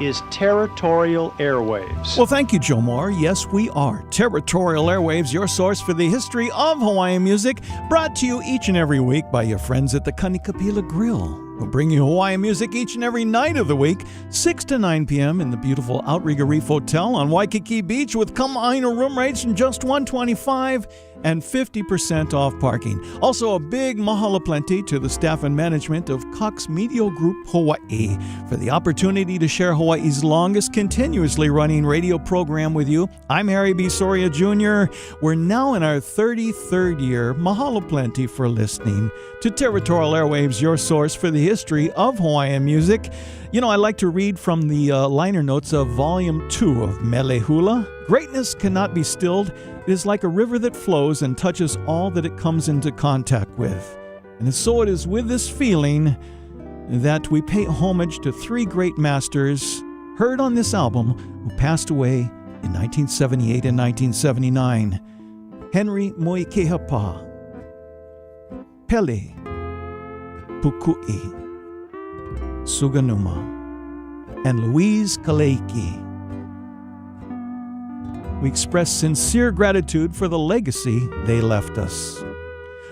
is Territorial Airwaves? Well, thank you, Joe Moore. Yes, we are. Territorial Airwaves, your source for the history of Hawaiian music, brought to you each and every week by your friends at the Kanikapila Grill. We'll bring you Hawaiian music each and every night of the week, 6 to 9 p.m. in the beautiful Outrigger Reef Hotel on Waikiki Beach with Kama'aina room rates from just $125 and 50% off parking. Also, a big mahalo plenty to the staff and management of Cox Media Group Hawaii for the opportunity to share Hawaii's longest continuously running radio program with you. I'm Harry B. Soria Jr. We're now in our 33rd year. Mahalo plenty for listening to Territorial Airwaves, your source for the history of Hawaiian music. You know, I like to read from the liner notes of Volume 2 of Mele Hula. Greatness cannot be stilled. It is like a river that flows and touches all that it comes into contact with. And so it is with this feeling that we pay homage to three great masters heard on this album who passed away in 1978 and 1979. Henry Moikehepa, Pele, Pukui, Suganuma, and Louise Kaleiki. We express sincere gratitude for the legacy they left us.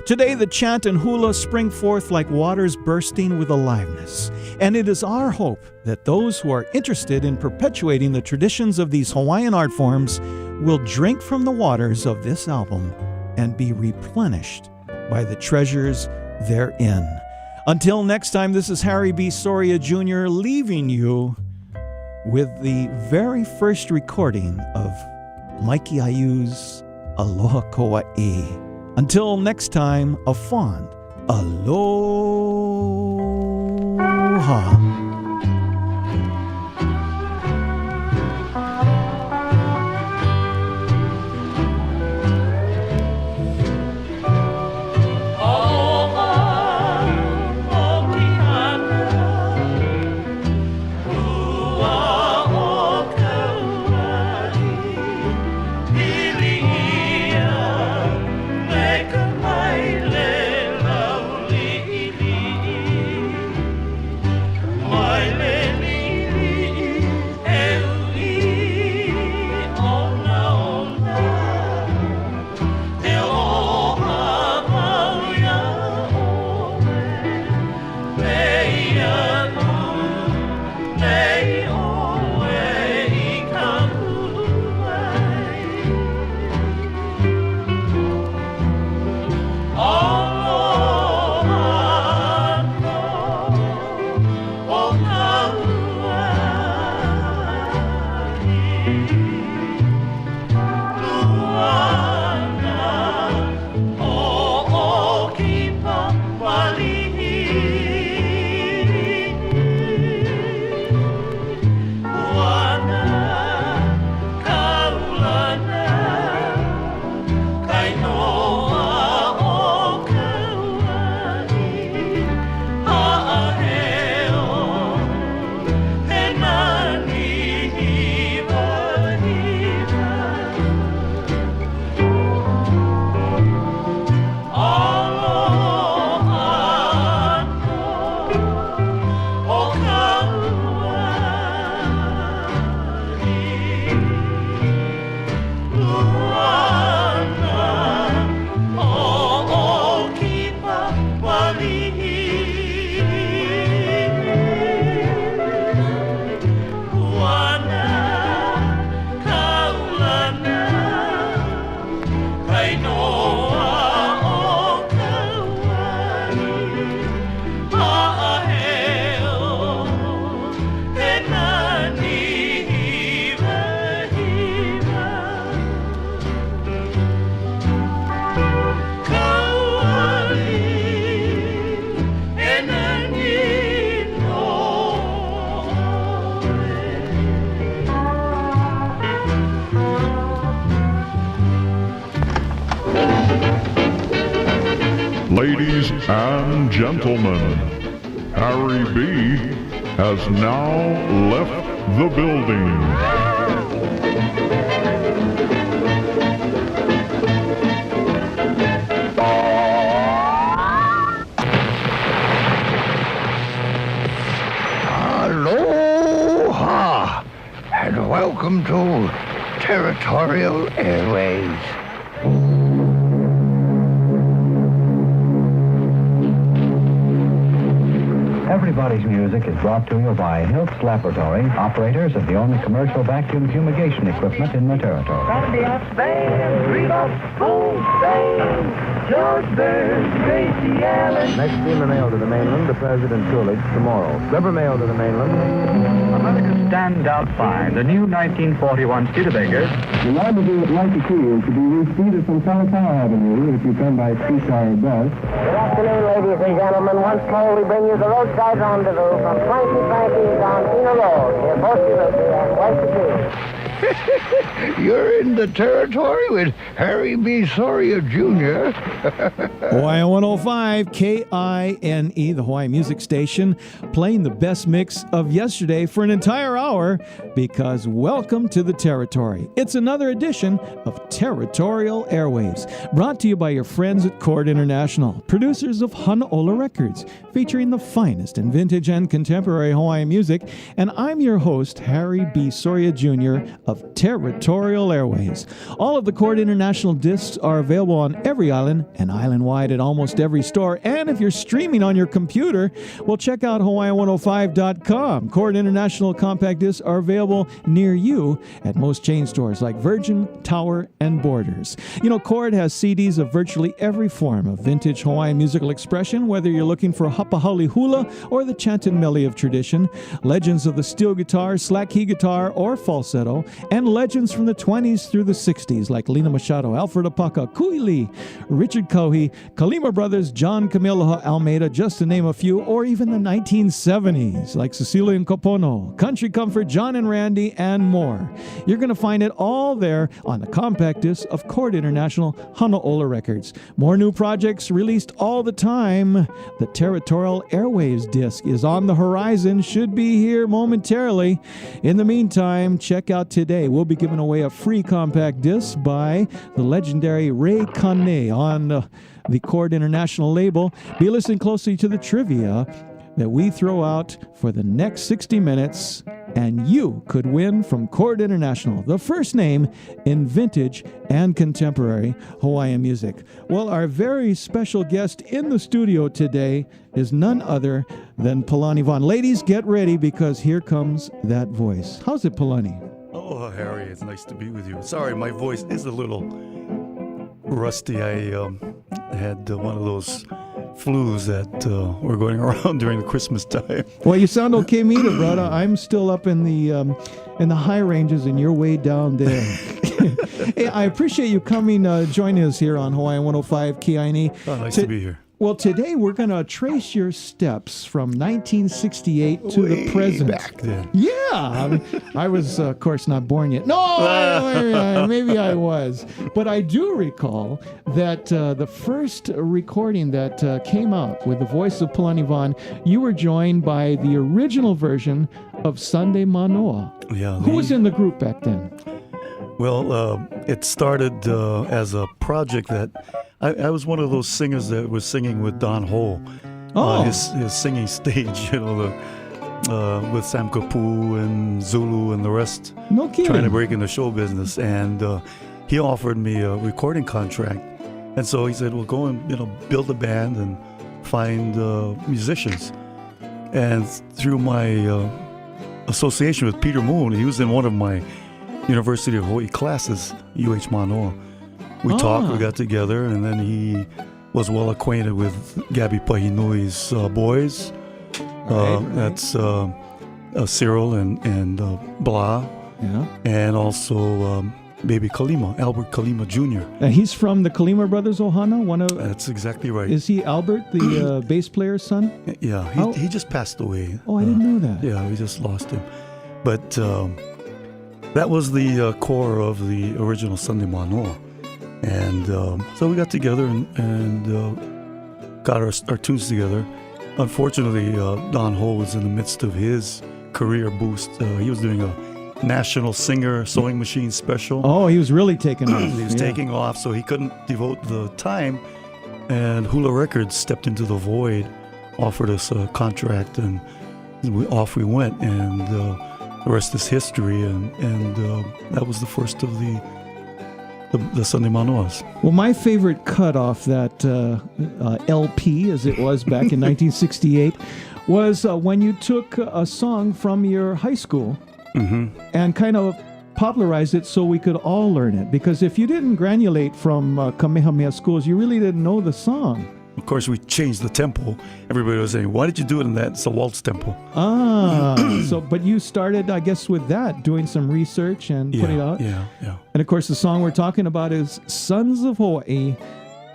Today, the chant and hula spring forth like waters bursting with aliveness, and it is our hope that those who are interested in perpetuating the traditions of these Hawaiian art forms will drink from the waters of this album and be replenished by the treasures therein. Until next time, this is Harry B. Soria Jr. leaving you with the very first recording of Mikey Ayu's aloha Kauai. Until next time, a fond aloha. Ladies and gentlemen, Harry B. has now left the building. Aloha, and welcome to Territorial Airways. Everybody's Music is brought to you by Hiltz Laboratory, operators of the only commercial vacuum fumigation equipment in the territory. Ambiance Band, Reebok, Bold Band, George Burns, Gracie Allen. Next steamer mail to the mainland to President Coolidge tomorrow. Rubber mail to the mainland. America stand out fine. The new 1941 Studebaker. The rendezvous at Waikiki is to be reached either from Kalakaua Avenue if you come by streetcar or bus. Good afternoon, ladies and gentlemen. Once more, we bring you the roadside rendezvous from Frankie Frankie's on Pina Road, near Volcano and Waikiki. You're in the territory with Harry B. Soria Jr. Hawaiian 105, KINE, the Hawaii Music Station, playing the best mix of yesterday for an entire hour because welcome to the territory. It's another edition of Territorial Airwaves, brought to you by your friends at Chord International, producers of Hanaola Records, featuring the finest in vintage and contemporary Hawaiian music. And I'm your host, Harry B. Soria Jr. of Territorial Airways. All of the Chord International discs are available on every island and island-wide at almost every store. And if you're streaming on your computer, well, check out Hawaii105.com. Chord International compact discs are available near you at most chain stores like Virgin, Tower, and Borders. You know, Chord has CDs of virtually every form of vintage Hawaiian musical expression, whether you're looking for hapahali hula or the chanted mele of tradition, legends of the steel guitar, slack key guitar, or falsetto, and legends from the 20s through the 60s like Lina Machado, Alfred Apaka, Kui Lee, Richard Cohey, Kalima Brothers, John Camilo Almeida, just to name a few, or even the 1970s like Cecilia and Copono, Country Comfort, John and Randy, and more. You're going to find it all there on the compact disc of Chord International Hanaola Records. More new projects released all the time. The Territorial Airwaves disc is on the horizon, should be here momentarily. In the meantime, check out today. We'll be giving away a free compact disc by the legendary Ray Kane on the Chord International label. Be listening closely to the trivia that we throw out for the next 60 minutes, and you could win from Chord International, the first name in vintage and contemporary Hawaiian music. Well, our very special guest in the studio today is none other than Palani Vaughn. Ladies, get ready, because here comes that voice. How's it, Palani? Oh, Harry, it's nice to be with you. Sorry, my voice is a little rusty. I had one of those flus that were going around during the Christmas time. Well, you sound okay, me, brother. I'm still up in the high ranges, and you're way down there. Hey, I appreciate you coming, joining us here on Hawaiian 105 Kiaini. Oh, nice to be here. Well, today we're going to trace your steps from 1968 to the present. Back then. Yeah. I was, of course, not born yet. No, maybe I was. But I do recall that the first recording that came out with the voice of Palani Vaughn, you were joined by the original version of Sunday Manoa. Yeah. Who was in the group back then? Well, it started as a project that I was one of those singers that was singing with Don Ho on his singing stage, with Sam Kapu and Zulu and the rest. No kidding. Trying to break into show business. And he offered me a recording contract. And so he said, well, go and, build a band and find musicians. And through my association with Peter Moon, he was in one of my University of Hawaii classes, UH Manoa. We talked, we got together, and then he was well acquainted with Gabby Pahinui's boys. That's Cyril and Blah. Yeah. And also baby Kalima, Albert Kalima Jr. He's from the Kalima Brothers Ohana? That's exactly right. Is he Albert, the bass player's son? Yeah, he just passed away. Oh, I didn't know that. Yeah, we just lost him. But that was the core of the original Sunday Manoa. And so we got together and got our tunes together. Unfortunately, Don Ho was in the midst of his career boost. He was doing a National Singer Sewing Machine special. Oh, he was really taking off. He was taking off, so he couldn't devote the time. And Hula Records stepped into the void, offered us a contract, and off we went. And the rest is history. And that was the first of the Sunday Manoas. Well, my favorite cut off that LP, as it was back in 1968, was when you took a song from your high school and kind of popularized it so we could all learn it. Because if you didn't granulate from Kamehameha schools, you really didn't know the song. Of course, we changed the tempo. Everybody was saying, why did you do it in that? It's a waltz tempo. But you started, I guess, with that, doing some research and putting it out. Yeah. And of course, the song we're talking about is Sons of Hawaii.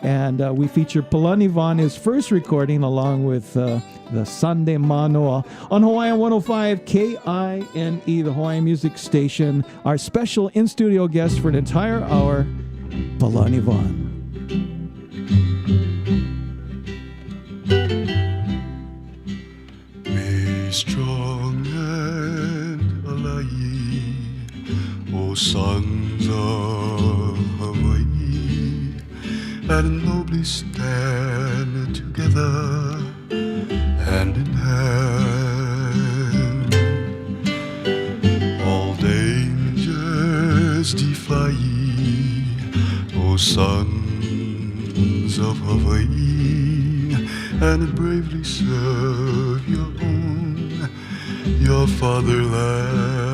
And we feature Palani Vaughn, his first recording, along with the Sunday Manoa on Hawaiian 105 KINE, the Hawaiian Music Station. Our special in-studio guest for an entire hour, Palani Vaughn. Be strong and alive, O sons of Hawaii, and nobly stand together, hand in hand. All dangers defy ye, O sons of Hawaii, and bravely serve your own, your fatherland.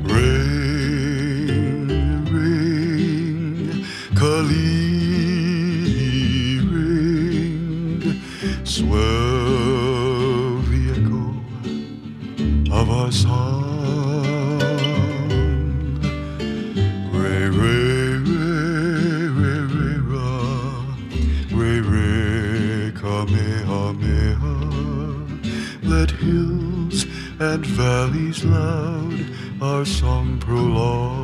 Ring, ring, Kali, ring, swell the echo of our song. valleys loud our song prolong.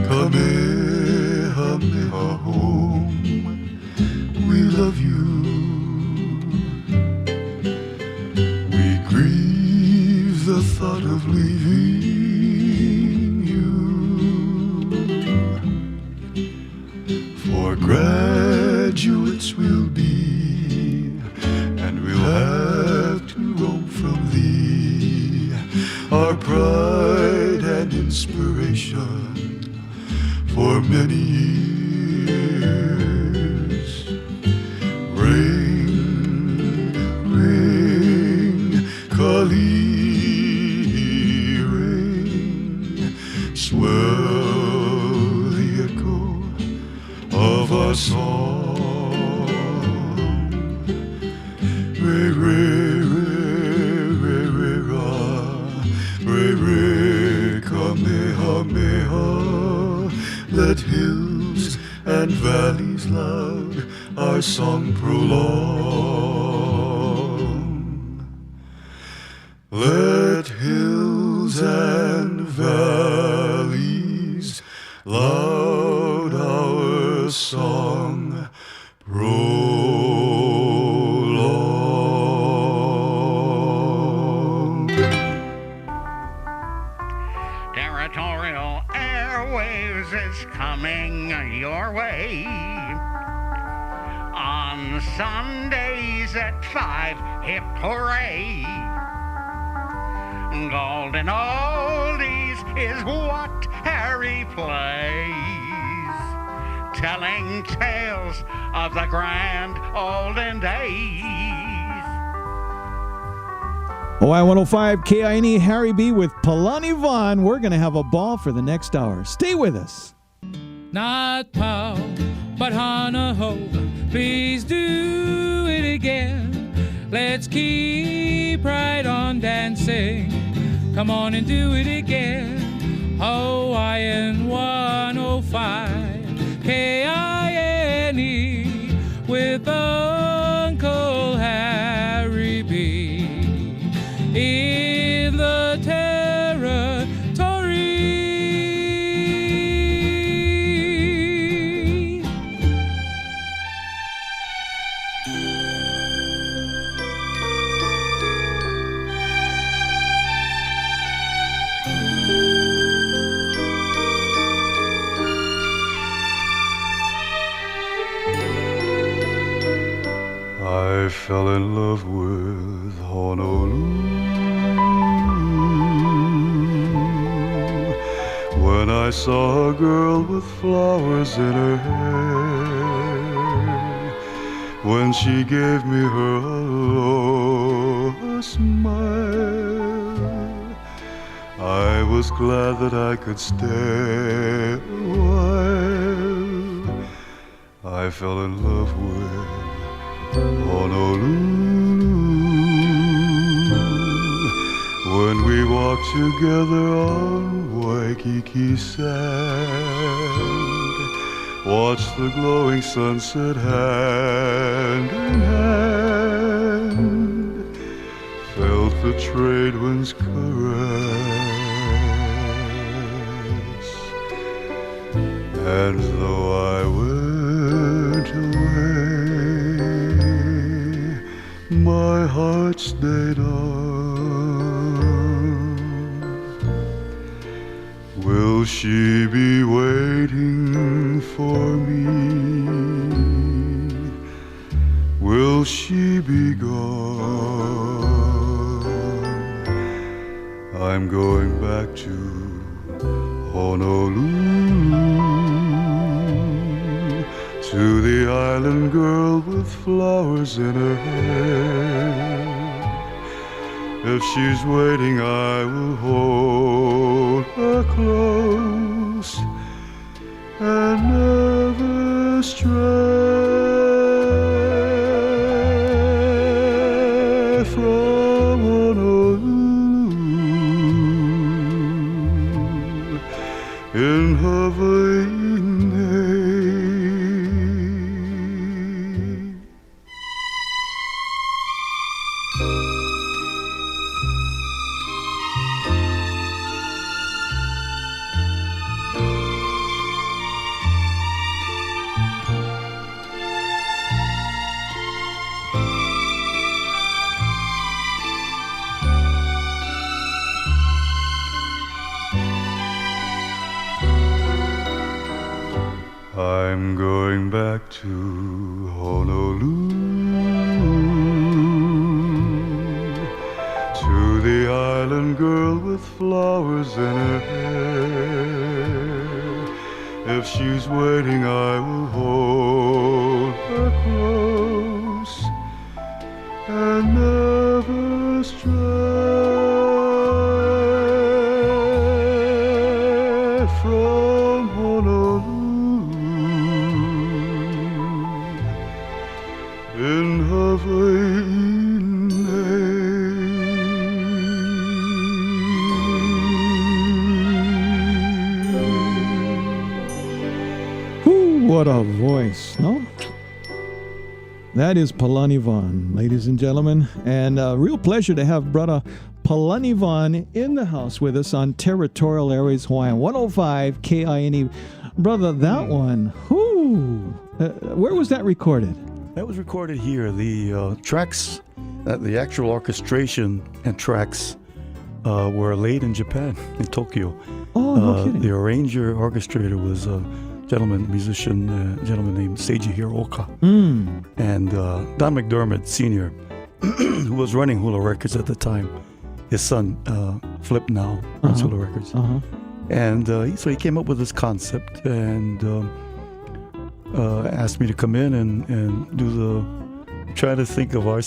Kamehameha home, we love you. We grieve the thought of leaving you. For graduates we'll be, and we'll have to roam from thee, our pride and inspiration for many years. Ring, ring, Kali, ring, swell the echo of our song. Re, re, re, re, re, ra, re, re, kamehameha. Let hills and valleys loud our song prolong. Let hills and valleys loud our song prolong. Territorial Airwaves is coming your way. On Sundays at 5, hip hooray. Golden Oldies is what Harry plays, telling tales of the grand olden days. Hawaii 105 KINE, Harry B. with Palani Vaughn. We're going to have a ball for the next hour. Stay with us. Not pow, but hana ho, please do it again. Let's keep right on dancing. Come on and do it again. Hawaiian 105 KINE with Uncle Harry B. in the territory. I fell in love with Honolulu when I saw a girl with flowers in her hair. When she gave me her aloha smile, I was glad that I could stay a while. I fell in love with Honolulu when we walked together on Waikiki sand, watched the glowing sunset hand in hand, felt the trade winds caress, and though I went away, my heart stayed on. Will she be waiting for me? Will she be gone? I'm going back to Honolulu, to the island girl with flowers in her hair. If she's waiting, I will hold her close and never stray from Honolulu in Hawaii. I'm going back to Honolulu, to the island girl with flowers in her hair. If she's waiting, I will hold her close and never stray from Honolulu in Hawaii. What a voice, no? That is Palani Vaughn, ladies and gentlemen. And a real pleasure to have brother Palani Vaughn in the house with us on Territorial Airways Hawaiian 105 KINE. Brother, that one, where was that recorded? That was recorded here. The tracks, the actual orchestration and tracks were laid in Japan, in Tokyo. Oh, no kidding. The arranger, orchestrator was musician named Seiji Hiroka. And Don McDermott Sr., who was running Hula Records at the time, his son, Flip, now runs Hula Records. And so he came up with this concept and asked me to come in and do try to think of our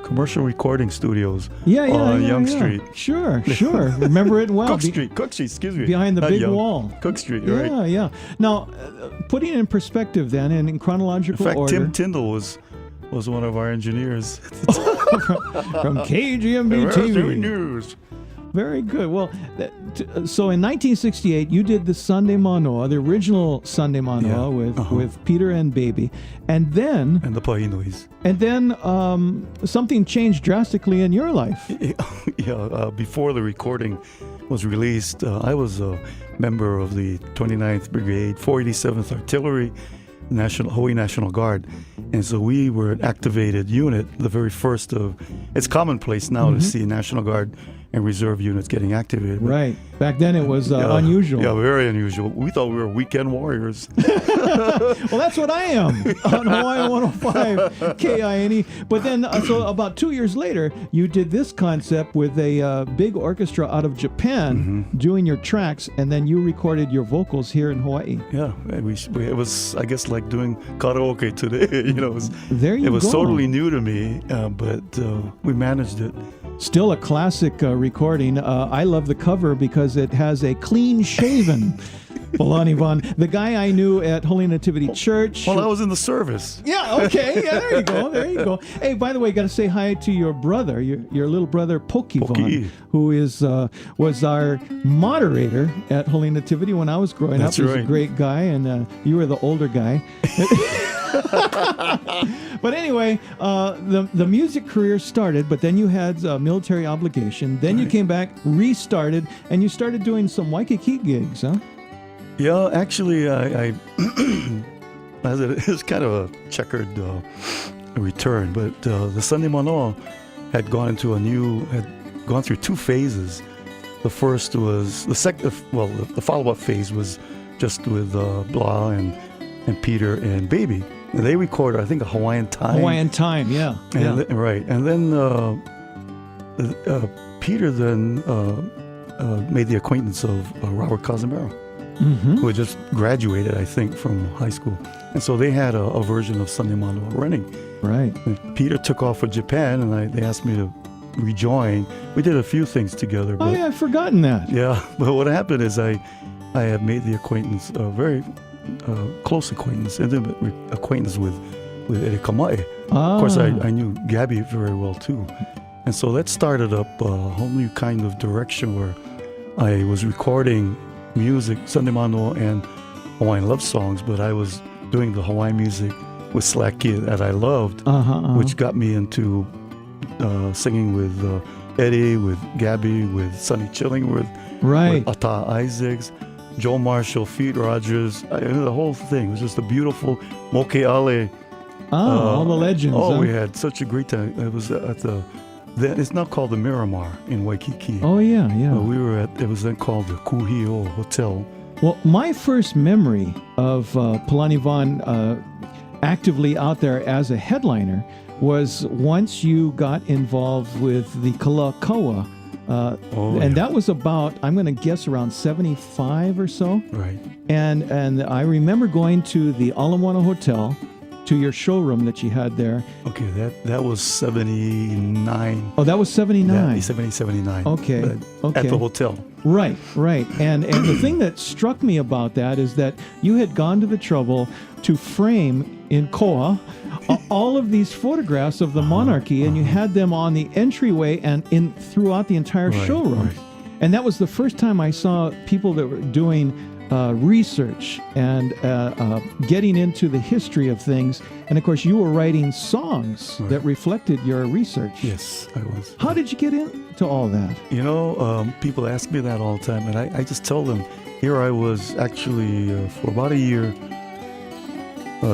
commercial recording studios on Yonge Street. Sure. Remember it well. Cook Street, excuse me. Behind the big wall. Cook Street, right. Yeah. Now, putting it in perspective then, and in chronological order. In fact, Tim Tyndall was one of our engineers from KGMB TV News. Very good. Well, so in 1968, you did the Sunday Manoa, the original Sunday Manoa with Peter and Baby, and the Pahinois. And then something changed drastically in your life. Before the recording was released, I was a member of the 29th Brigade, 487th Artillery, Hawaii National Guard, and so we were an activated unit, the very first of. It's commonplace now to see National Guard and reserve units getting activated. Right. Back then it was unusual. Yeah, very unusual. We thought we were weekend warriors. Well, that's what I am on Hawaii 105 KINE. But then, so about 2 years later, you did this concept with a big orchestra out of Japan doing your tracks, and then you recorded your vocals here in Hawaii. Yeah, it was, I guess, like doing karaoke today. There it was go. totally new to me, but we managed it. Still a classic recording. I love the cover because it has a clean-shaven Palani Vaughn, the guy I knew at Holy Nativity Church. Well, I was in the service. Yeah, okay. Yeah, there you go. Hey, by the way, got to say hi to your brother, your little brother, Pokey Vaughn, who was our moderator at Holy Nativity when I was growing up. He was a great guy, and you were the older guy. But anyway, the music career started, but then you had military obligation. Then you came back, restarted, and you started doing some Waikiki gigs, huh? Yeah, actually, I it's kind of a checkered return, but the Sunday Manoa had gone through two phases. The first was the follow-up phase was just with Blah and Peter and Baby. And they recorded, I think, a Hawaiian Time. Yeah. Right. And then Peter then made the acquaintance of Robert Cazimero, who had just graduated, I think, from high school. And so they had a version of Sunday Manoa running. Right. And Peter took off for Japan, and they asked me to rejoin. We did a few things together. But, I've forgotten that. Yeah. But what happened is I had made the acquaintance, very close acquaintance, intimate acquaintance with Eddie Kamae. Of course, I knew Gabby very well too, and so that started up a whole new kind of direction where I was recording music, Sunday Manoa and Hawaiian love songs, but I was doing the Hawaiian music with Slack Kid that I loved, which got me into singing with Eddie, with Gabby, with Sonny Chillingworth, with Ata Isaacs, Joe Marshall, Feet Rogers, the whole thing. It was just a beautiful Moke'ale. All the legends. We had such a great time. It was at it's now called the Miramar in Waikiki. Oh, yeah. We were it was then called the Kuhio Hotel Well, my first memory of Palani Vaughn actively out there as a headliner was once you got involved with the Kilauea. And that was about, I'm going to guess, around 75 or so. Right. And I remember going to the Ala Moana Hotel, to your showroom that you had there. Okay, that was 79. Oh, that was 79. 79. Okay. At the hotel. Right. And the thing that struck me about that is that you had gone to the trouble to frame in koa all of these photographs of the monarchy, and you had them on the entryway and throughout the entire showroom. Right. And that was the first time I saw people that were doing research and getting into the history of things. And of course, you were writing songs that reflected your research. Yes, I was. How did you get into all that? You know, people ask me that all the time, and I just tell them, here I was actually for about a year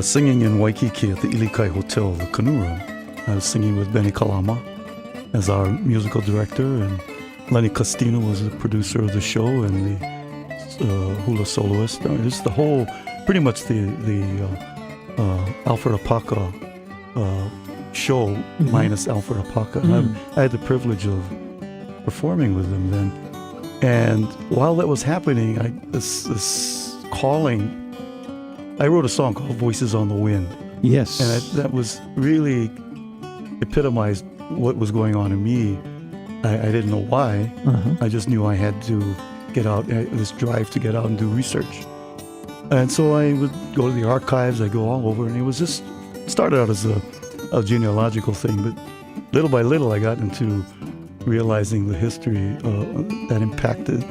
singing in Waikiki at the Ilikai Hotel, the Canoe Room. I was singing with Benny Kalama as our musical director, and Lenny Costino was the producer of the show, and the hula soloist. I mean, it's the whole, pretty much the Alfred Apaka show minus Alfred Apaka. I had the privilege of performing with them then. And while that was happening, this calling, I wrote a song called Voices on the Wind. Yes. And that was really epitomized what was going on in me. I didn't know why. I just knew I had to get out, this drive to get out and do research. And so I would go to the archives, I go all over, and it was just, started out as a genealogical thing, but little by little I got into realizing the history that impacted,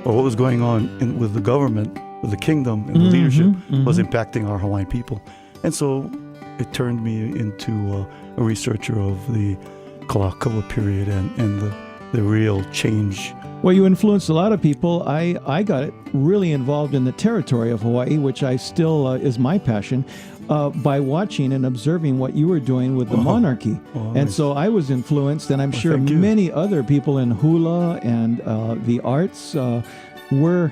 or what was going on with the government, with the kingdom, and the leadership was impacting our Hawaiian people. And so it turned me into a researcher of the Kilauea period and the real change. Well, you influenced a lot of people. I got really involved in the territory of Hawaii, which I still is my passion, by watching and observing what you were doing with the monarchy. And so I was influenced, and I'm sure many other people in hula and the arts were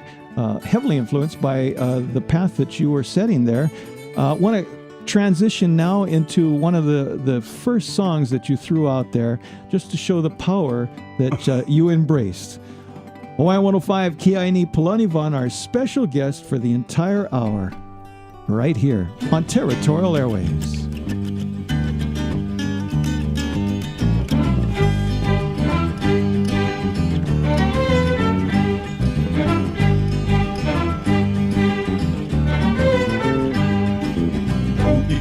heavily influenced by the path that you were setting there. I want to transition now into one of the first songs that you threw out there, just to show the power that you embraced. Hawaiian 105, Kiaini Palani Vaughn, our special guest for the entire hour, right here on Territorial Airwaves.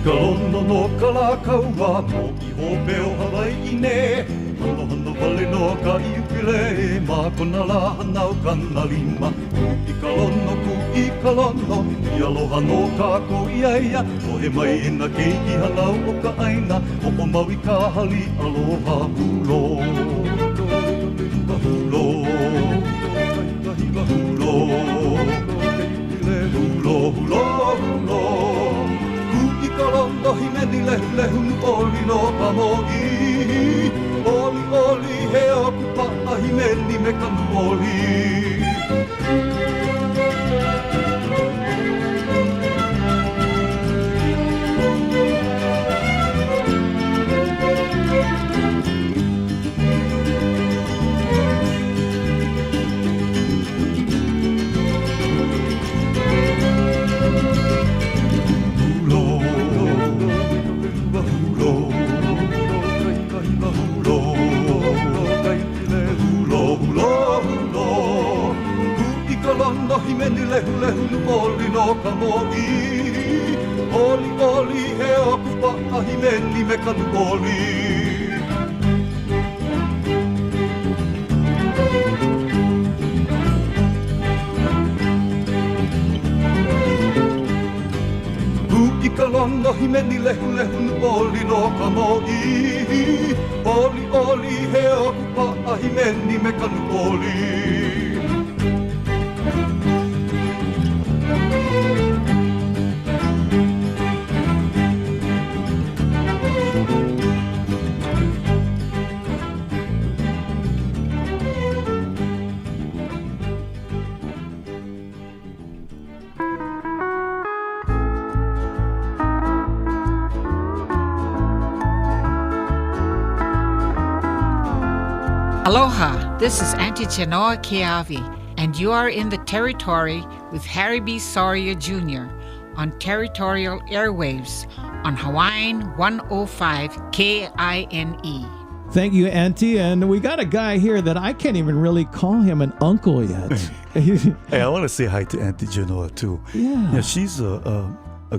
Kalono no kalakaua, mo I hope o Hawai'i ne. Hano hano wale no ka iukile, ma kona la hanau kana lima. I kalono ku I kalono, I aloha no ka ko iaia. O he mai ina keiki hanau o ka aina, o o maui ka hali aloha hulo. Hulo, hulo, hulo, hulo, hulo. Kalondo hi meni lehu lehu nu oli no ka mo'i. Oli oli he oku pa'a hi meni me ka nu oli. Hi meni lehu lehu nu oli no ka mo'i. Oli oli he oku pa'a hi meni me ka nu oli. Kuki ka lono hi meni lehu lehu nu oli no ka mo'i. Oli oli he oku pa'a hi meni me ka nu oli. Aloha, this is Auntie Genoa Keavi, and you are in the territory with Harry B. Soria Jr. on territorial airwaves on Hawaiian 105 KINE. Thank you, Auntie. And we got a guy here that I can't even really call him an uncle yet. Hey, I want to say hi to Auntie Genoa, too. Yeah. She's a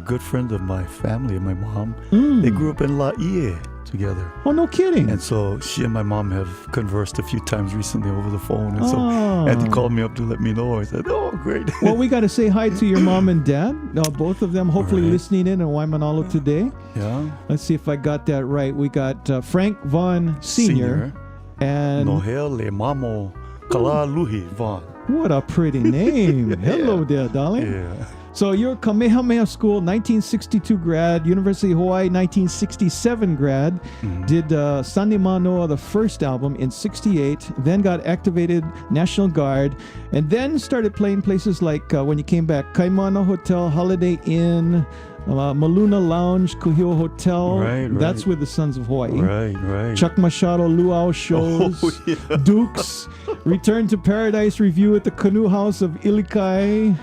good friend of my family and my mom. They grew up in Laie together. Oh, no kidding. And so she and my mom have conversed a few times recently over the phone. And so Auntie called me up to let me know. I said, oh, great. Well, we got to say hi to your mom and dad. Both of them hopefully listening in Waimanalo today. Yeah. Let's see if I got that right. We got Frank Vaughn Sr. and Nohele Mamo Kalaluhi Vaughn. What a pretty name. Hello there, darling. Yeah. So you're Kamehameha School, 1962 grad, University of Hawaii, 1967 grad, did Sunday Manoa, the first album, in 68, then got activated National Guard, and then started playing places like, when you came back, Kaimana Hotel, Holiday Inn, Maluna Lounge, Kuhio Hotel. Right. That's with the Sons of Hawaii. Right. Chuck Machado Luau shows. Oh, yeah. Dukes. Return to Paradise Review at the Canoe House of Ilikai.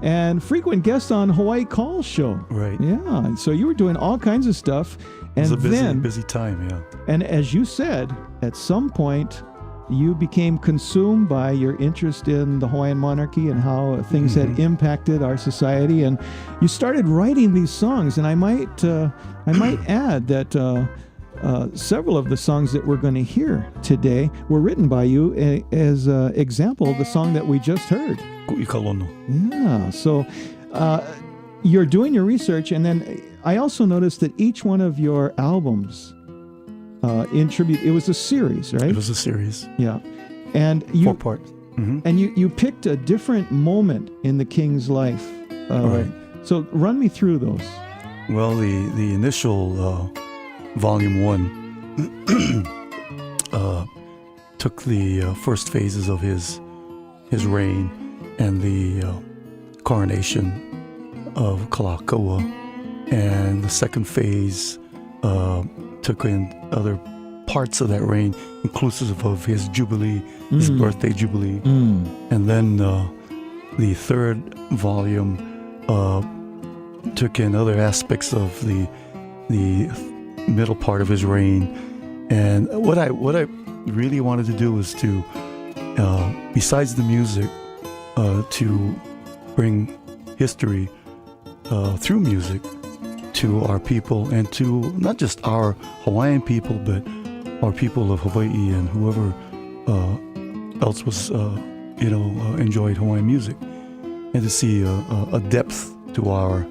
And frequent guest on Hawaii Call Show. Right. Yeah. So you were doing all kinds of stuff. And it was a then, busy time, yeah. And as you said, at some point, you became consumed by your interest in the Hawaiian monarchy and how things had impacted our society. And you started writing these songs. And I might add that several of the songs that we're going to hear today were written by you as an example of the song that we just heard. Yeah, so you're doing your research, and then I also noticed that each one of your albums in tribute, it was a series, right? It was a series. Yeah. And you 4 parts. And you picked a different moment in the king's life. Right. So run me through those. Well, the initial Volume 1 took the first phases of his reign and the coronation of Kilauea, and the second phase took in other parts of that reign, inclusive of his jubilee, his birthday jubilee. And then the third volume took in other aspects of the middle part of his reign. And what I really wanted to do was to, besides the music, to bring history through music to our people, and to not just our Hawaiian people, but our people of Hawaii and whoever else was, enjoyed Hawaiian music, and to see a depth to our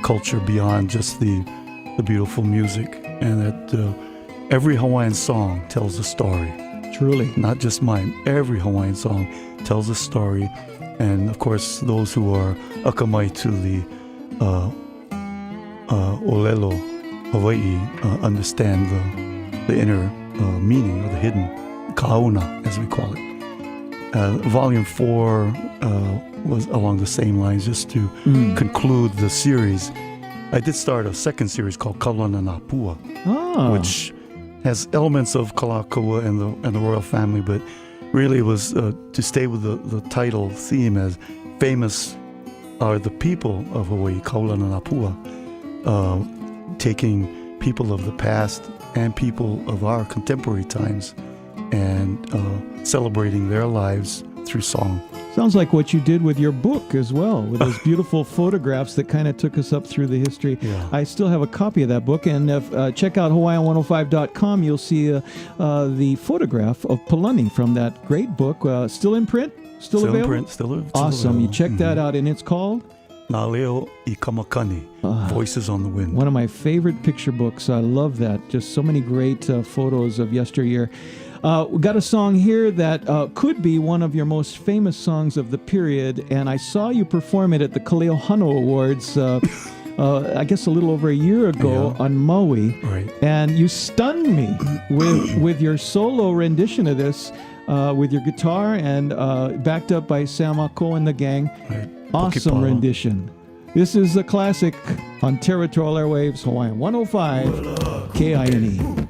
culture beyond just the beautiful music, and that every Hawaiian song tells a story. Truly. Not just mine. Every Hawaiian song tells a story. And of course, those who are akamai to the Olelo Hawaii understand the inner meaning, or the hidden kauna, as we call it. Volume 4 was along the same lines, just to conclude the series. I did start a second series called Kalananapua, which has elements of Kilauea and the royal family, but really it was to stay with the title theme, as famous are the people of Hawaii, Kalananapua, taking people of the past and people of our contemporary times and celebrating their lives through song. Sounds like what you did with your book as well, with those beautiful photographs that kind of took us up through the history. Yeah. I still have a copy of that book, and check out Hawaiian105.com. You'll see the photograph of Palani from that great book. Still in print? Still available? In print, still awesome. available. You check that out, and it's called? Naleo I Kamakani, Voices on the Wind. One of my favorite picture books. I love that. Just so many great photos of yesteryear. We got a song here that could be one of your most famous songs of the period, and I saw you perform it at the Kaleo Hano Awards, I guess a little over a year ago on Maui. Right. And you stunned me with your solo rendition of this, with your guitar, and backed up by Sam Ako and the gang. Right. Awesome rendition. This is a classic on Territorial Airwaves, Hawaiian 105 KINE.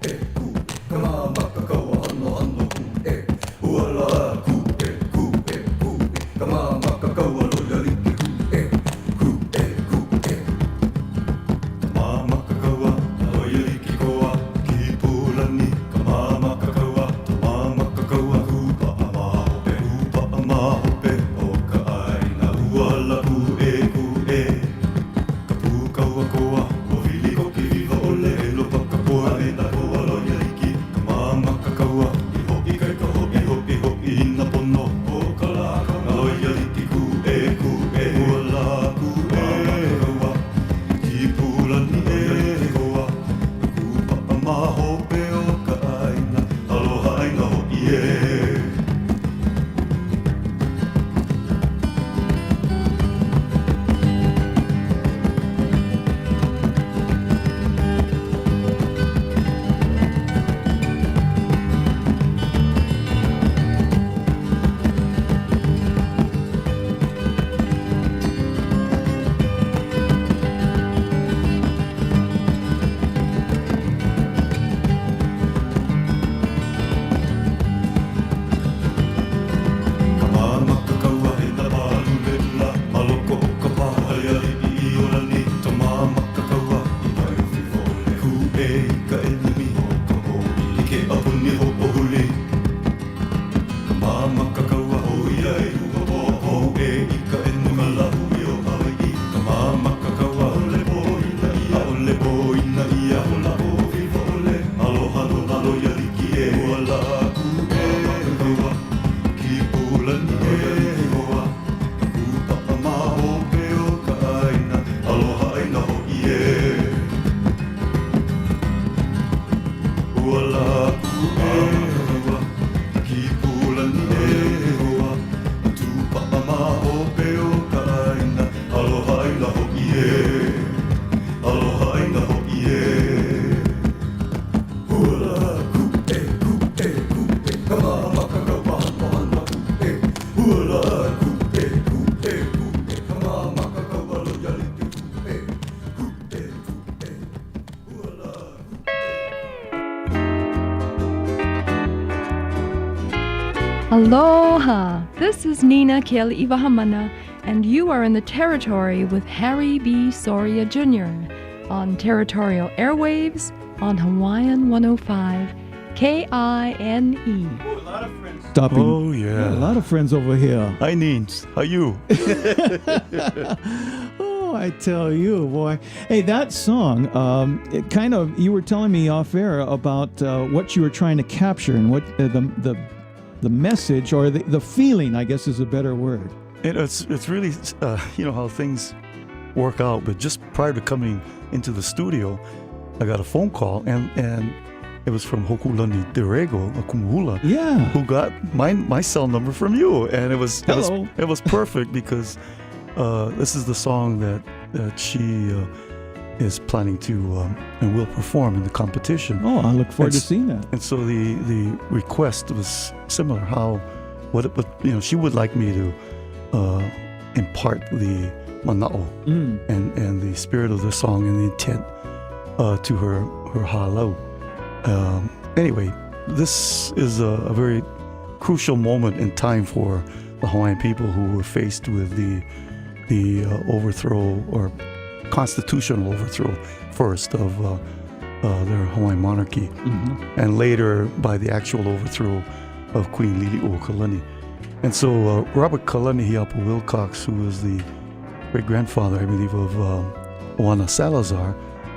makakaua o iai ua o e ika e no malahui o Hawai'i. Ka makakaua ole poina ia ole poina ia o la o viva ole. Aloha no alo ia liki e ua la aku e makakaua. Ki pulani e hoa. Ku papa ma o pe o ka aina. Aloha aina ho'i e. Ua la aku e hoa. Ki pulani e hoa. Tu papa ma o pe o ka aina. Aloha aina ho'i e. Aloha aina ho'i e. Ua la aku e ku e ku e. Ka makakaua hana ku e. Ua la aku e ku e ku e. Ka makakaua loia liki ku e. Ku e ku e. Ua la Aloha! This is Nina Kilauea, and you are in the Territory with Harry B. Soria Jr. on Territorial Airwaves on Hawaiian 105 KINE. Stopping. Oh, yeah. A lot of friends over here. Hi, Neens. How you? Oh, I tell you, boy. Hey, that song, it kind of, you were telling me off air about what you were trying to capture and what the message or the feeling, I guess is a better word. It's really, how things work out. But just prior to coming into the studio, I got a phone call, and it was from Hokulani Dirego, Kumuhula, who got my cell number from you, and it was perfect because this is the song that she is planning to and will perform in the competition. Oh, I look forward to seeing that. And so the request was similar. She would like me to impart the mana'o and the spirit of the song and the intent to her halau. Anyway, this is a very crucial moment in time for the Hawaiian people who were faced with the overthrow or constitutional overthrow first of their Hawaiian monarchy, and later by the actual overthrow of Queen Lili'uokalani. And so Robert Kalani Hiapo Wilcox, who was the great-grandfather, I believe, of Oana Salazar,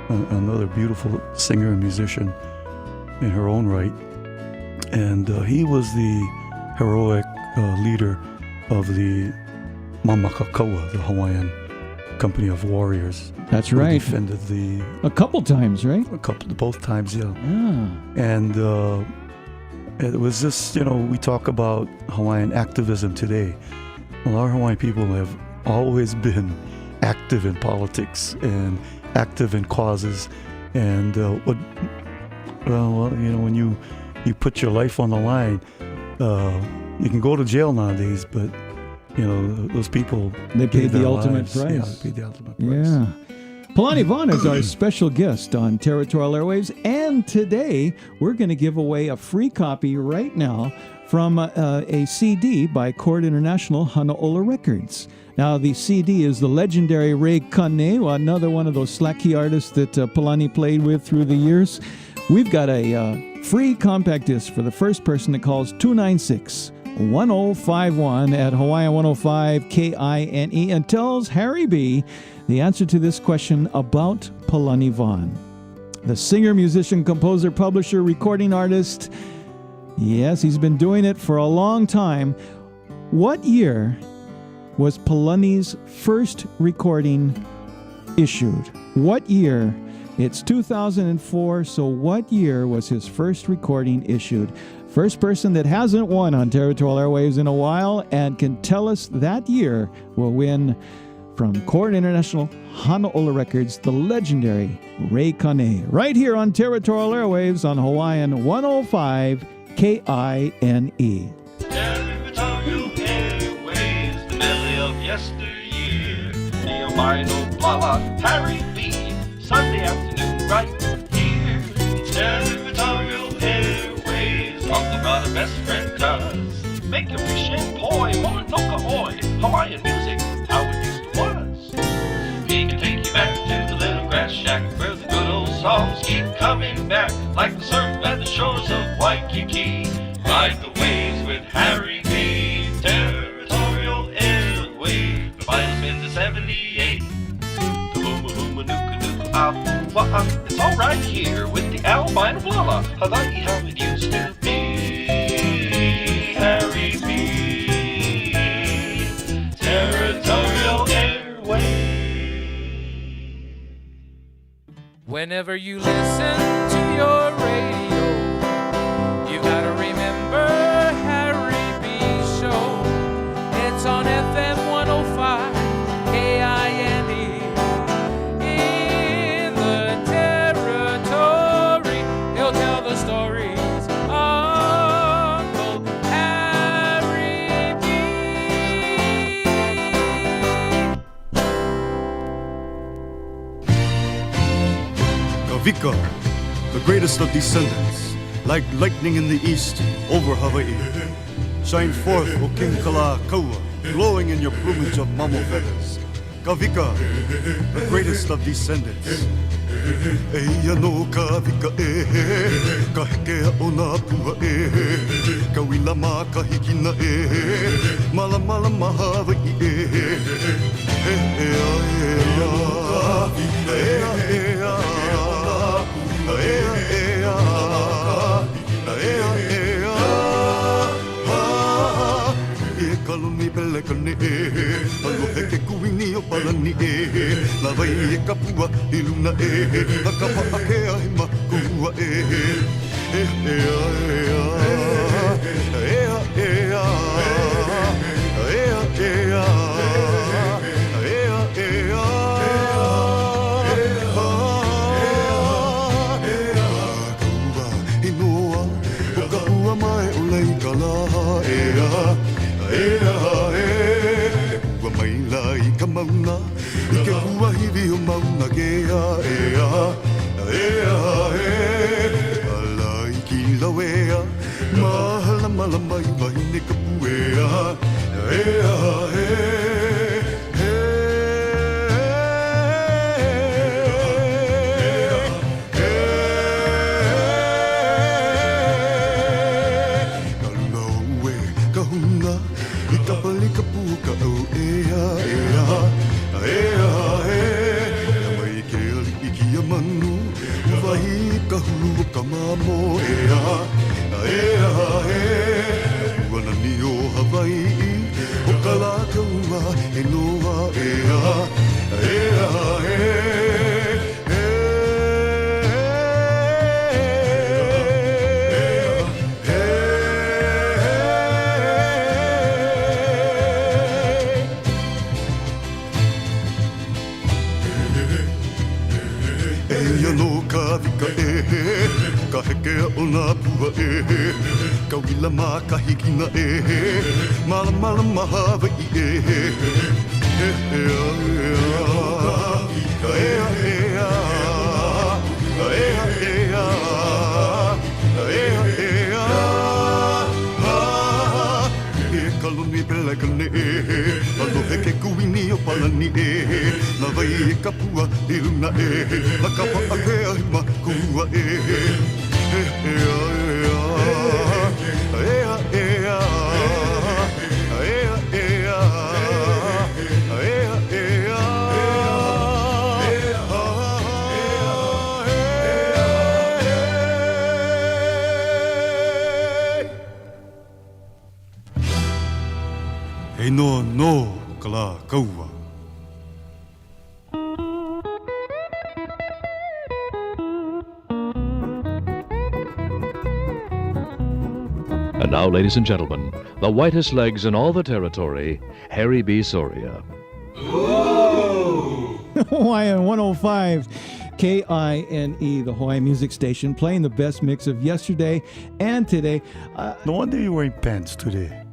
another beautiful singer and musician in her own right, and he was the heroic leader of the Mamakakaua, the Hawaiian company of warriors. That's right. Defended a couple times, right? Both times, yeah. And it was just, we talk about Hawaiian activism today. A lot of Hawaiian people have always been active in politics and active in causes, and when you put your life on the line, you can go to jail nowadays, but those people, they paid the ultimate price. price. Yeah, they paid the ultimate price. Yeah. Palani Vaughn is our special guest on Territorial Airwaves, and today we're going to give away a free copy right now from a CD by Chord International Hanaola Records. Now, the CD is the legendary Ray Kane, another one of those slack key artists that Palani played with through the years. We've got a free compact disc for the first person that calls 296-1051 at Hawaiian 105 KINE and tells Harry B. the answer to this question about Palani Vaughn. The singer, musician, composer, publisher, recording artist. Yes, he's been doing it for a long time. What year was Palani's first recording issued? What year? It's 2004, so what year was his first recording issued? First person that hasn't won on Territorial Airwaves in a while and can tell us that year will win from Chord International Hanaola Records, the legendary Ray Kane, right here on Territorial Airwaves on Hawaiian 105 KINE. Territorial Airwaves, the mele of yesteryear, the albino Paula, Harry B. Sunday afternoon, right here. Territorial Airwaves, Uncle got a best friend, cuz make your fish and poi, Mauna Kea, Hawaiian music, how it used to was. He can take you back to the little grass shack where the good old songs keep coming back, like the surf at the shores of Waikiki. Ride the waves with Harry B. Mauna Kea, Hawaii, how it used to be. Harry B. Territorial Airways. Whenever you listen to your radio, you gotta remember Harry B. Show. It's on FM 105, KINE. In the territory, he'll tell the stories of Uncle Harry B. Kavika, the greatest of descendants, like lightning in the east over Hawaii. Shine forth, O King Kilauea, glowing in your plumage of mamo feathers. Kavika, the greatest of descendants. Eia no kavika ka hekea o nā pua ka wila mā ka hikina mala mala mahawa i ea ea ea ea kaluni pele kane alo heke kuini o palani la vai e kapua i luna akapa akea i makua Inoa, o kapua mai o lei kala Ua mai lai ka mauna I ke hua hivi o Mauna Kea Ala I Kilauea Mahala mala mai wahine ka puea Kamamo Wana ni o Hawai'i O kalakaua e noa Eia no kavika ka hekea o nā pua ka wila mā ka hikina mala mala mahawa i kaluni pele kane alo heke kuini o palani na vai e kapua I luna la kapa akea I makua Hey no no Kilauea. And now, ladies and gentlemen, the whitest legs in all the territory, Harry B. Soria. Hawaiian 105 KINE, the Hawaii music station, playing the best mix of yesterday and today. No wonder you're wearing pants today.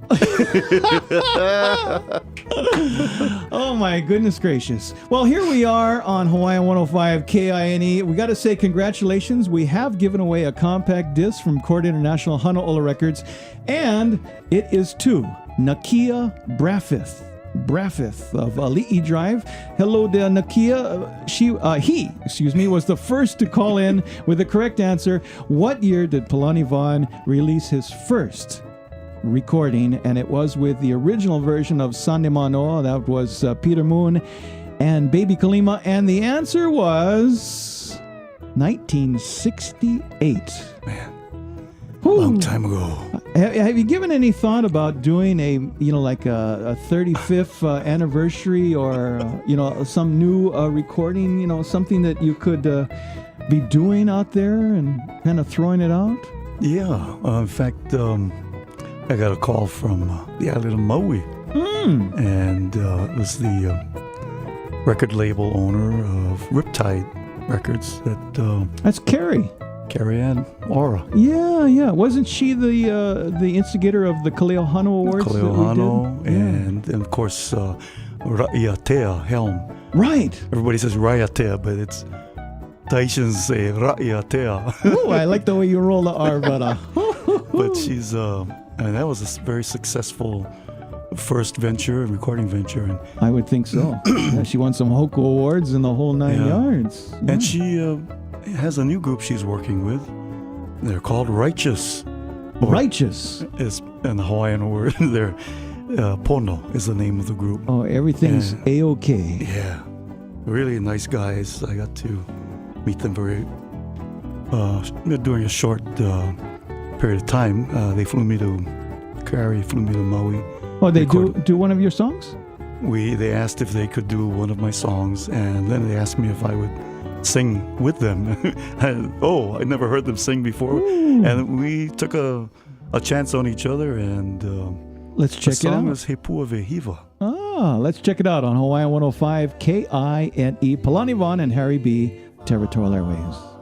Oh my goodness gracious. Well, here we are on Hawaiian 105 KINE. We got to say congratulations. We have given away a compact disc from Court International Honolulu Records, and it is to Nakia Braffith of Ali'i Drive. Hello there, Nakia. He was the first to call in with the correct answer. What year did Palani Vaughn release his first recording? And it was with the original version of Sande Manoa. That was Peter Moon and Baby Kalima. And the answer was 1968. Man, long time ago. Have you given any thought about doing a 35th anniversary or, some new recording, something that you could be doing out there and kind of throwing it out? Yeah. In fact, I got a call from the island of Maui. And it was the record label owner of Riptide Records. That's Carrie. Carrie Ann Aura. Yeah. Wasn't she the instigator of the Kilauea Awards? Kilauea, and of course, Ra'iatea Helm. Right. Everybody says Ra'iatea, but it's Tahitians say Ra'iatea. Oh, I like the way you roll the R, but but she's that was a very successful first recording venture, and I would think so. Yeah, she won some Hoku Awards and the whole 9 yards. Yeah. And she has a new group she's working with. They're called Righteous. Righteous is in the Hawaiian word. They're Pono is the name of the group. Oh, everything's A-OK. Yeah, really nice guys. I got to meet them during a short period of time. Carrie flew me to Maui. Oh, they do one of your songs? They asked if they could do one of my songs, and then they asked me if I would sing with them. I never heard them sing before. Ooh. And we took a chance on each other, and let's check it out. The song is Hepua Vehiva. Let's check it out on Hawaiian 105 KINE. Palani Vaughn and Harry B. Territorial Airwaves.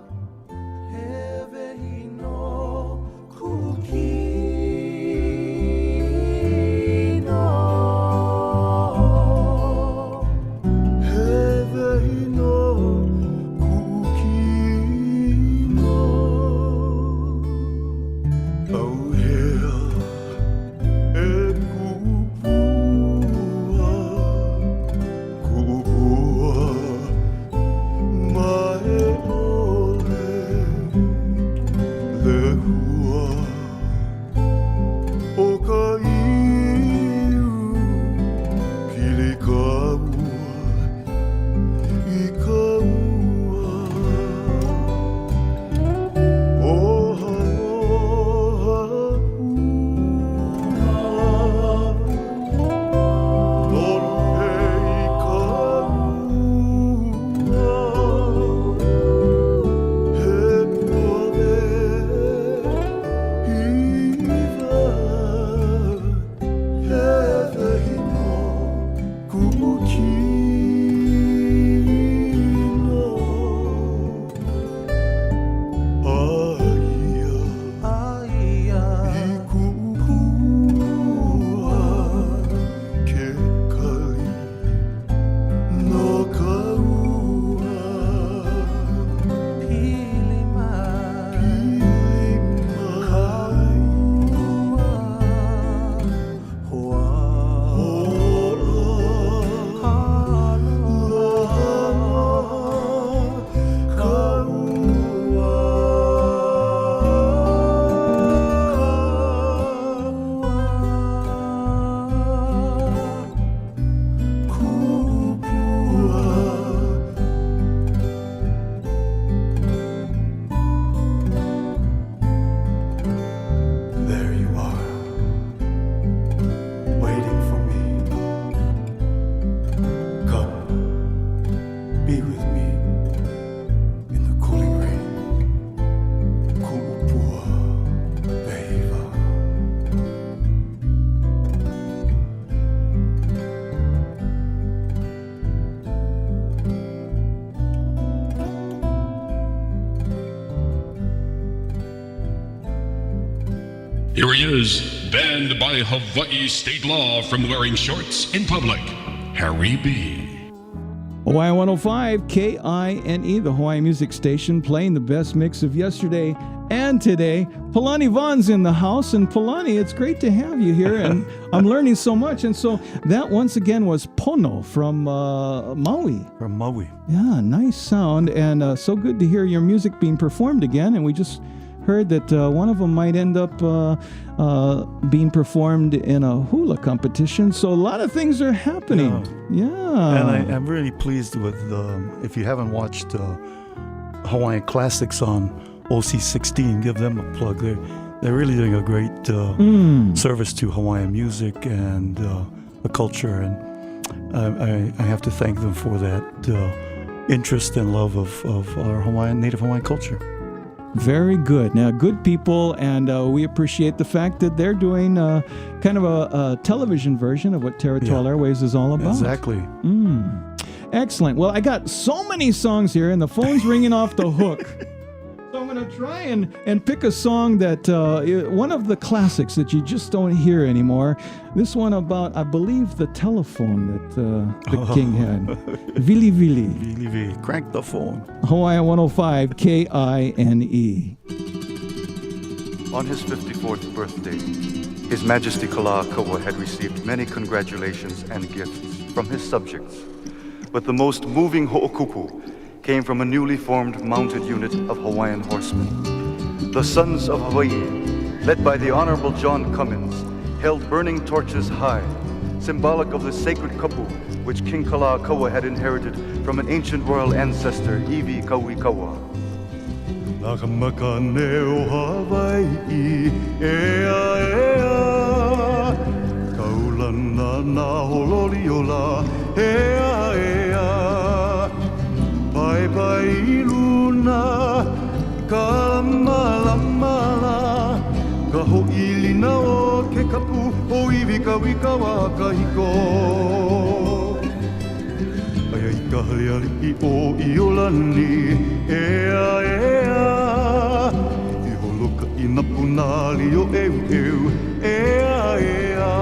Here he is, banned by Hawaii state law from wearing shorts in public. Harry B. Hawaii 105 KINE, the Hawaii music station, playing the best mix of yesterday and today. Palani Vaughn's in the house, and Palani, it's great to have you here, and I'm learning so much. And so that once again was Pono from Maui. From Maui. Yeah, nice sound, and so good to hear your music being performed again. And we just heard that one of them might end up being performed in a hula competition. So a lot of things are happening. Yeah. And I'm really pleased with, if you haven't watched Hawaiian Classics on OC16. Give them a plug. They're really doing a great service to Hawaiian music and the culture, and I have to thank them for that interest and love of our Native Hawaiian culture. Very good. Now, good people, and we appreciate the fact that they're doing kind of a television version of what Territorial Airwaves is all about. Exactly. Excellent. Well, I got so many songs here, and the phone's ringing off the hook. So I'm going to try and pick a song that, one of the classics that you just don't hear anymore. This one about, I believe, the telephone that the king had. Vili Vili. Vili Vili. Crank the phone. Hawaiian 105 KINE. On his 54th birthday, His Majesty Kalakaua had received many congratulations and gifts from his subjects. But the most moving ho'okupu came from a newly formed mounted unit of Hawaiian horsemen. The Sons of Hawaii, led by the Honorable John Cummins, held burning torches high, symbolic of the sacred kapu which King Kalakaua had inherited from an ancient royal ancestor, Iwi Kauikaua. Nakamaka neo Hawai'i, ea ea, kaulana na hololiola, ea ea, pai pai luna, kalamalama, kaho ilina o ke kapu, o iwi kauikaua kahiko. Ai kahaliali I o iolani, ea ea, I holoka I na punali o eu, ea ea,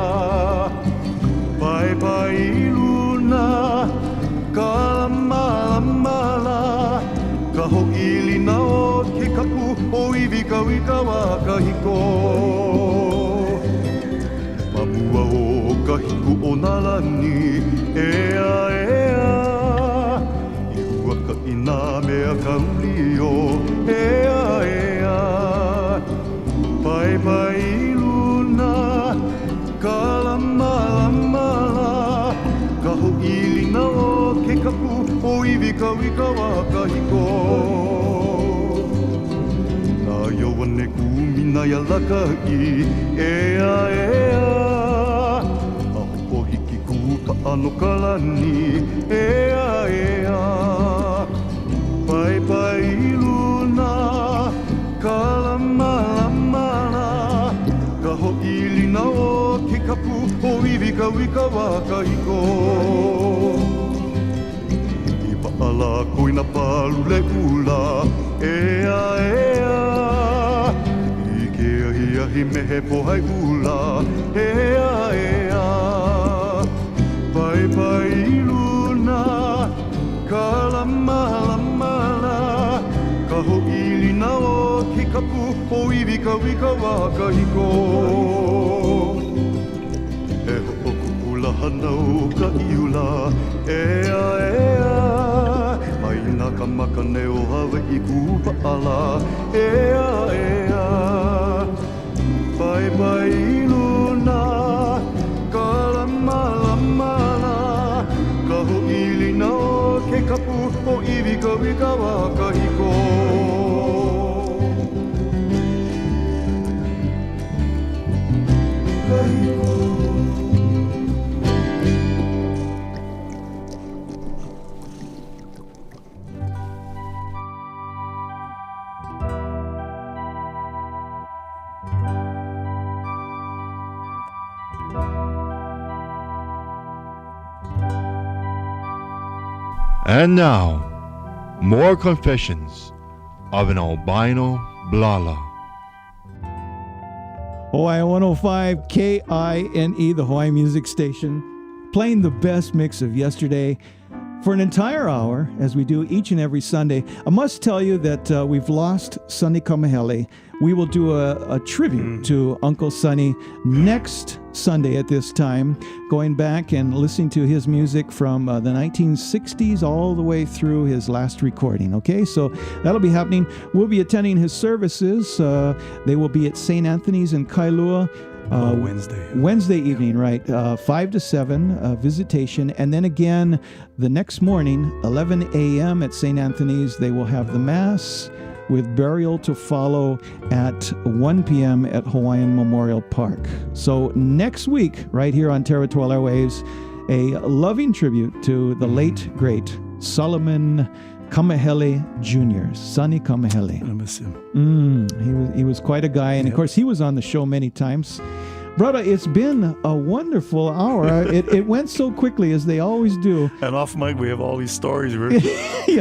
pai pai luna, kalamalama, kaho ilina o ke kapu, o iwi kauikaua kahiko. Mamua o kahiku o nalani, ea ea, Ina mea kaulio, ea ea, pai pai luna, kalamalama, kaho ilina o ke kapu, o iwi kauikaua kahiko. Na ioane kumina ia lakai, ea ea, aho o hiki kupa ano kalani, ea ea, pai pai luna, kalamalama, kaho ilina o ke kapu, o iwi kauikaua kahiko. I paala koina palu le ula, ea ea, I ke ahi ahi mehe pohai ula, ea ea, pai pai luna, kalamalama, kaho ilina o ke kapu, o iwi kauikaua kahiko. E ho'okupula hanau ka iula, ea ea, mai nā ka makane o Hawaii kupaala, ea ea, pai pai luna, kalamalama, kaho ilina o ke kapu, o iwi kauikaua kahiko. And now, more confessions of an albino blala. Hawaii 105 KINE, the Hawaii Music Station, playing the best mix of yesterday for an entire hour, as we do each and every Sunday. I must tell you that we've lost Sonny Kamahele. We will do a tribute to Uncle Sonny next Sunday at this time, going back and listening to his music from the 1960s all the way through his last recording. Okay, so that'll be happening. We'll be attending his services. They will be at St. Anthony's in Kailua Wednesday evening, right? 5 to 7, visitation. And then again, the next morning, 11 a.m. at St. Anthony's, they will have the Mass with burial to follow at 1 p.m. at Hawaiian Memorial Park. So next week, right here on Territorial Airwaves, a loving tribute to the late, great Solomon Kamahele Jr., Sonny Kamahele. I miss him. He was quite a guy. And of course, he was on the show many times. Brother, it's been a wonderful hour. It went so quickly, as they always do. And off mic, we have all these stories we're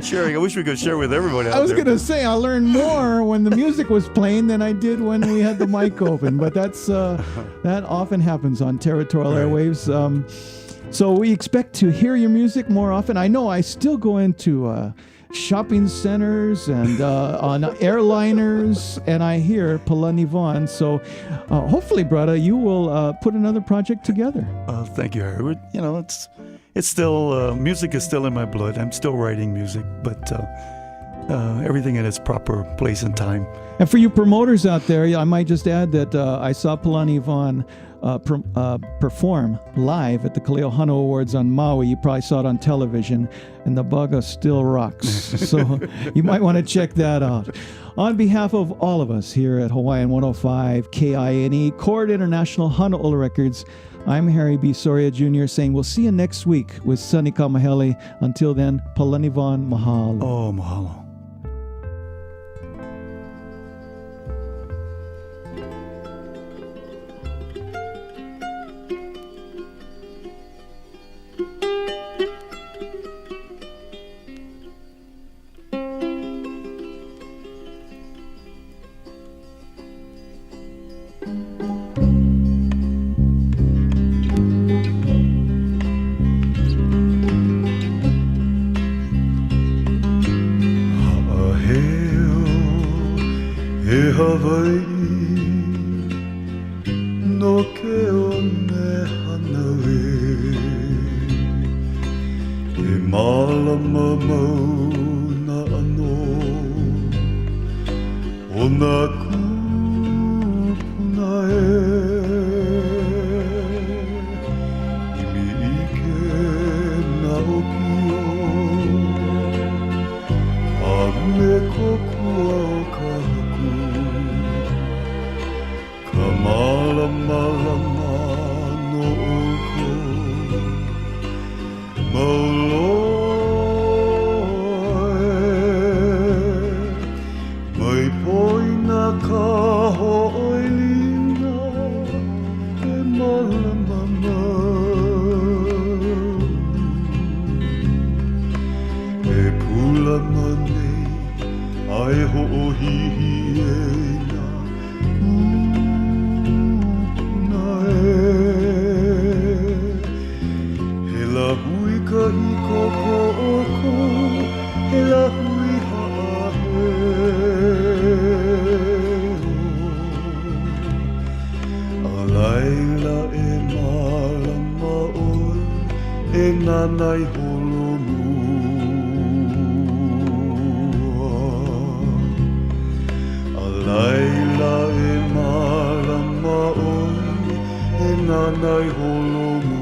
sharing. I wish we could share with everybody out there. I was going to say, I learned more when the music was playing than I did when we had the mic open. But that often happens on Territorial Airwaves. So we expect to hear your music more often. I know I still go into shopping centers and on airliners, and I hear Palani Vaughn. So hopefully, brother, you will put another project together. Thank you, Harry. You know, it's still music is still in my blood. I'm still writing music, but everything in its proper place and time. And for you promoters out there, I might just add that I saw Palani Vaughn perform live at the Kilauea Awards on Maui. You probably saw it on television, and the bugger still rocks. So you might want to check that out. On behalf of all of us here at Hawaiian 105 KINE, Chord International Honolulu Records, I'm Harry B. Soria Jr. saying we'll see you next week with Sonny Kamahele. Until then, Palani Vaughn, mahalo. Oh, mahalo. Hawai'i no ke one hanawe e malama mauna ano ona kupuna imi ike na opio a me kokua o ka Malama no oko Maloe Mai poina ka ho'oilina E malama E pula manei Ai ho'ohihi e hiko ko'oko he la hui ha'aheo a laila e malama oi e nanai holomua a laila e malama oi e nanai holomua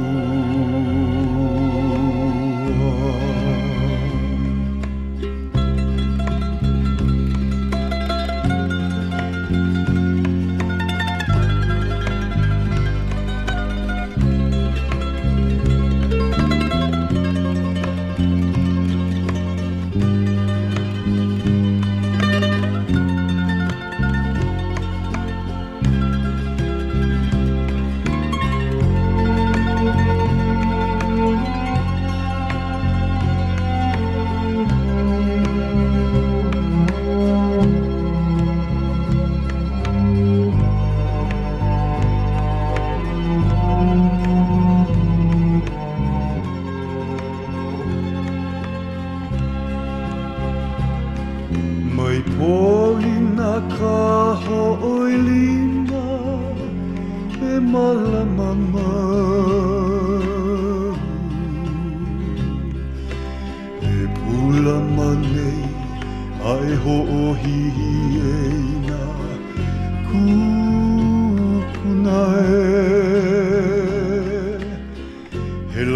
Kupunae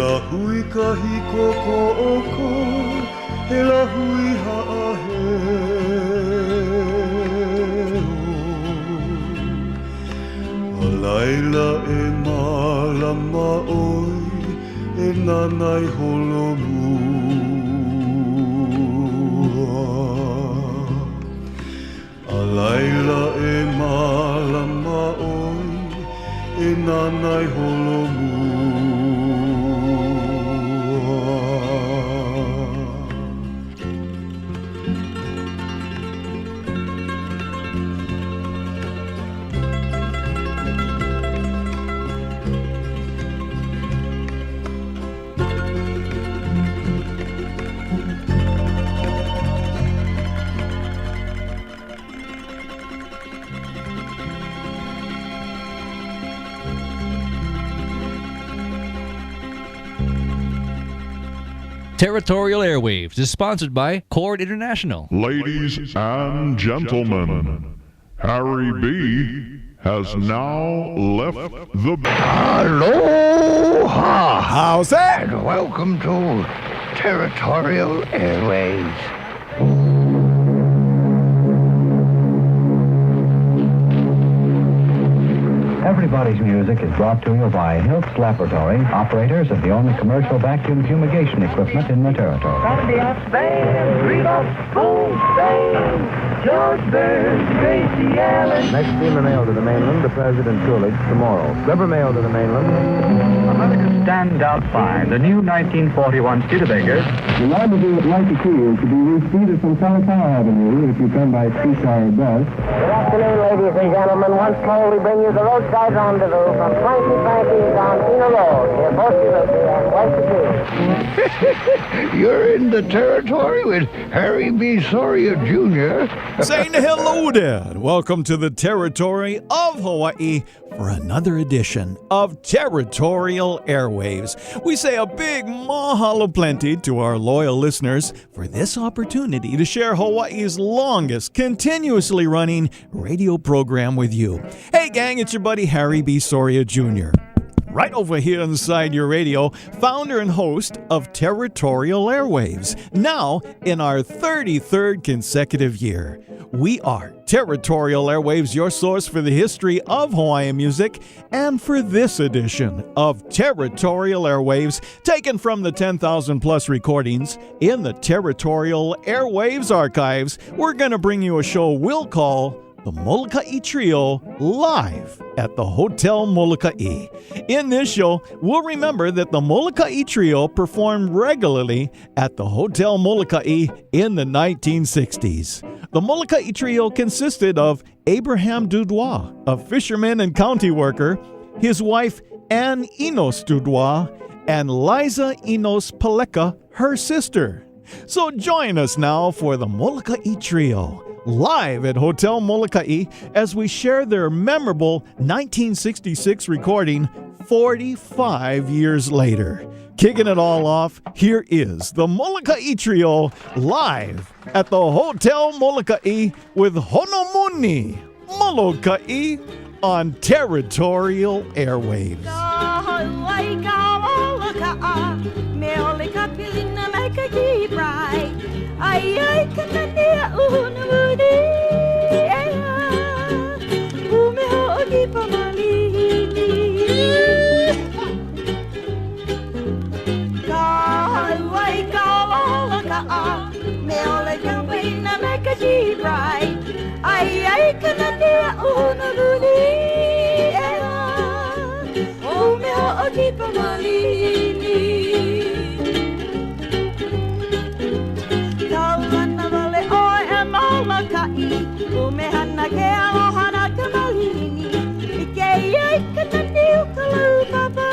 la hui ka hiko ko oko, he la hui ha'aheo. A laila e malama oi, e nanai holomua. A laila e malama oi, e nanai holomua. Territorial Airwaves is sponsored by Chord International. Ladies and gentlemen, Harry B has now left the... Aloha! How's that? And welcome to Territorial Airways. Everybody's Music is brought to you by Hiltz Laboratory, operators of the only commercial vacuum fumigation equipment in the territory. Sunday stand, Rudolph, Goldstein, George Burns, Gracie Allen. Next steamer mail to the mainland, the President Coolidge, tomorrow. Rubber mail to the mainland. America's standout find, the new 1941 Studebaker. The rendezvous at Waikiki is to be reached either from Kalakaua Avenue if you come by streetcar or bus. Good afternoon, ladies and gentlemen. Once more, we bring you the roadside rendezvous from Frankie Frankie's on Kena Road. Here, both you will be and Waikiki. You're in the territory with Harry B. Soria Jr. Saying hello there, and welcome to the territory of Hawaii for another edition of Territorial Airwaves. We say a big mahalo plenty to our loyal listeners for this opportunity to share Hawaii's longest continuously running radio program with you. Hey gang, it's your buddy Harry B. Soria Jr. Right over here inside your radio, founder and host of Territorial Airwaves, now in our 33rd consecutive year. We are Territorial Airwaves, your source for the history of Hawaiian music, and for this edition of Territorial Airwaves, taken from the 10,000 plus recordings in the Territorial Airwaves archives, we're going to bring you a show we'll call the Moloka'i Trio live at the Hotel Moloka'i. In this show, we'll remember that the Moloka'i Trio performed regularly at the Hotel Moloka'i in the 1960s. The Moloka'i Trio consisted of Abraham Dudois, a fisherman and county worker, his wife Ann Enos Dudois, and Liza Enos Paleka, her sister. So join us now for the Moloka'i Trio, live at Hotel Moloka'i, as we share their memorable 1966 recording 45 years later. Kicking it all off, here is the Moloka'i Trio live at the Hotel Moloka'i with Honomuni Moloka'i on Territorial Airwaves. Ai ai kanania unudi umeho ogipa malini kawai kawala ka meole kampina mekaji bright ai ai kanania unudi umeho ogipa malini Umehana ke aloha ka malini Ike ai ka taniu ka lupapa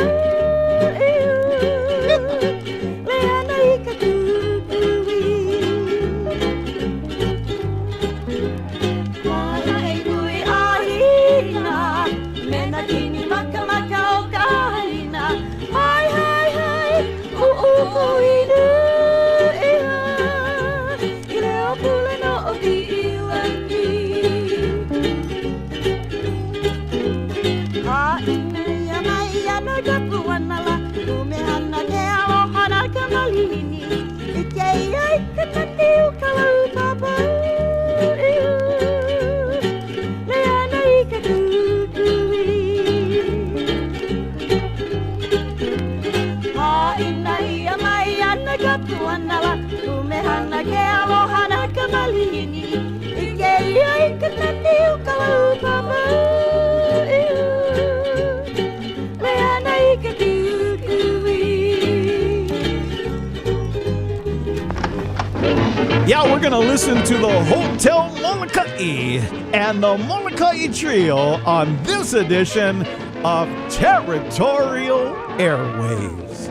Leana I ka tutui Mana e kui ahina Mena kini maka maka o kahina Hai hai Yeah, we're going to listen to the Hotel Mauna Kea and the Mauna Kea Trio on this edition of Territorial Airwaves.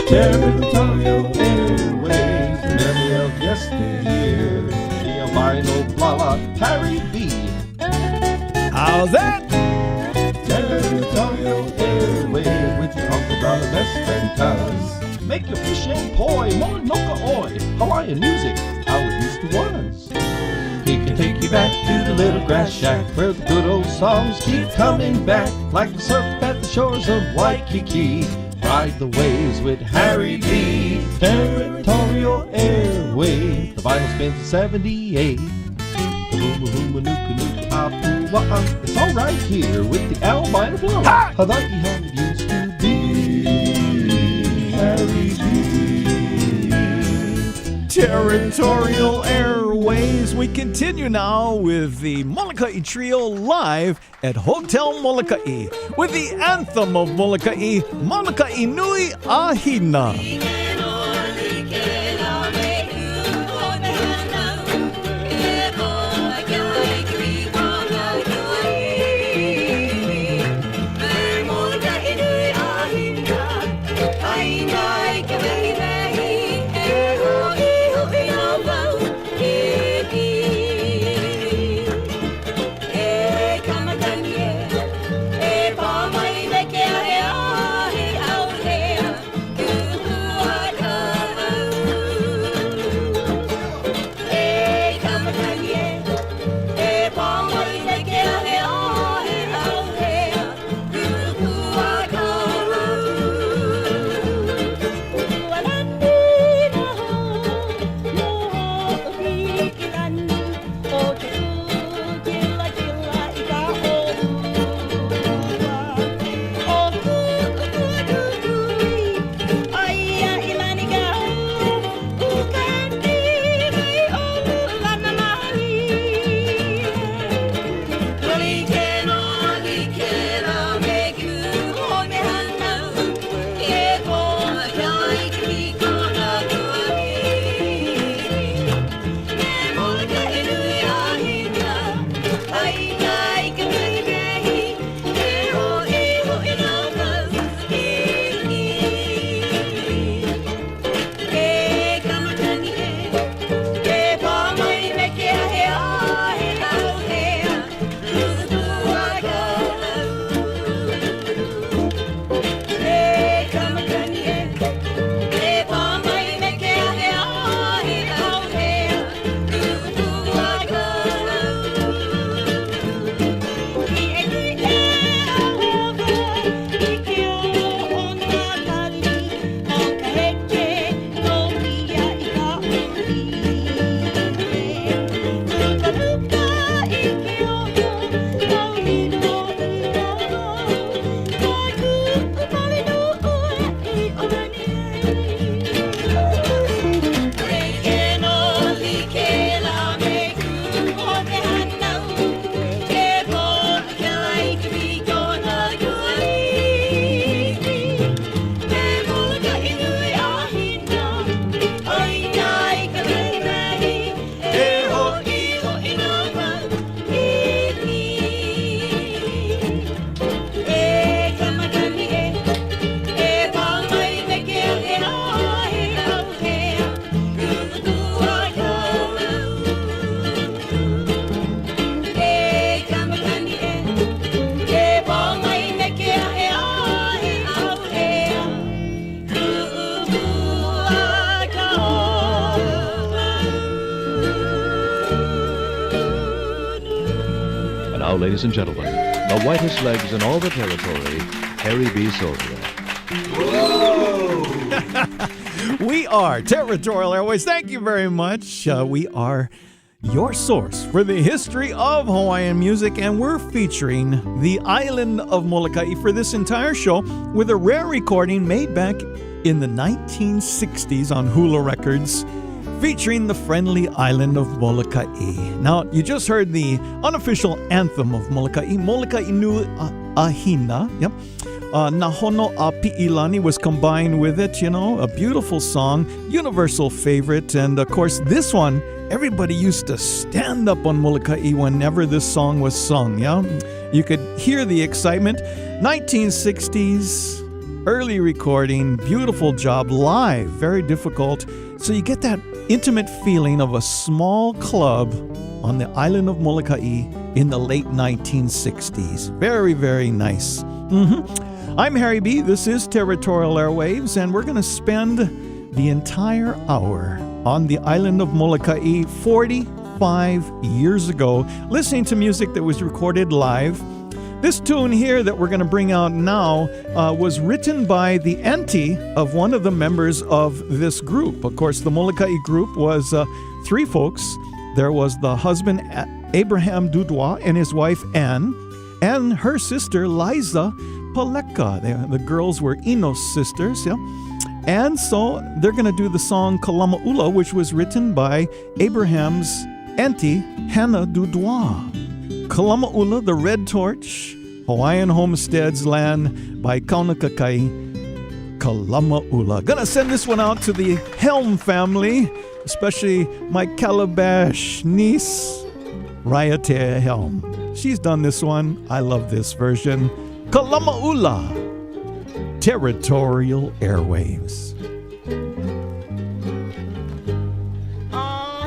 Territorial Airwaves, memory of yesteryear. The albino blala, Harry B. How's that? Territorial Airwaves with your uncle, brother, best friend, cuz. Make your fish and poi, more noka oi. Hawaiian music, how it used to was. He can take you back to the little grass shack where the good old songs keep coming back, like the surf at the shores of Waikiki. Ride the waves with Harry B. Territorial Airwaves. The vinyl spins in 78. It's all right here with the albino blow. Hawaii how it used to be. Harry B. Territorial Airways. We continue now with the Mauna Kea Trio live at Hotel Mauna Kea with the anthem of Mauna Kea, Mauna Kea Nui Ahina. Now, ladies and gentlemen, the whitest legs in all the territory, Harry B. Soria. We are Territorial Airways. Thank you very much. We are your source for the history of Hawaiian music, and we're featuring the island of Molokai for this entire show with a rare recording made back in the 1960s on Hula Records, featuring the friendly island of Molokai. Now, you just heard the unofficial anthem of Molokai, Molokai nu Ahina. Yep. Nahono a Pi'ilani was combined with it, a beautiful song, universal favorite. And of course, this one, everybody used to stand up on Molokai whenever this song was sung, yeah? You could hear the excitement. 1960s, early recording, beautiful job, live, very difficult. So you get that intimate feeling of a small club on the island of Molokai in the late 1960s. Very, very nice. I'm Harry B. This is Territorial Airwaves, and we're going to spend the entire hour on the island of Molokai 45 years ago, listening to music that was recorded live. This tune here that we're going to bring out now was written by the auntie of one of the members of this group. Of course, the Molokai group was three folks. There was the husband, Abraham Dudois, and his wife, Anne, and her sister, Liza Paleka. The girls were Enos sisters, yeah? And so they're going to do the song Kalama'ula, which was written by Abraham's auntie, Hannah Dudois. Kalama'ula, the Red Torch, Hawaiian Homesteads Land by Kaunakakai, Kalama'ula. Gonna send this one out to the Helm family, especially my Calabash niece, Raiatea Helm. She's done this one. I love this version. Kalama'ula, Territorial Airwaves. Oh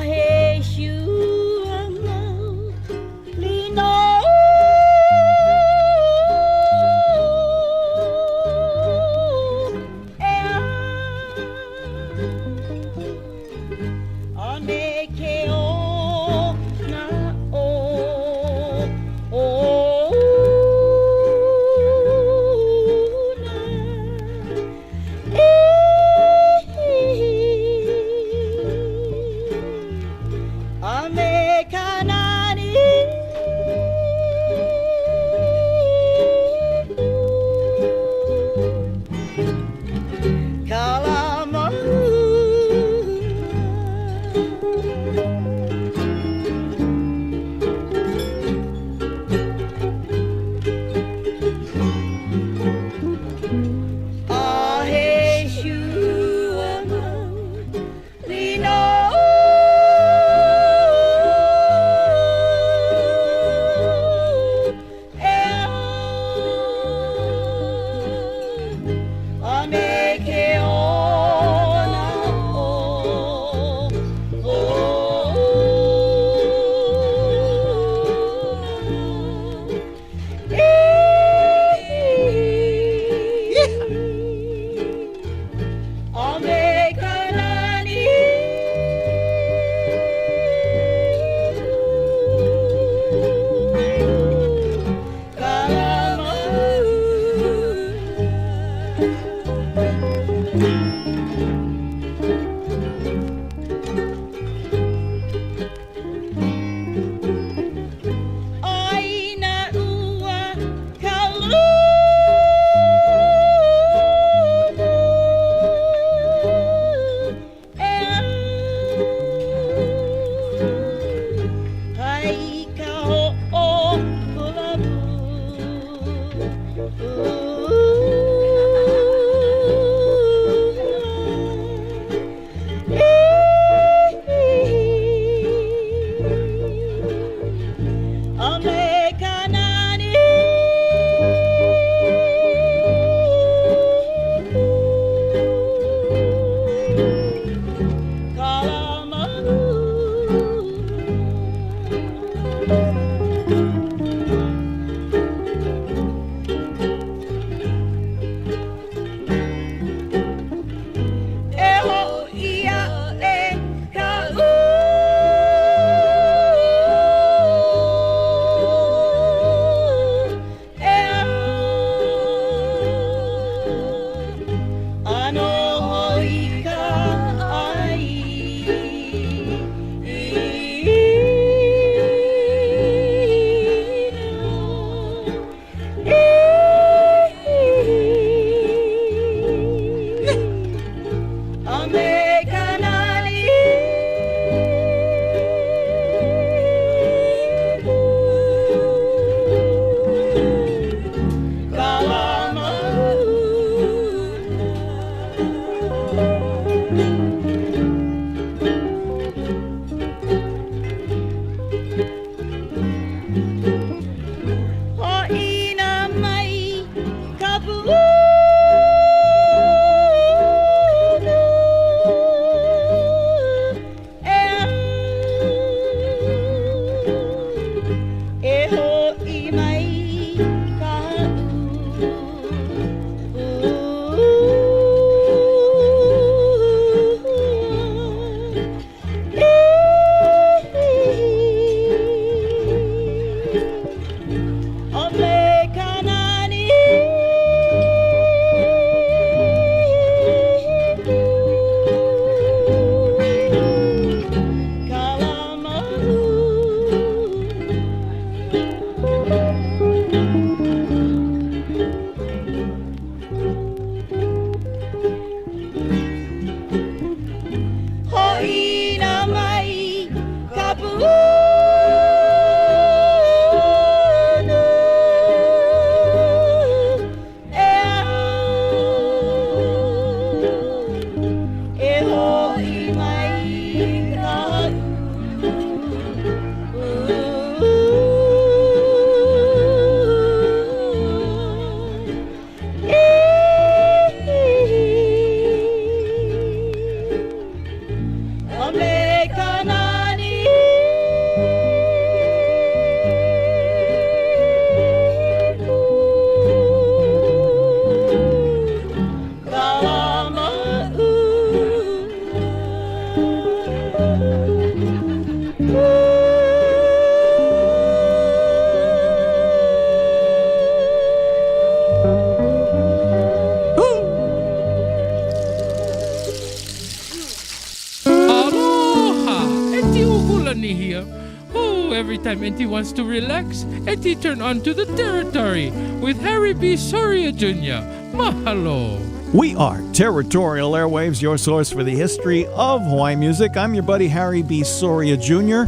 every time Auntie wants to relax, Auntie turn on to the Territory with Harry B. Soria Jr. Mahalo. We are Territorial Airwaves, your source for the history of Hawaii music. I'm your buddy Harry B. Soria Jr.,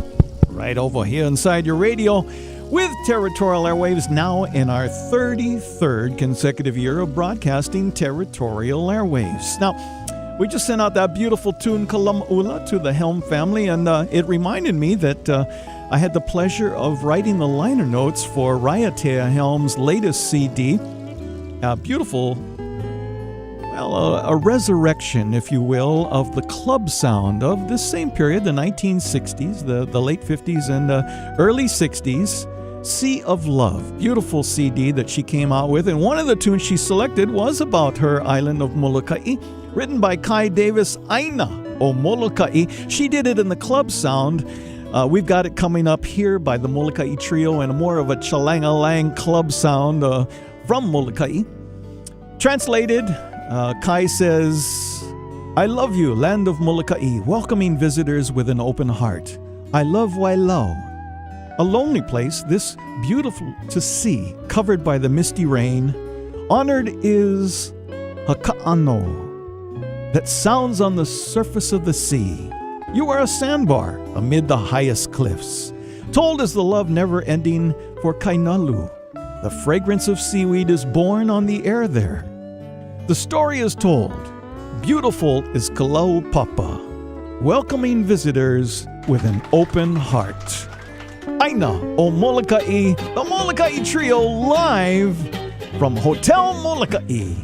right over here inside your radio, with Territorial Airwaves now in our 33rd consecutive year of broadcasting Territorial Airwaves. Now, we just sent out that beautiful tune, Kilauea, to the Helm family, and it reminded me that I had the pleasure of writing the liner notes for Raiatea Helm's latest CD. Beautiful, a resurrection, if you will, of the club sound of this same period, the 1960s, the late 50s and early 60s. Sea of Love, beautiful CD that she came out with, and one of the tunes she selected was about her island of Molokai, written by Kai Davis, Aina o Molokai. She did it in the club sound. We've got it coming up here by the Molokai Trio and more of a chalang-a-lang club sound from Molokai. Translated, Kai says, I love you, land of Molokai, welcoming visitors with an open heart. I love Wailau, a lonely place, this beautiful to see, covered by the misty rain. Honored is Haka'ano, that sounds on the surface of the sea. You are a sandbar amid the highest cliffs. Told is the love never-ending for Kainalu. The fragrance of seaweed is born on the air there. The story is told. Beautiful is Kalaupapa, welcoming visitors with an open heart. Aina o Molokai, the Molokai Trio live from Hotel Molokai.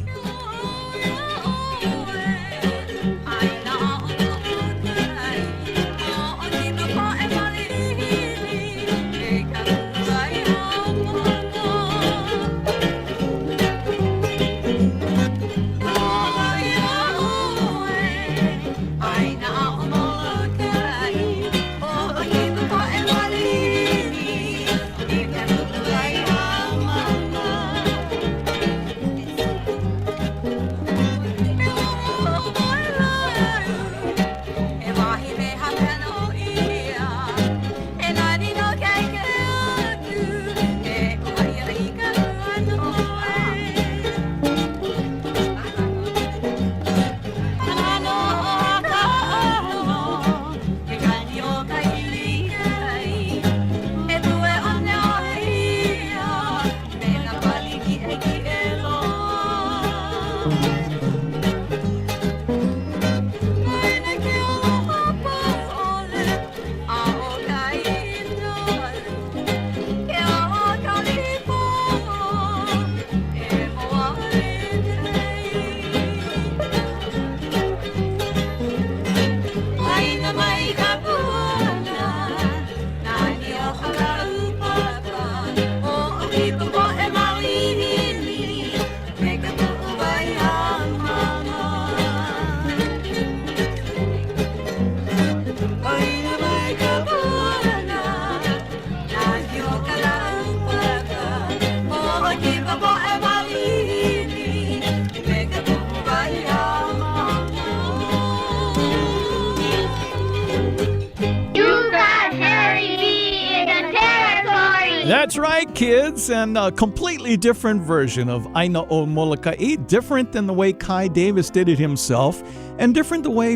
That's right, kids, and a completely different version of Aina o Molokai, different than the way Kai Davis did it himself, and different the way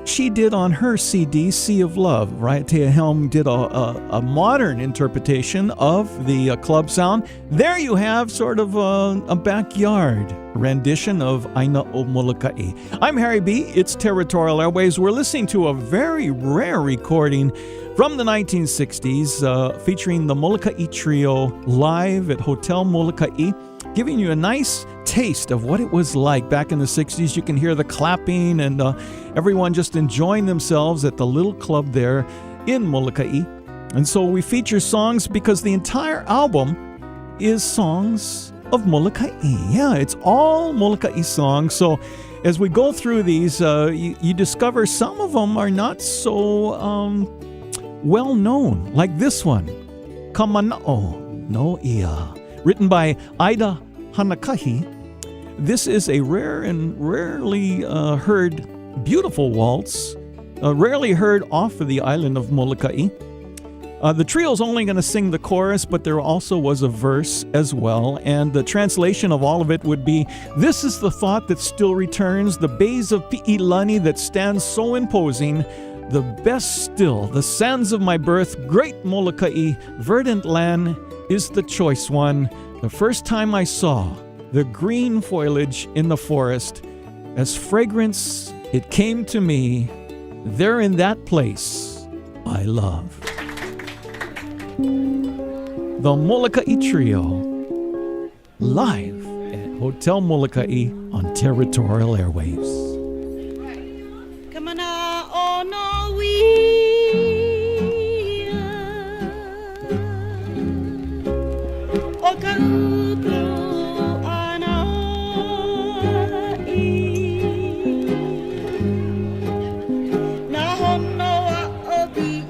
she did on her CD, Sea of Love. Raiatea Helm did a modern interpretation of the club sound. There you have sort of a backyard rendition of Aina o Molokai. I'm Harry B. It's Territorial Airways. We're listening to a very rare recording from the 1960s, featuring the Molokai Trio live at Hotel Molokai, giving you a nice taste of what it was like back in the 60s. You can hear the clapping and everyone just enjoying themselves at the little club there in Molokai. And so we feature songs because the entire album is songs of Molokai. Yeah, it's all Molokai songs. So as we go through these, you discover some of them are not so well known, like this one, Kamana'o no Ia, written by Ida Hanakahi. This is a rare and rarely heard beautiful waltz, rarely heard off of the island of Molokai. The trio's only going to sing the chorus, but there also was a verse as well, and the translation of all of it would be, "This is the thought that still returns, the bays of Pi'ilani that stands so imposing, the best still, the sands of my birth, great Molokai, verdant land is the choice one. The first time I saw the green foliage in the forest, as fragrance it came to me, there in that place I love." The Molokai Trio, live at Hotel Molokai on Territorial Airwaves. Kamana ono wi o kaupu ana na hono a obi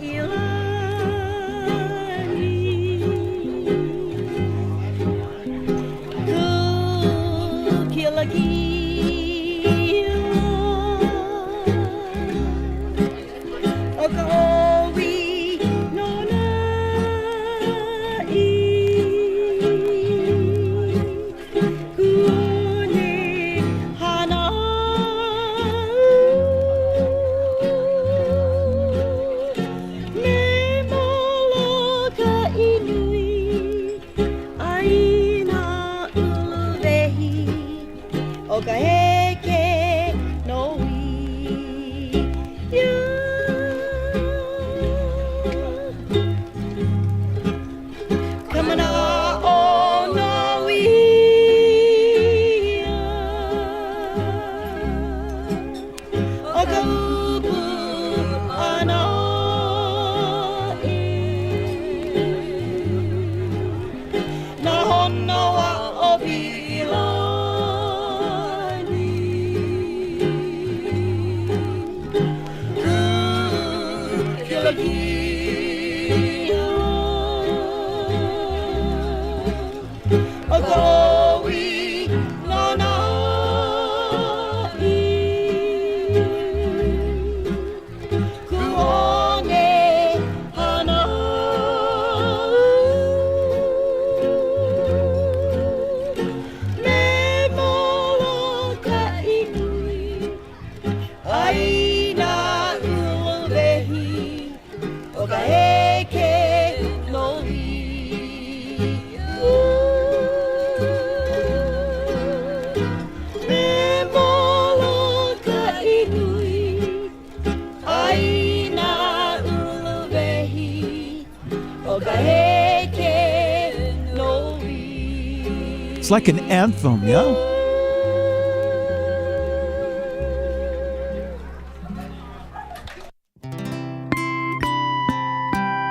It's like an anthem, yeah?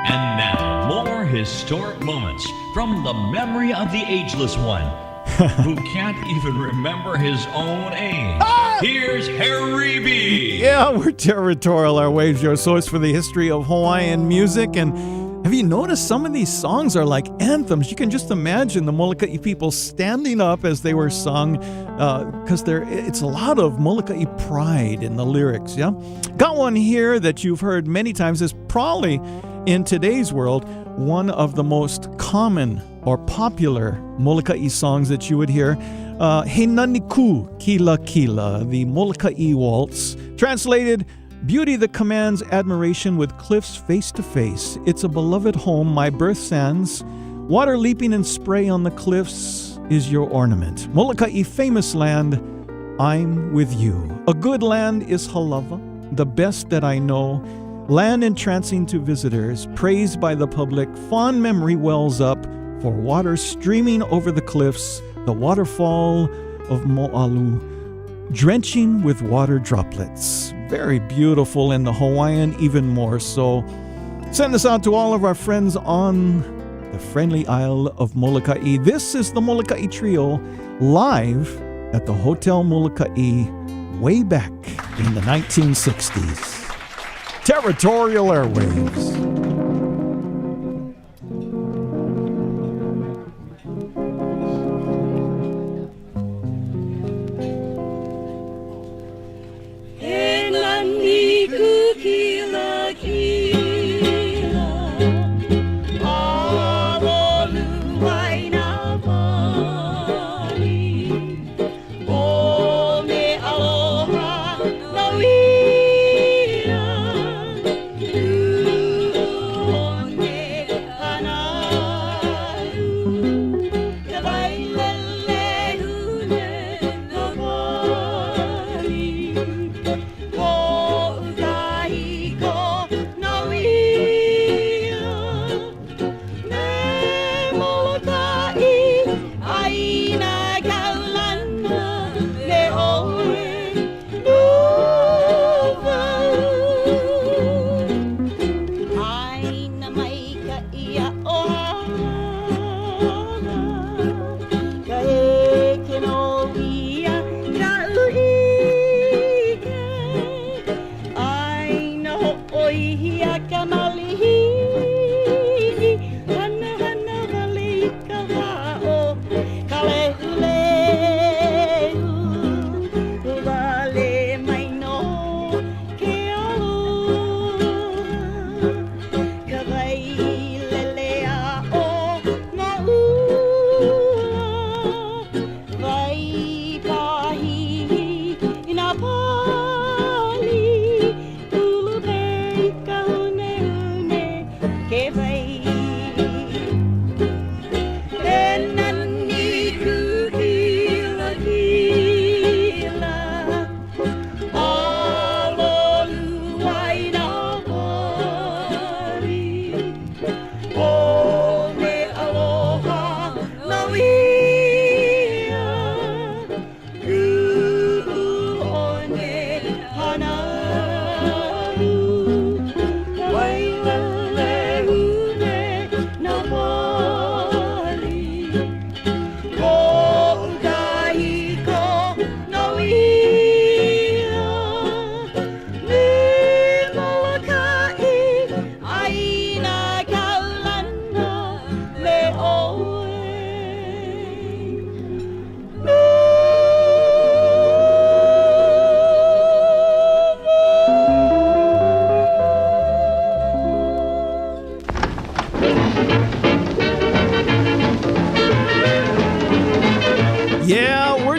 And now, more historic moments from the memory of the ageless one, who can't even remember his own age. Here's Harry B. Yeah, we're Territorial Airwaves, your source for the history of Hawaiian music. And have you noticed some of these songs are like anthems? You can just imagine the Molokai people standing up as they were sung, because it's a lot of Molokai pride in the lyrics, yeah? Got one here that you've heard many times. Is probably, in today's world, one of the most common or popular Molokai songs that you would hear. He Naniku Kila Kila, the Molokai Waltz. Translated, beauty that commands admiration with cliffs face to face. It's a beloved home, my birth sands. Water leaping in spray on the cliffs is your ornament. Molokai, famous land, I'm with you. A good land is Halava, the best that I know. Land entrancing to visitors, praised by the public. Fond memory wells up for water streaming over the cliffs. The waterfall of Mo'alu, drenching with water droplets. Very beautiful, and the Hawaiian even more so. Send this out to all of our friends on the friendly isle of Molokai. This is the Molokai Trio, live at the Hotel Molokai way back in the 1960s. Territorial Airwaves.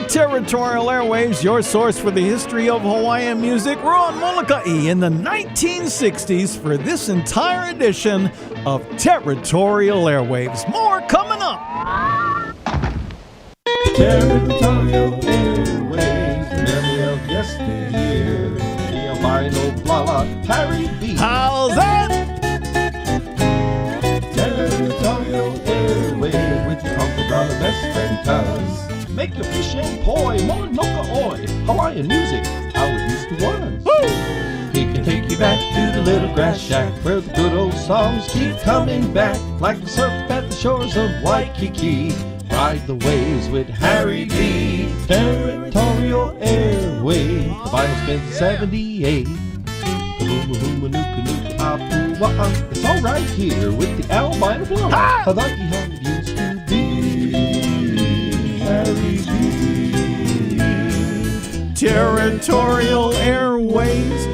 Territorial Airwaves, your source for the history of Hawaiian music. We're on Mauna Kea in the 1960s for this entire edition of Territorial Airwaves. More coming up. Territorial Airwaves, the memory of yesteryear. The albino blala, Harry B. How's that? Territorial Airwaves, with your Uncle Brother, best friend, cuz. Make your fish and poi, Mauna Kea, Hawaiian music, how it used to was. Woo! He can take you back to the little grass shack where the good old songs keep coming back, like the surf at the shores of Waikiki. Ride the waves with Harry B. Territorial Airways, the Bible spins 78. It's all right here with the albino blonde. I like how it used to be. Territorial Airwaves.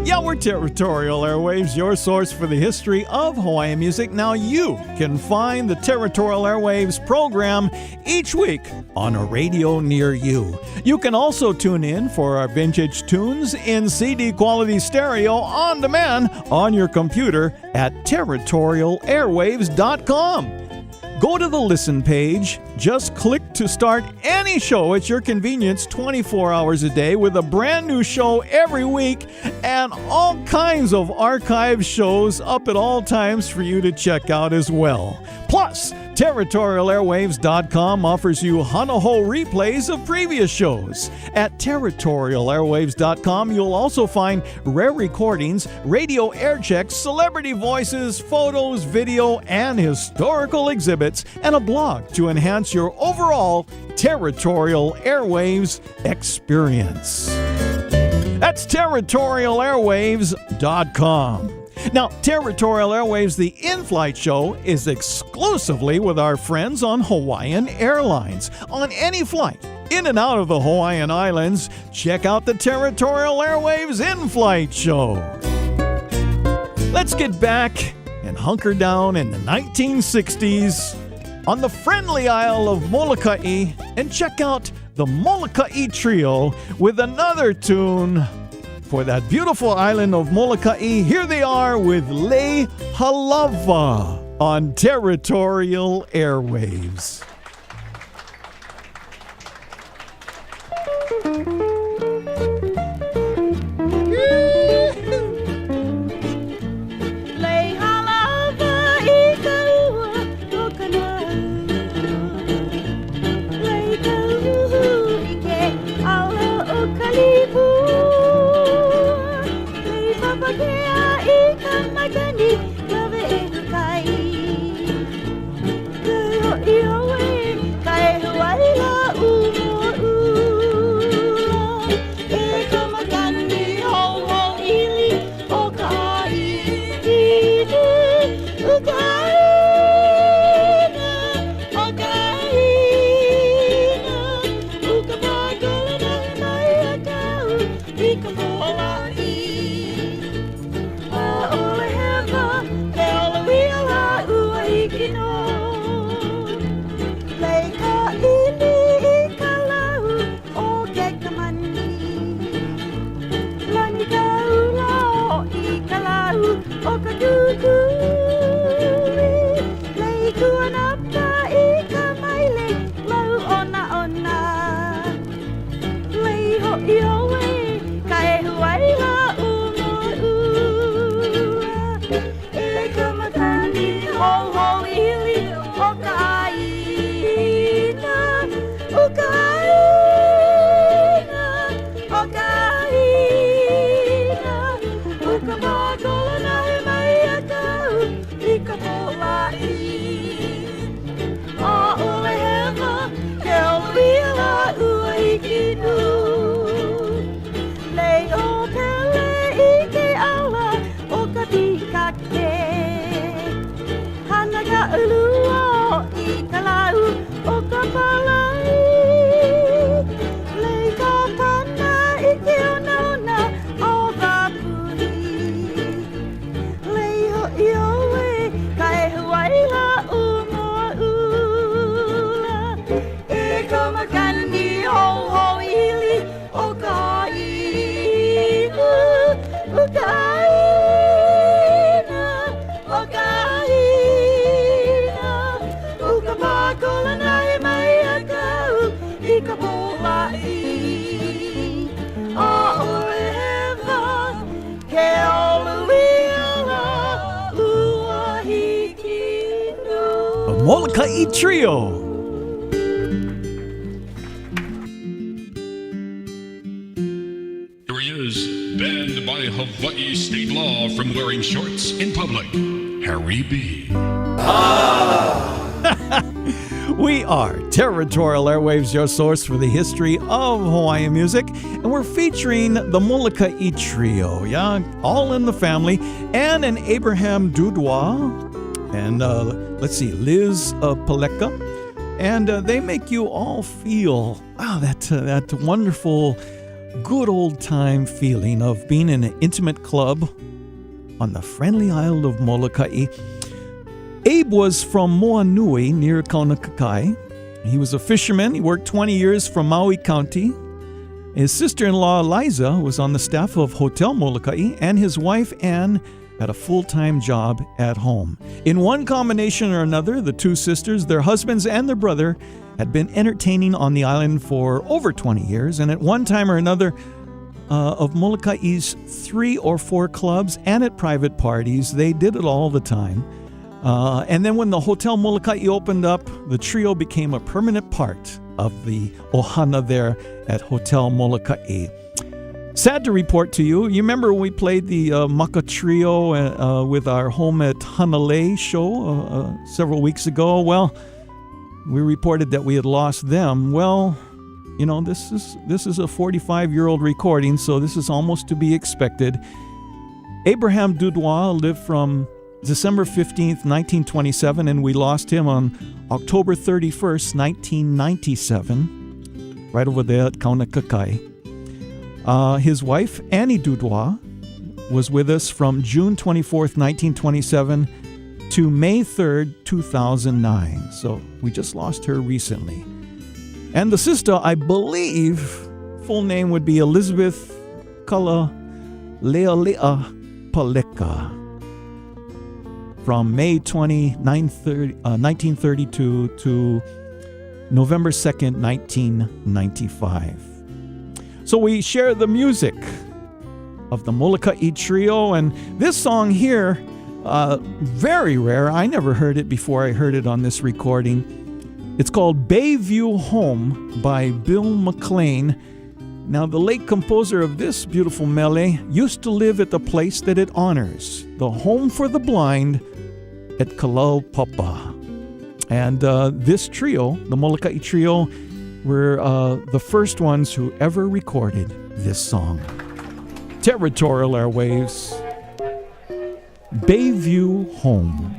Yeah, we're Territorial Airwaves, your source for the history of Hawaiian music. Now you can find the Territorial Airwaves program each week on a radio near you. You can also tune in for our vintage tunes in CD quality stereo on demand on your computer at territorialairwaves.com. Go to the listen page, just click to start any show at your convenience 24 hours a day with a brand new show every week and all kinds of archive shows up at all times for you to check out as well. Plus, territorialairwaves.com offers you hanaho replays of previous shows. At territorialairwaves.com, you'll also find rare recordings, radio air checks, celebrity voices, photos, video, and historical exhibits, and a blog to enhance your overall Territorial Airwaves experience. That's territorialairwaves.com. Now, Territorial Airwaves, the in-flight show, is exclusively with our friends on Hawaiian Airlines. On any flight in and out of the Hawaiian Islands, check out the Territorial Airwaves in-flight show. Let's get back and hunker down in the 1960s on the friendly Isle of Molokai and check out the Molokai Trio with another tune for that beautiful island of Molokai. Here they are with Le Halava on Territorial Airwaves. Love it, ulua I kalau o ka palai Lei ka pana I ke onauna o vapuri Lei ho I oe ka e Hawaii la umoa ula E ka makani ho ho ili o ka ihu o ka ina o ka ina o ka pakola nai mai a kau I ka pulai a ore hewa ke oluila lua hiki no A Mauna Kea Trio. Here he is, banned by Hawaii state law from wearing shorts in public. Harry B. We are Territorial Airwaves, your source for the history of Hawaiian music, and we're featuring the Mauna Kea Trio, yeah, all in the family, and an Abraham Dudois, and let's see, Liz Paleka, and they make you all feel that wonderful, good old time feeling of being in an intimate club on the friendly isle of Molokai. Abe was from Moanui near Kaunakakai. He was a fisherman. He worked 20 years from Maui County. His sister-in-law Eliza was on the staff of Hotel Molokai, and his wife Anne had a full-time job at home. In one combination or another, the two sisters, their husbands, and their brother had been entertaining on the island for over 20 years, and at one time or another of Molokai's 3 or 4 clubs and at private parties, they did it all the time. And then when the Hotel Molokai opened up, the trio became a permanent part of the ohana there at Hotel Molokai. Sad to report to you, you remember we played the Maka Trio with our Home at Hanalei show several weeks ago? Well, we reported that we had lost them. Well, you know, this is a 45-year-old recording, so this is almost to be expected. Abraham Dudois lived from December 15th, 1927, and we lost him on October 31st, 1997, right over there at Kaunakakai. His wife, Annie Dudois, was with us from June 24th, 1927 to May 3rd, 2009. So we just lost her recently. And the sister, I believe, full name would be Elizabeth Kilauea Paleka. From May 20, 1932 to November 2nd, 1995. So we share the music of the Molokai Trio, and this song here, very rare. I never heard it before I heard it on this recording. It's called Bayview Home by Bill McLean. Now, the late composer of this beautiful mele used to live at the place that it honors, the Home for the Blind at Kalaupapa. And this trio, the Molokai Trio, were the first ones who ever recorded this song. Territorial Airwaves, Bayview Home.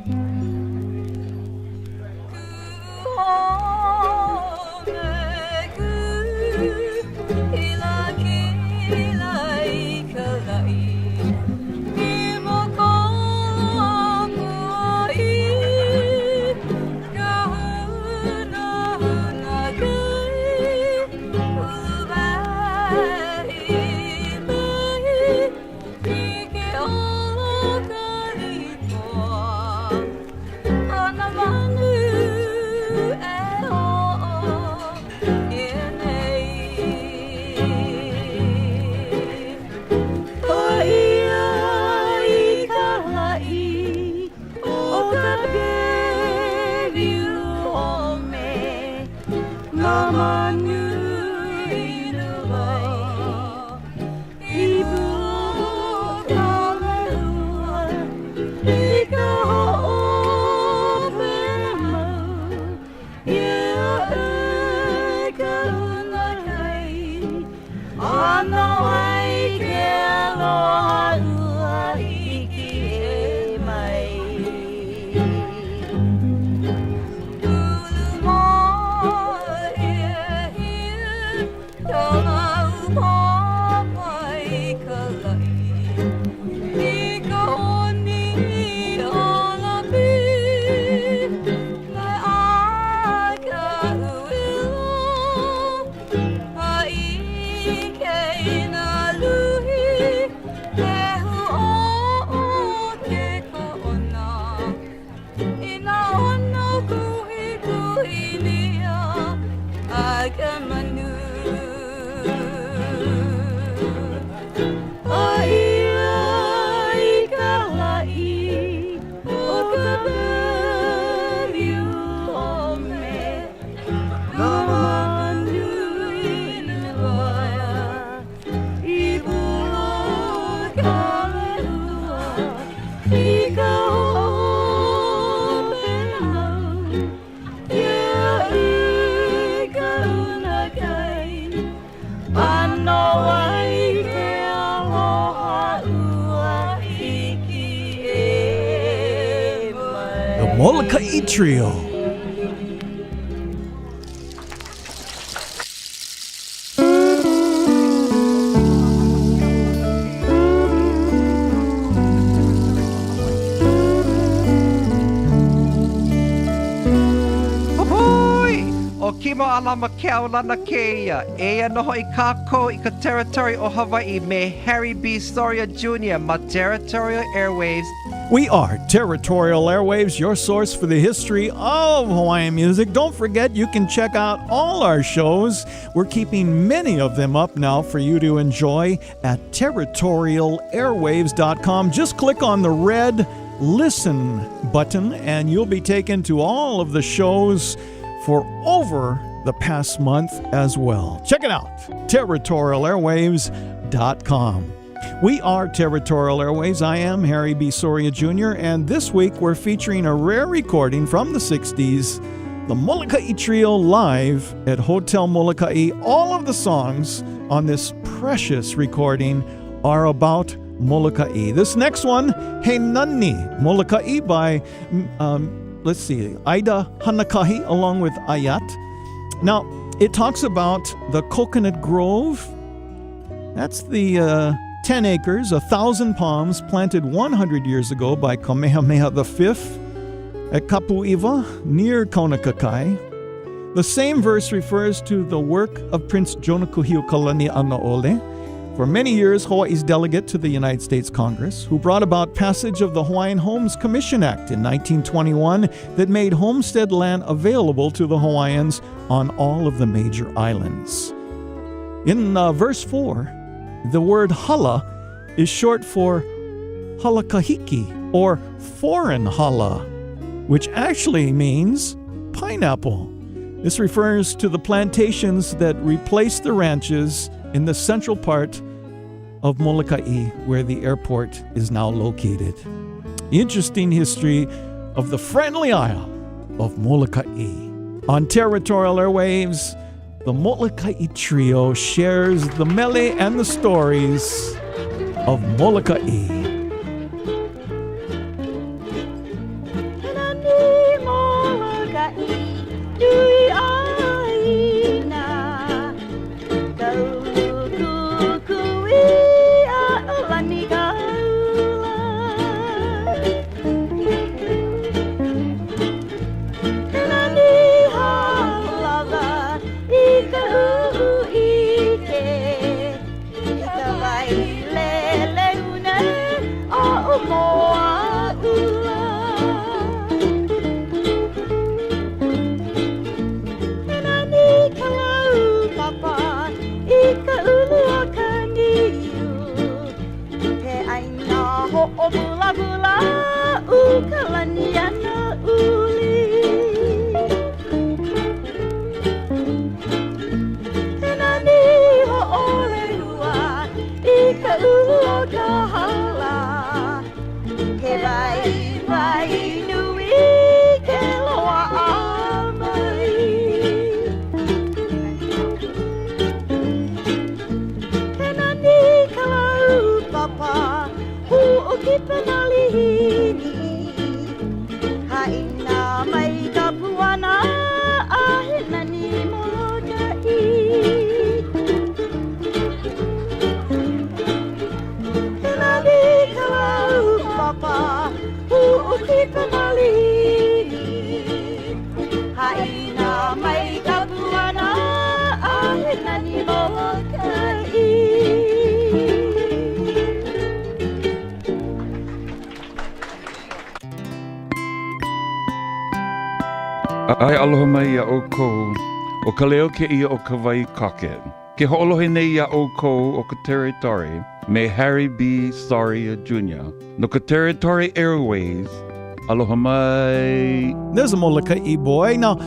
Mauna Kea Trio. O kimo alama Mauna Kea, ea noho I kako I ka territory o Hawaii me Harry B. Soria Jr., ma Territorial Airwaves. We are Territorial Airwaves, your source for the history of Hawaiian music. Don't forget, you can check out all our shows. We're keeping many of them up now for you to enjoy at territorialairwaves.com. Just click on the red Listen button, and you'll be taken to all of the shows for over the past month as well. Check it out, territorialairwaves.com. We are Territorial Airwaves. I am Harry B. Soria Jr., and this week we're featuring a rare recording from the 60s, the Mauna Kea Trio live at Hotel Molokai. All of the songs on this precious recording are about Molokai. This next one, He Nani Molokai by let's see, Ida Hanakahi along with Ayat. Now, it talks about the coconut grove. That's the 10 acres, 1,000 palms planted 100 years ago by Kamehameha V at Kapu'iwa near Kaunakakai. The same verse refers to the work of Prince Jonakuhiukalani Anaole, for many years Hawaii's delegate to the United States Congress, who brought about passage of the Hawaiian Homes Commission Act in 1921 that made homestead land available to the Hawaiians on all of the major islands. In verse 4, the word hala is short for halakahiki, or foreign hala, which actually means pineapple. This refers to the plantations that replaced the ranches in the central part of Molokai, where the airport is now located. Interesting history of the friendly isle of Molokai. On Territorial Airwaves, the Molokai Trio shares the mele and the stories of Molokai. Lele una Ai aloha mai ia o kou o ka leo ke ia o ka vai kake. Ke ho'olohe nei ia o kou o ka territory me Harry B. Soria Jr. No ka Territory Airways. Aloha mai. There's a Molokai boy. Now,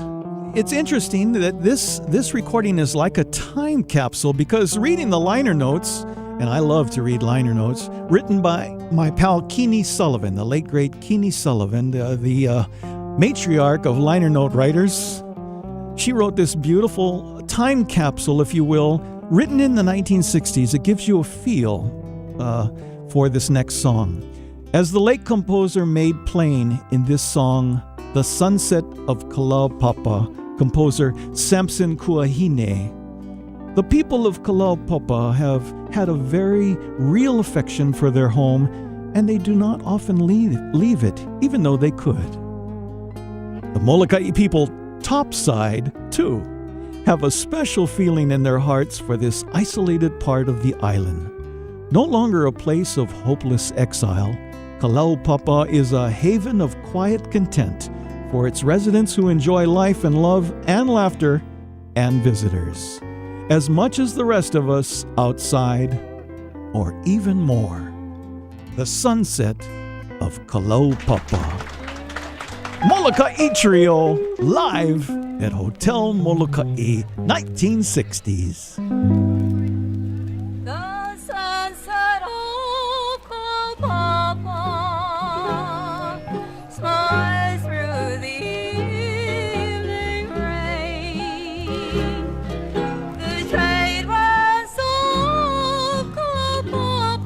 it's interesting that this recording is like a time capsule because reading the liner notes, and I love to read liner notes, written by my pal Keeney Sullivan, the late great Keeney Sullivan, the matriarch of liner note writers. She wrote this beautiful time capsule, if you will, written in the 1960s. It gives you a feel for this next song. As the late composer made plain in this song, The Sunset of Kilauea, composer Samson Kuahine, the people of Kilauea have had a very real affection for their home, and they do not often leave it, even though they could. The Molokai people topside, too, have a special feeling in their hearts for this isolated part of the island. No longer a place of hopeless exile, Kilauea is a haven of quiet content for its residents who enjoy life and love and laughter and visitors, as much as the rest of us outside, or even more. The Sunset of Kilauea. Molokai Trio, live at Hotel Molokai, 1960s. The sunset of Kilauea smiles through the evening rain. The trade winds of Kilauea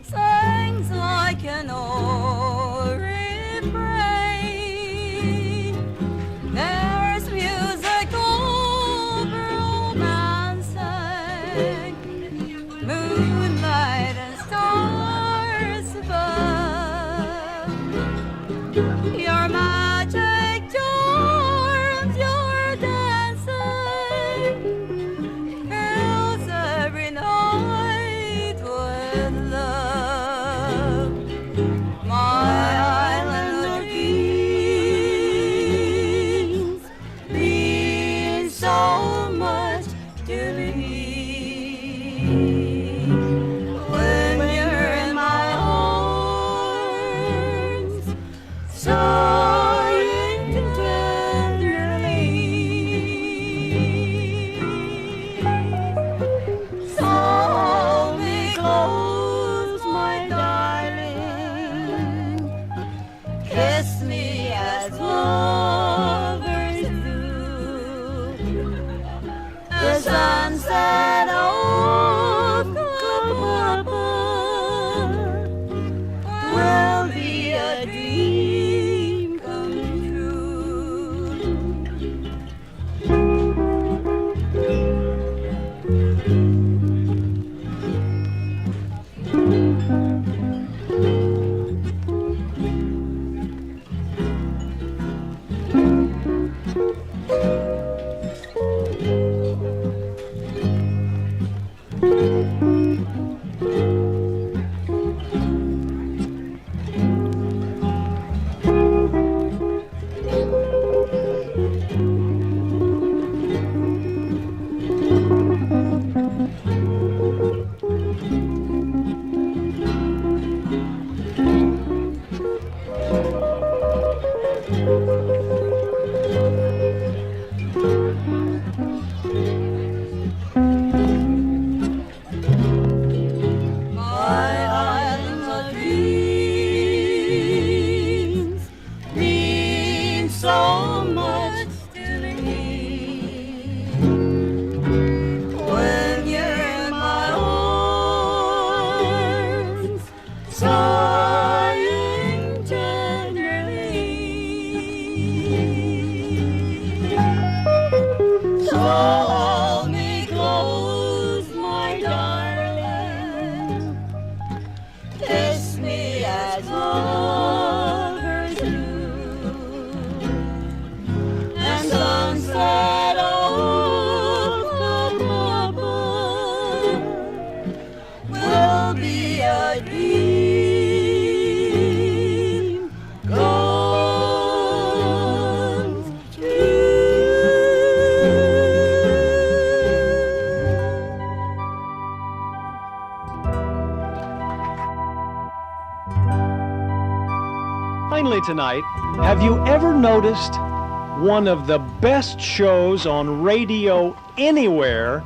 sings like an old refrain. There's music of romancing, moonlight and stars above. Your magic charms, your dancing fills every night with love. My island of dreams means so much to me. When you're in my arms, soaring tenderly. So hold me close, my darling. Kiss me as lovers do. The sunset of Kilauea will be a dream come tonight. Have you ever noticed one of the best shows on radio anywhere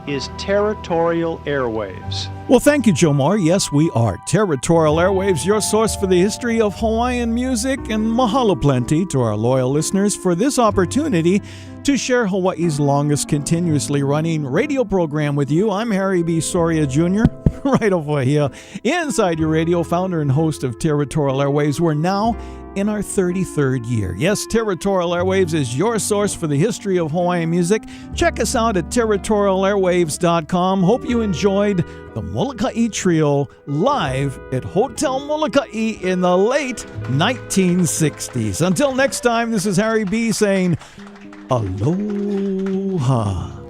is Territorial Airwaves? Well, thank you, Joe Moore. Yes, we are Territorial Airwaves, your source for the history of Hawaiian music, and mahalo plenty to our loyal listeners for this opportunity to share Hawaii's longest continuously running radio program with you. I'm Harry B. Soria Jr., right over here, inside your radio, founder and host of Territorial Airwaves. We're now in our 33rd year. Yes, Territorial Airwaves is your source for the history of Hawaiian music. Check us out at territorialairwaves.com. Hope you enjoyed the Molokai Trio live at Hotel Molokai in the late 1960s. Until next time, this is Harry B. saying aloha.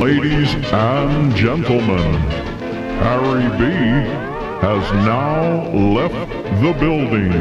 Ladies and gentlemen, Harry B. has now left the building.